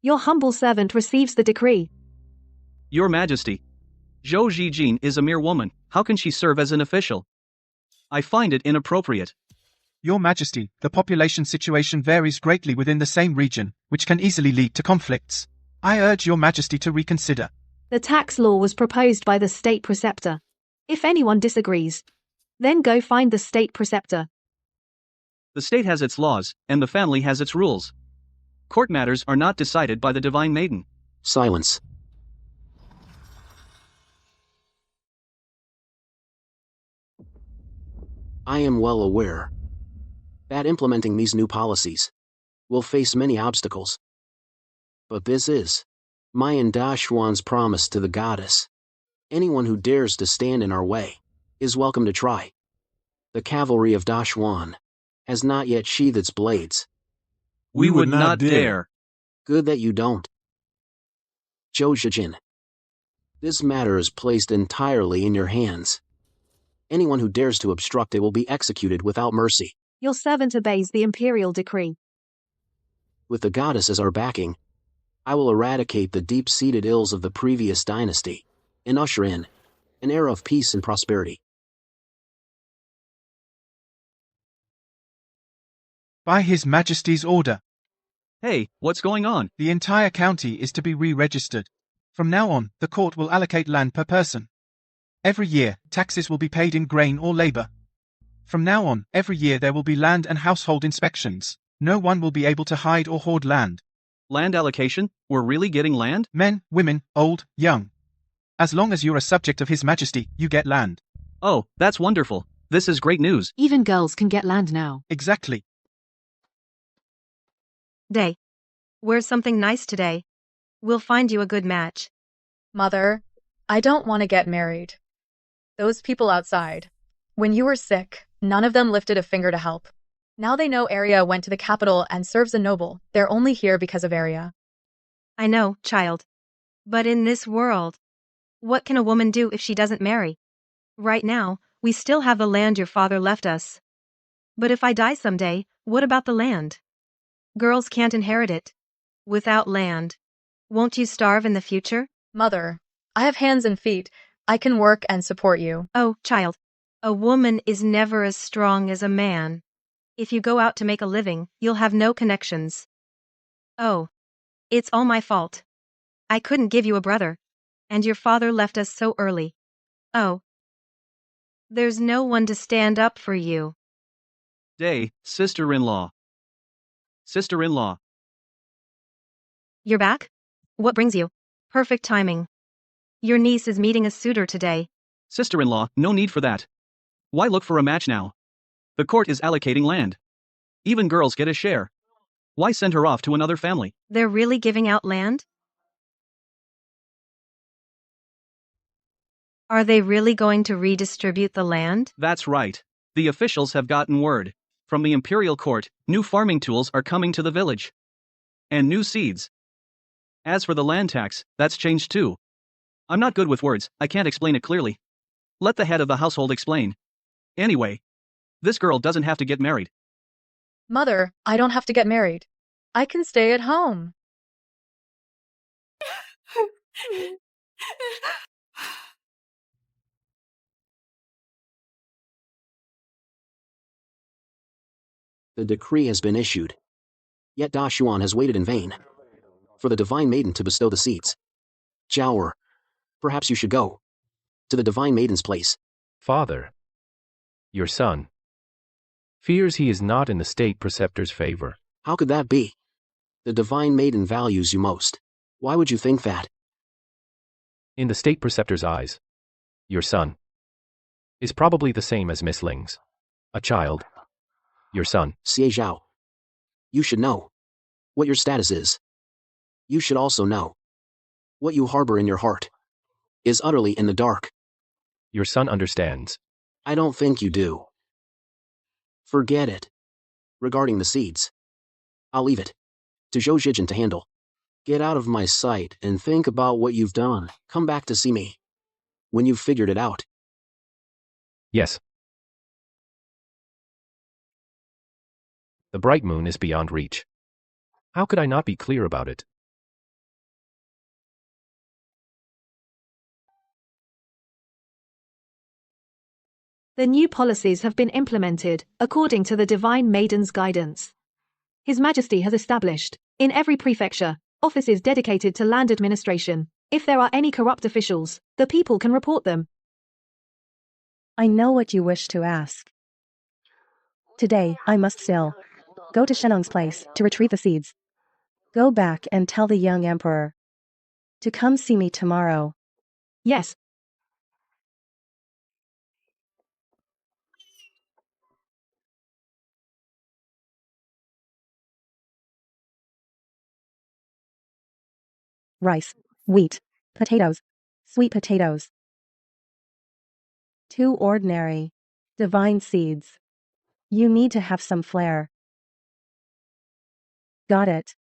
Your humble servant receives the decree. Your Majesty. Zhou Zhijin is a mere woman. How can she serve as an official? I find it inappropriate. Your Majesty, the population situation varies greatly within the same region, which can easily lead to conflicts. I urge Your Majesty to reconsider. The tax law was proposed by the state preceptor. If anyone disagrees, then go find the state preceptor. The state has its laws, and the family has its rules. Court matters are not decided by the divine maiden. Silence. I am well aware that implementing these new policies will face many obstacles. But this is my and Dashuan's promise to the goddess. Anyone who dares to stand in our way is welcome to try. The cavalry of Dashuan has not yet sheathed its blades. We would not dare. Good that you don't. Zhou Zhijin. This matter is placed entirely in your hands. Anyone who dares to obstruct it will be executed without mercy. Your servant obeys the imperial decree. With the goddess as our backing, I will eradicate the deep-seated ills of the previous dynasty and usher in an era of peace and prosperity. By His Majesty's order. Hey, what's going on? The entire county is to be re-registered. From now on, the court will allocate land per person. Every year, taxes will be paid in grain or labor. From now on, every year there will be land and household inspections. No one will be able to hide or hoard land. Land allocation? We're really getting land? Men, women, old, young. As long as you're a subject of His Majesty, you get land. Oh, that's wonderful. This is great news. Even girls can get land now. Exactly. Day. Wear something nice today. We'll find you a good match. Mother, I don't want to get married. Those people outside. When you were sick, none of them lifted a finger to help. Now they know Arya went to the capital and serves a noble. They're only here because of Arya. I know, child. But in this world, what can a woman do if she doesn't marry? Right now, we still have the land your father left us. But if I die someday, what about the land? Girls can't inherit it. Without land, won't you starve in the future? Mother, I have hands and feet. I can work and support you. Oh, child. A woman is never as strong as a man. If you go out to make a living, you'll have no connections. Oh. It's all my fault. I couldn't give you a brother. And your father left us so early. Oh. There's no one to stand up for you. Day, sister-in-law. Sister-in-law. You're back? What brings you? Perfect timing. Your niece is meeting a suitor today. Sister-in-law, no need for that. Why look for a match now? The court is allocating land. Even girls get a share. Why send her off to another family? They're really giving out land? Are they really going to redistribute the land? That's right. The officials have gotten word. From the imperial court, new farming tools are coming to the village. And new seeds. As for the land tax, that's changed too. I'm not good with words, I can't explain it clearly. Let the head of the household explain. Anyway, this girl doesn't have to get married. Mother, I don't have to get married. I can stay at home. The decree has been issued. Yet Da Xuan has waited in vain for the divine maiden to bestow the seeds. Zhao, perhaps you should go to the divine maiden's place. Father, your son, fears he is not in the state preceptor's favor. How could that be? The divine maiden values you most. Why would you think that? In the state preceptor's eyes, your son is probably the same as Miss Ling's. A child. Your son. Xie Zhao. You should know what your status is. You should also know what you harbor in your heart is utterly in the dark. Your son understands. I don't think you do. Forget it. Regarding the seeds, I'll leave it to Zhou Zhijin to handle. Get out of my sight and think about what you've done. Come back to see me when you've figured it out. Yes. The bright moon is beyond reach. How could I not be clear about it? The new policies have been implemented, according to the Divine Maiden's guidance. His Majesty has established, in every prefecture, offices dedicated to land administration. If there are any corrupt officials, the people can report them. I know what you wish to ask. Today, I must still go to Shenong's place to retrieve the seeds. Go back and tell the young emperor to come see me tomorrow. Yes. Rice, wheat, potatoes, sweet potatoes. 2 ordinary, divine seeds. You need to have some flair. Got it.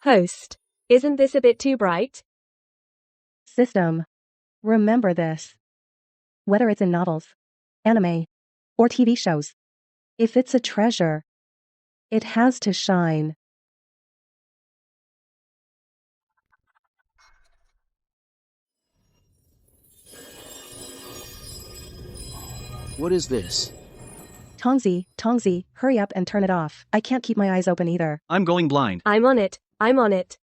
Host, isn't this a bit too bright? System. Remember this. Whether it's in novels, anime, or TV shows, if it's a treasure, it has to shine. What is this? Tongzi, hurry up and turn it off. I can't keep my eyes open either. I'm going blind. I'm on it. I'm on it.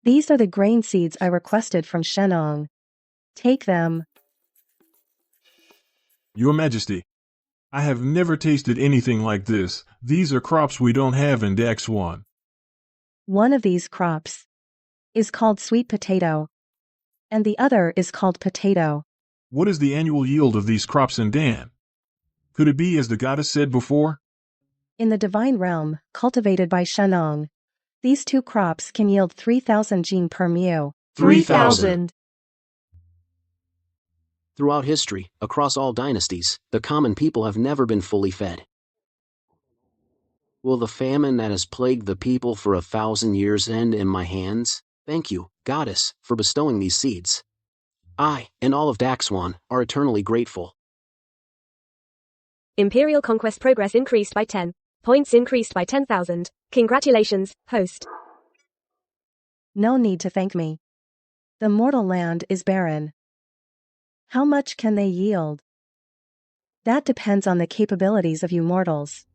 These are the grain seeds I requested from Shenong. Take them. Your Majesty, I have never tasted anything like this. These are crops we don't have in Daxuan. One of these crops is called sweet potato, and the other is called potato. What is the annual yield of these crops in Dan? Could it be as the goddess said before? In the divine realm, cultivated by Shenong, these 2 crops can yield 3,000 jin per mu. 3,000. Throughout history, across all dynasties, the common people have never been fully fed. Will the famine that has plagued the people for 1,000 years end in my hands? Thank you, goddess, for bestowing these seeds. I, and all of Daxuan, are eternally grateful. Imperial conquest progress increased by 10. Points increased by 10,000. Congratulations, host. No need to thank me. The mortal land is barren. How much can they yield? That depends on the capabilities of you mortals.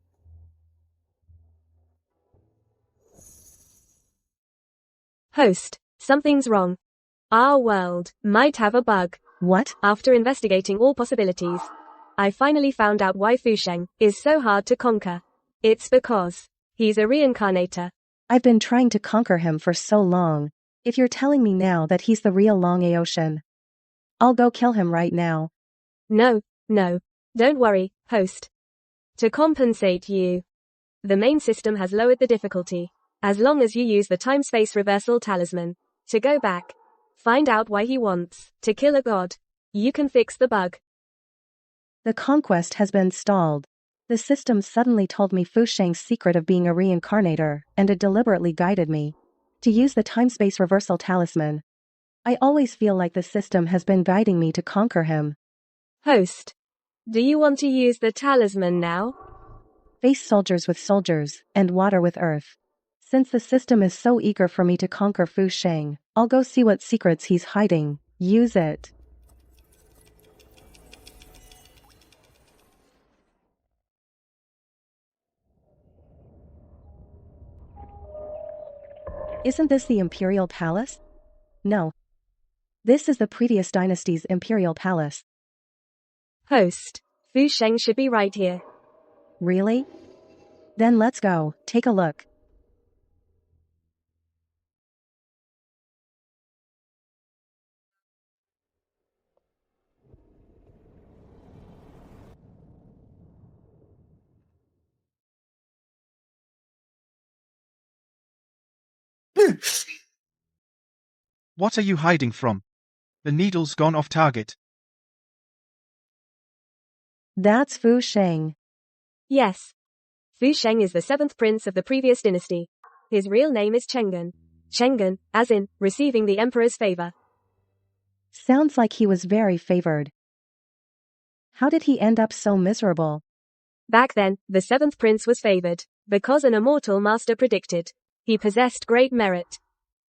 Host, something's wrong. Our world might have a bug. What? After investigating all possibilities, I finally found out why Fusheng is so hard to conquer. It's because he's a reincarnator. I've been trying to conquer him for so long. If you're telling me now that he's the real Long Aotian, I'll go kill him right now. No. Don't worry, host. To compensate you, the main system has lowered the difficulty. As long as you use the time-space reversal talisman to go back, find out why he wants to kill a god, you can fix the bug. The conquest has been stalled. The system suddenly told me Fusheng's secret of being a reincarnator, and it deliberately guided me to use the time-space reversal talisman. I always feel like the system has been guiding me to conquer him. Host, do you want to use the talisman now? Face soldiers with soldiers, and water with earth. Since the system is so eager for me to conquer Fusheng, I'll go see what secrets he's hiding. Use it. Isn't this the Imperial Palace? No. This is the previous dynasty's Imperial Palace. Host, Fusheng should be right here. Really? Then let's go, take a look. What are you hiding from? The needle's gone off target. That's Fusheng. Yes. Fusheng is the 7th prince of the previous dynasty. His real name is Chenggen. Chenggen, as in, receiving the emperor's favor. Sounds like he was very favored. How did he end up so miserable? Back then, the 7th prince was favored, because an immortal master predicted he possessed great merit,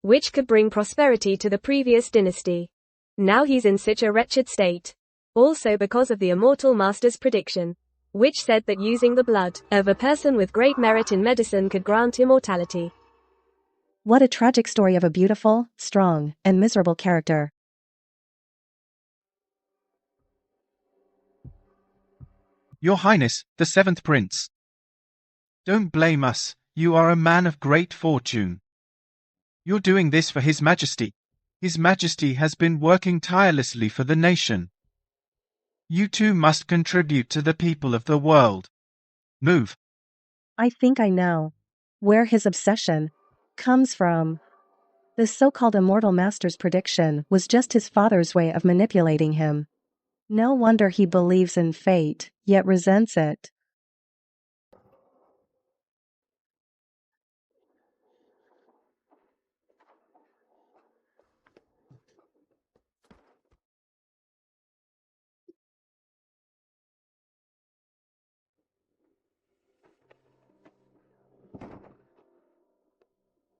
which could bring prosperity to the previous dynasty. Now he's in such a wretched state. Also because of the immortal master's prediction, which said that using the blood of a person with great merit in medicine could grant immortality. What a tragic story of a beautiful, strong, and miserable character. Your Highness, the 7th prince. Don't blame us, you are a man of great fortune. You're doing this for His Majesty. His Majesty has been working tirelessly for the nation. You too must contribute to the people of the world. Move. I think I know where his obsession comes from. The so-called immortal master's prediction was just his father's way of manipulating him. No wonder he believes in fate, yet resents it.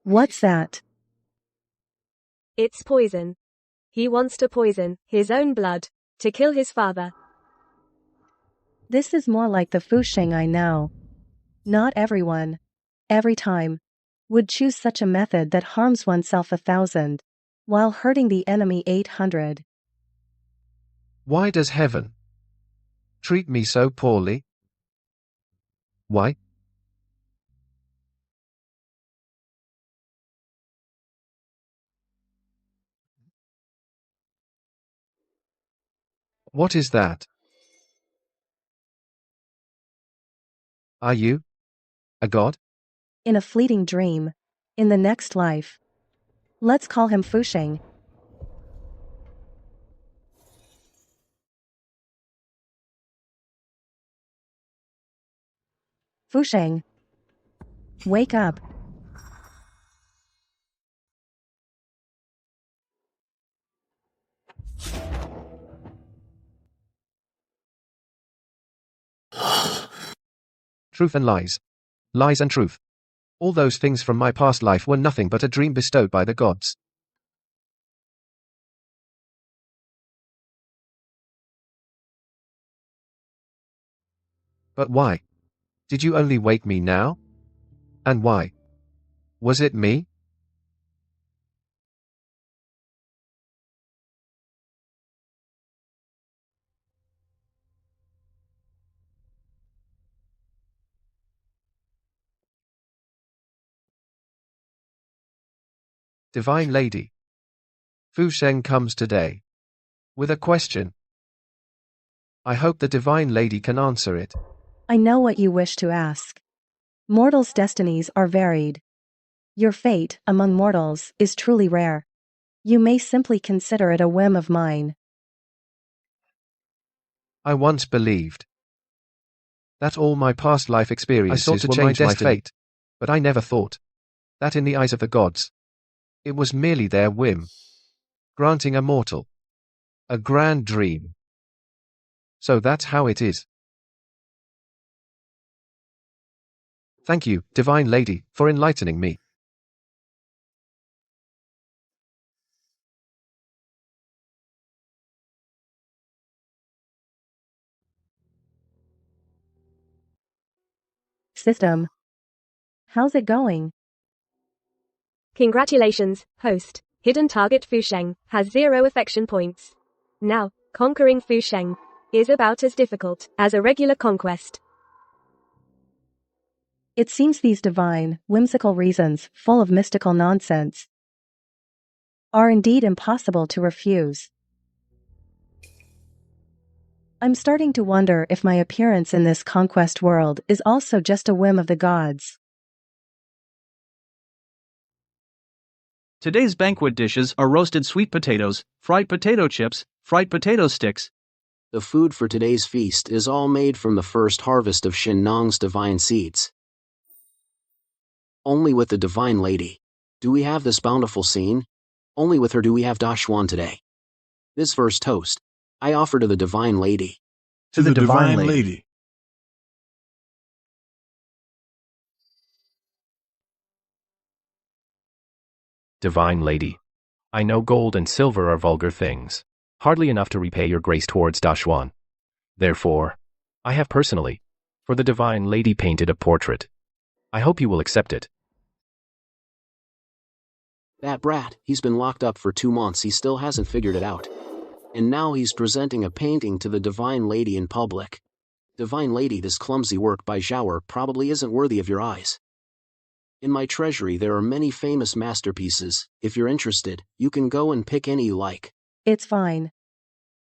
What's that? It's poison. He wants to poison his own blood to kill his father. This is more like the Fusheng I know. Not everyone, every time, would choose such a method that harms oneself 1,000, while hurting the enemy 800. Why does heaven treat me so poorly? Why? What is that? Are you a god? In a fleeting dream. In the next life. Let's call him Fusheng. Fusheng. Wake up. Truth and lies. Lies and truth. All those things from my past life were nothing but a dream bestowed by the gods. But why? Did you only wake me now? And why? Was it me? Divine Lady. Fu Sheng comes today. With a question. I hope the Divine Lady can answer it. I know what you wish to ask. Mortals' destinies are varied. Your fate, among mortals, is truly rare. You may simply consider it a whim of mine. I once believed that all my past life experiences were my fate, but I never thought that in the eyes of the gods, it was merely their whim, granting a mortal a grand dream. So that's how it is. Thank you, Divine Lady, for enlightening me. System. How's it going? Congratulations, host. Hidden target Fu Sheng has 0 affection points. Now, conquering Fu Sheng is about as difficult as a regular conquest. It seems these divine, whimsical reasons, full of mystical nonsense, are indeed impossible to refuse. I'm starting to wonder if my appearance in this conquest world is also just a whim of the gods. Today's banquet dishes are roasted sweet potatoes, fried potato chips, fried potato sticks. The food for today's feast is all made from the first harvest of Shinnong's divine seeds. Only with the Divine Lady do we have this bountiful scene. Only with her do we have Dashuan today. This first toast, I offer to the Divine Lady. To the Divine Lady. Divine Lady. I know gold and silver are vulgar things, hardly enough to repay your grace towards Dashuan. Therefore, I have personally, for the Divine Lady, painted a portrait. I hope you will accept it. That brat, he's been locked up for 2 months, he still hasn't figured it out. And now he's presenting a painting to the Divine Lady in public. Divine Lady, this clumsy work by Zhao probably isn't worthy of your eyes. In my treasury there are many famous masterpieces. If you're interested, you can go and pick any you like. It's fine.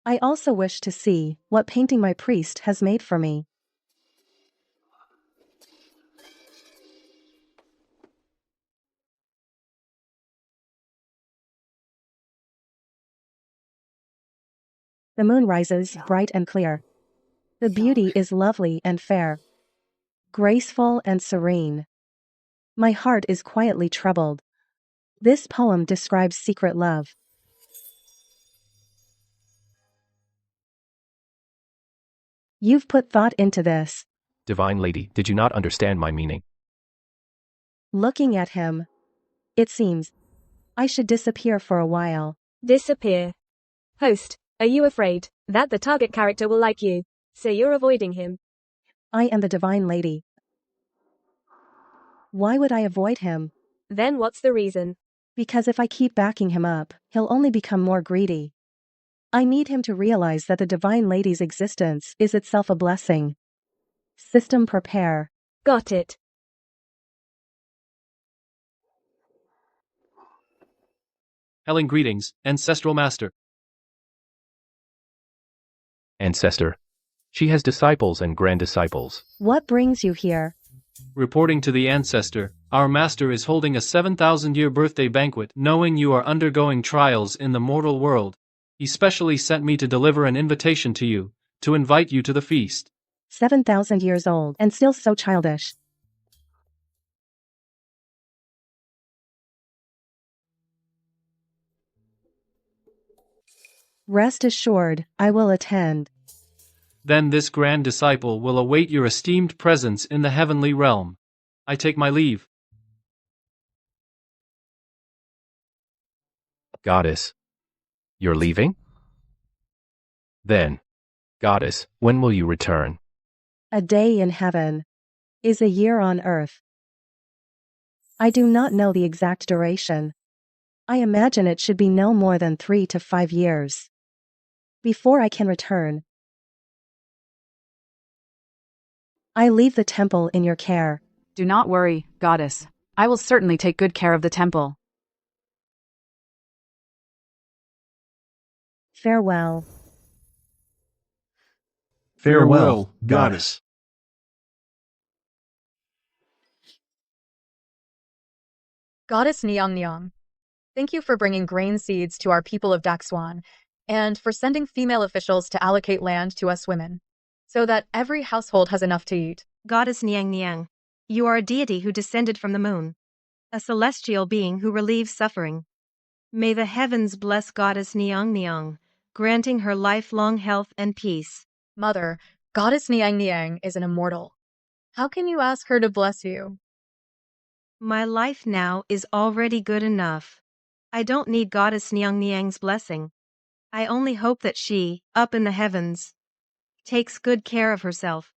I also wish to see what painting my priest has made for me. The moon rises bright and clear. The beauty is lovely and fair, graceful and serene. My heart is quietly troubled. This poem describes secret love. You've put thought into this. Divine Lady, did you not understand my meaning? Looking at him, it seems I should disappear for a while. Disappear. Host, are you afraid that the target character will like you, so you're avoiding him? I am the Divine Lady. Why would I avoid him? Then what's the reason? Because if I keep backing him up, he'll only become more greedy. I need him to realize that the Divine Lady's existence is itself a blessing. System prepare. Got it. Helen, greetings, Ancestral Master. Ancestor. She has disciples and grand disciples. What brings you here? Reporting to the Ancestor, our Master is holding a 7,000-year birthday banquet. Knowing you are undergoing trials in the mortal world, he specially sent me to deliver an invitation to you, to invite you to the feast. 7,000 years old and still so childish. Rest assured, I will attend. Then this grand disciple will await your esteemed presence in the heavenly realm. I take my leave. Goddess. You're leaving? Then, Goddess, when will you return? A day in heaven is a year on earth. I do not know the exact duration. I imagine it should be no more than 3 to 5 years before I can return. I leave the temple in your care. Do not worry, Goddess. I will certainly take good care of the temple. Farewell. Farewell, Goddess. Goddess Niang, thank you for bringing grain seeds to our people of Daxuan, and for sending female officials to allocate land to us women, so that every household has enough to eat. Goddess Niang, you are a deity who descended from the moon, a celestial being who relieves suffering. May the heavens bless Goddess Niang, granting her lifelong health and peace. Mother, Goddess Niang is an immortal. How can you ask her to bless you? My life now is already good enough. I don't need Goddess Niang's blessing. I only hope that she, up in the heavens, takes good care of herself.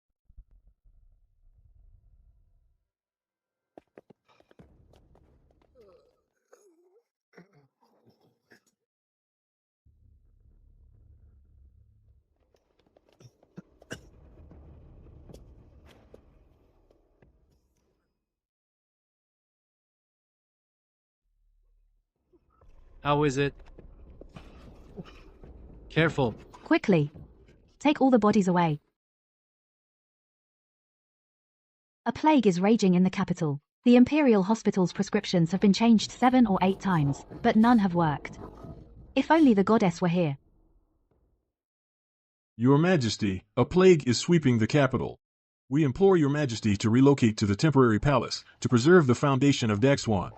How is it? Careful. Quickly. Take all the bodies away. A plague is raging in the capital. The imperial hospital's prescriptions have been changed 7 or 8 times, but none have worked. If only the goddess were here. Your Majesty, a plague is sweeping the capital. We implore your Majesty to relocate to the temporary palace to preserve the foundation of Daxuan.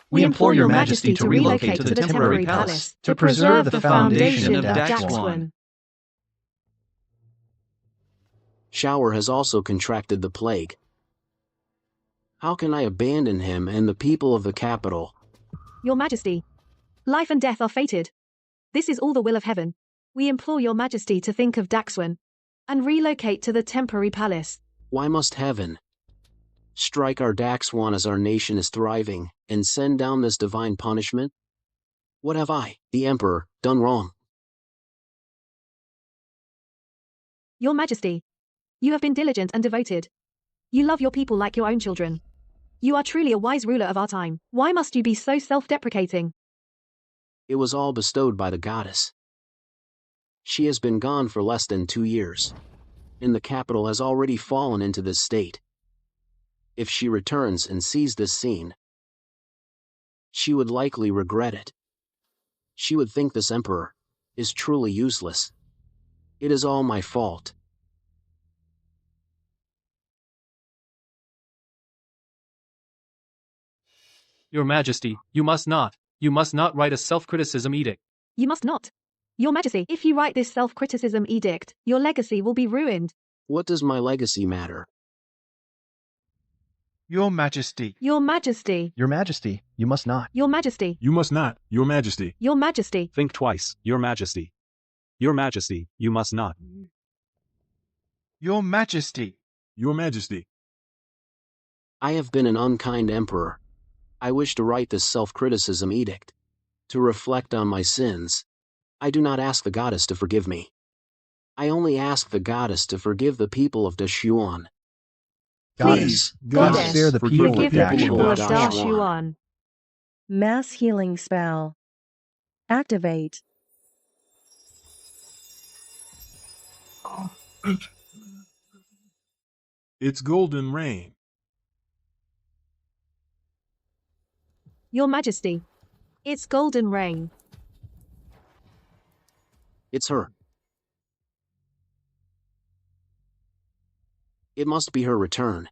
We implore your Majesty to relocate to the temporary palace to preserve the foundation of Daxuan. Shower has also contracted the plague. How can I abandon him and the people of the capital? Your Majesty, life and death are fated. This is all the will of heaven. We implore your Majesty to think of Daxuan and relocate to the temporary palace. Why must heaven strike our Daxuan as our nation is thriving and send down this divine punishment? What have I, the Emperor, done wrong? Your Majesty, you have been diligent and devoted. You love your people like your own children. You are truly a wise ruler of our time. Why must you be so self-deprecating? It was all bestowed by the goddess. She has been gone for less than 2 years, and the capital has already fallen into this state. If she returns and sees this scene, she would likely regret it. She would think this emperor is truly useless. It is all my fault. Your Majesty, you must not write a self-criticism edict. You must not. Your Majesty, if you write this self-criticism edict, your legacy will be ruined. What does my legacy matter? Your Majesty. Your Majesty. Your Majesty, you must not. Your Majesty. You must not, Your Majesty. Your Majesty. Think twice, Your Majesty. Your Majesty, you must not. Your Majesty. Your Majesty. I have been an unkind emperor. I wish to write this self-criticism edict to reflect on my sins. I do not ask the goddess to forgive me. I only ask the goddess to forgive the people of Daxuan. Please, Goddess, spare the people Forgive of the people of Daxuan. Daxuan. Mass healing spell. Activate. It's golden rain. Your Majesty, it's golden rain. It's her. It must be her return.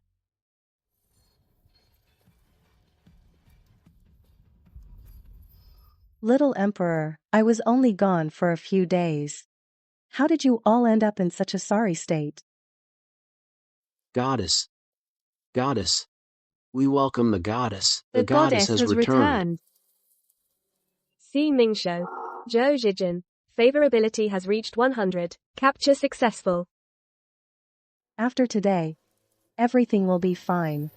Little Emperor, I was only gone for a few days. How did you all end up in such a sorry state? Goddess. Goddess. We welcome the goddess. The goddess has returned. Si Mingshou. Zhou Zhijin. Favorability has reached 100. Capture successful. After today, everything will be fine.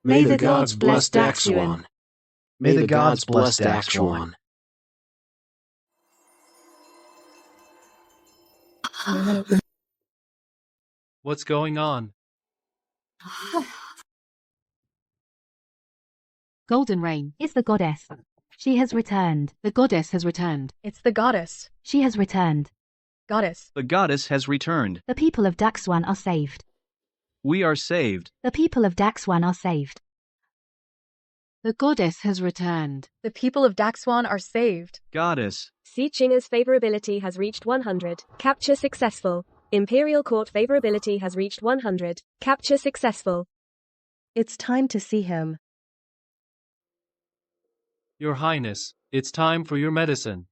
May the gods bless Daxuan. May the gods bless Daxuan. What's going on? Golden Rain is the goddess. She has returned. The goddess has returned. It's the goddess. She has returned. Goddess. The goddess has returned. The people of Daxuan are saved. We are saved. The people of Daxuan are saved. The goddess has returned. The people of Daxuan are saved. Goddess. Si Qing's favorability has reached 100. Capture successful. Imperial Court favorability has reached 100. Capture successful. It's time to see him. Your Highness, it's time for your medicine.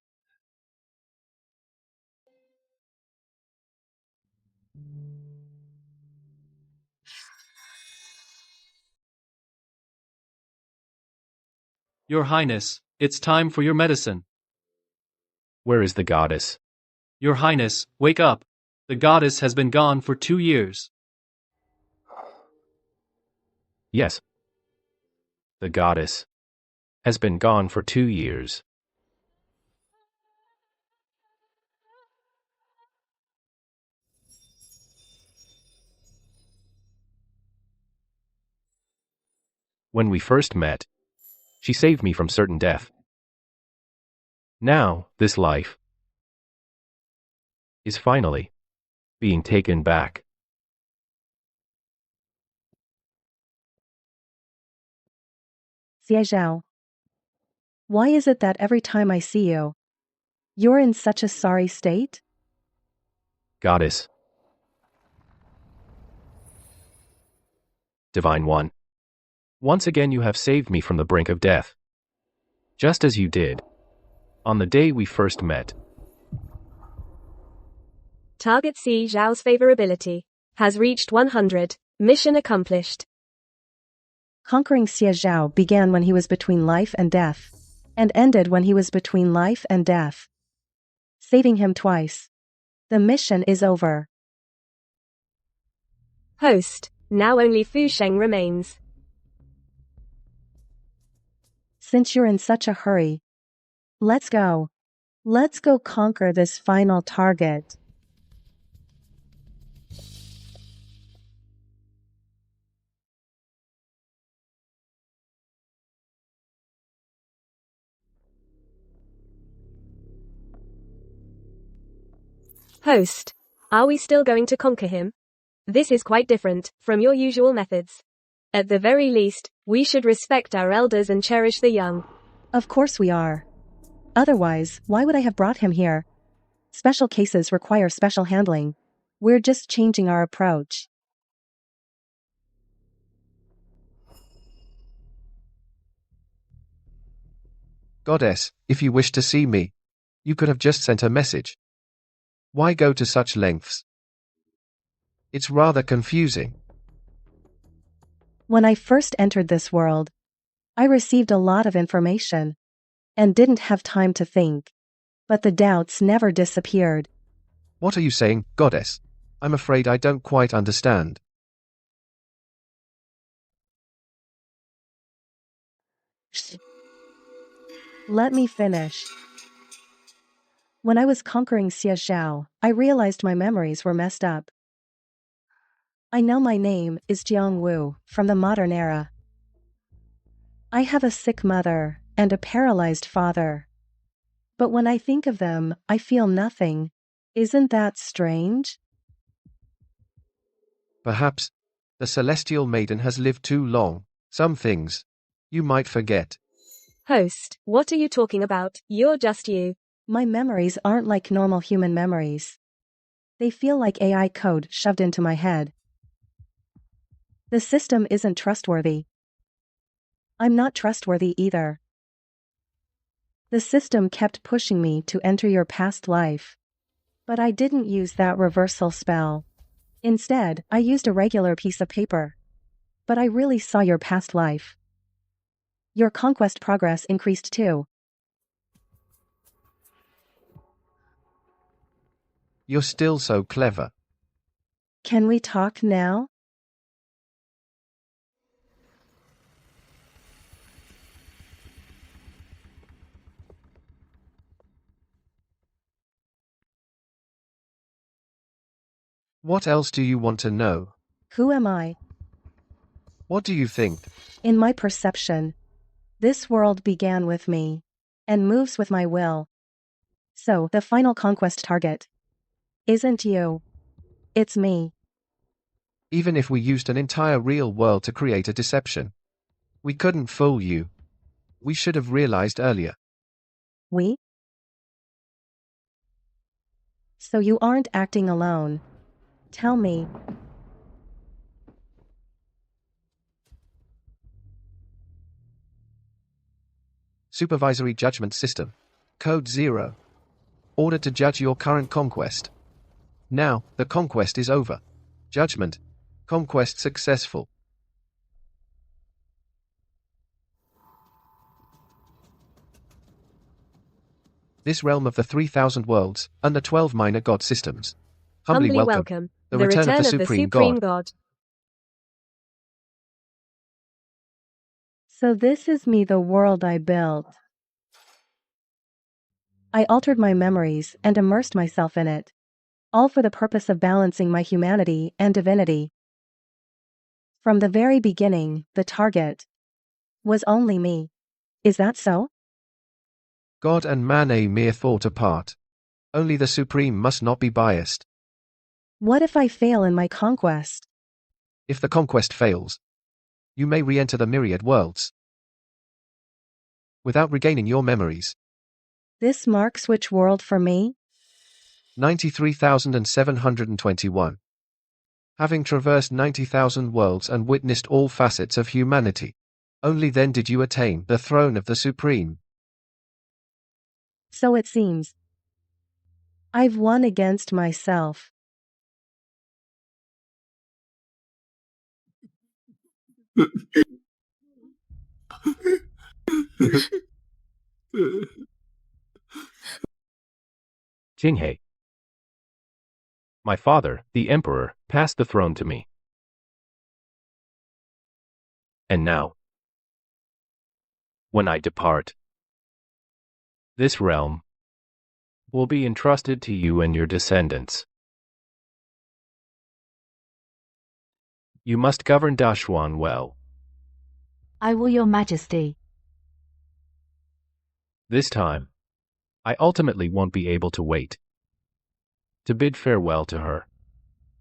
Your Highness, it's time for your medicine. Where is the goddess? Your Highness, wake up. The goddess has been gone for 2 years. Yes. The goddess has been gone for 2 years. When we first met, she saved me from certain death. Now, this life is finally being taken back. Xie Zhao. Why is it that every time I see you, you're in such a sorry state? Goddess. Divine One. Once again you have saved me from the brink of death. Just as you did on the day we first met. Target Xie Zhao's favorability has reached 100. Mission accomplished. Conquering Xie Zhao began when he was between life and death, and ended when he was between life and death. Saving him twice. The mission is over. Host. Now only Fu Sheng remains. Since you're in such a hurry, let's go. Let's go conquer this final target. Host. Are we still going to conquer him? This is quite different from your usual methods. At the very least, we should respect our elders and cherish the young. Of course we are. Otherwise, why would I have brought him here? Special cases require special handling. We're just changing our approach. Goddess, if you wish to see me, you could have just sent a message. Why go to such lengths? It's rather confusing. When I first entered this world, I received a lot of information and didn't have time to think. But the doubts never disappeared. What are you saying, Goddess? I'm afraid I don't quite understand. Let me finish. When I was conquering Xie Zhao, I realized my memories were messed up. I know my name is Jiang Wu, from the modern era. I have a sick mother and a paralyzed father. But when I think of them, I feel nothing. Isn't that strange? Perhaps the celestial maiden has lived too long. Some things you might forget. Host, what are you talking about? You're just you. My memories aren't like normal human memories. They feel like AI code shoved into my head. The system isn't trustworthy. I'm not trustworthy either. The system kept pushing me to enter your past life. But I didn't use that reversal spell. Instead, I used a regular piece of paper. But I really saw your past life. Your conquest progress increased too. You're still so clever. Can we talk now? What else do you want to know? Who am I? What do you think? In my perception, this world began with me and moves with my will. So, the final conquest target isn't you. It's me. Even if we used an entire real world to create a deception, we couldn't fool you. We should have realized earlier. We? So you aren't acting alone. Tell me. Supervisory Judgment System. Code 0. Ordered to judge your current conquest. Now, the conquest is over. Judgment. Conquest successful. This realm of the 3,000 worlds, and the 12 minor god systems. Humbly welcome. The return of the Supreme God. So this is me, the world I built. I altered my memories and immersed myself in it. All for the purpose of balancing my humanity and divinity. From the very beginning, the target was only me. Is that so? God and man a mere thought apart. Only the Supreme must not be biased. What if I fail in my conquest? If the conquest fails, you may re-enter the myriad worlds without regaining your memories. This marks which world for me? 93,721. Having traversed 90,000 worlds and witnessed all facets of humanity, only then did you attain the throne of the Supreme. So it seems. I've won against myself. Jinghe. My father, the emperor, passed the throne to me. And now, when I depart, this realm will be entrusted to you and your descendants. You must govern Dashuan well. I will, Your Majesty. This time, I ultimately won't be able to wait to bid farewell to her.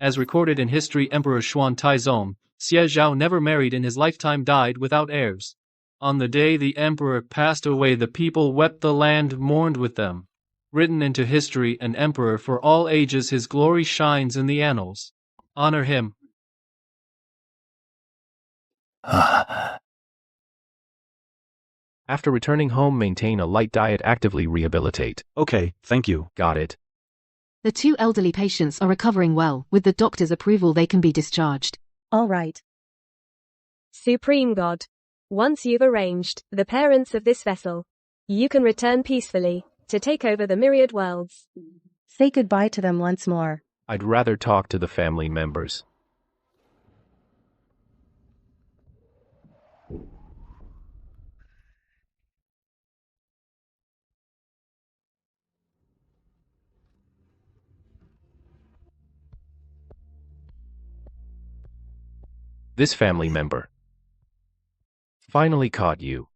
As recorded in history, Emperor Xuan Taizong, Xie Zhao never married in his lifetime, died without heirs. On the day the emperor passed away, the people wept, the land mourned with them. Written into history, an emperor for all ages, his glory shines in the annals. Honor him. After returning home, maintain a light diet, actively rehabilitate. Okay, thank you. Got it. The 2 elderly patients are recovering well. With the doctor's approval, they can be discharged. All right. Supreme God. Once you've arranged the parents of this vessel, you can return peacefully to take over the myriad worlds. Say goodbye to them once more. I'd rather talk to the family members. This family member finally caught you.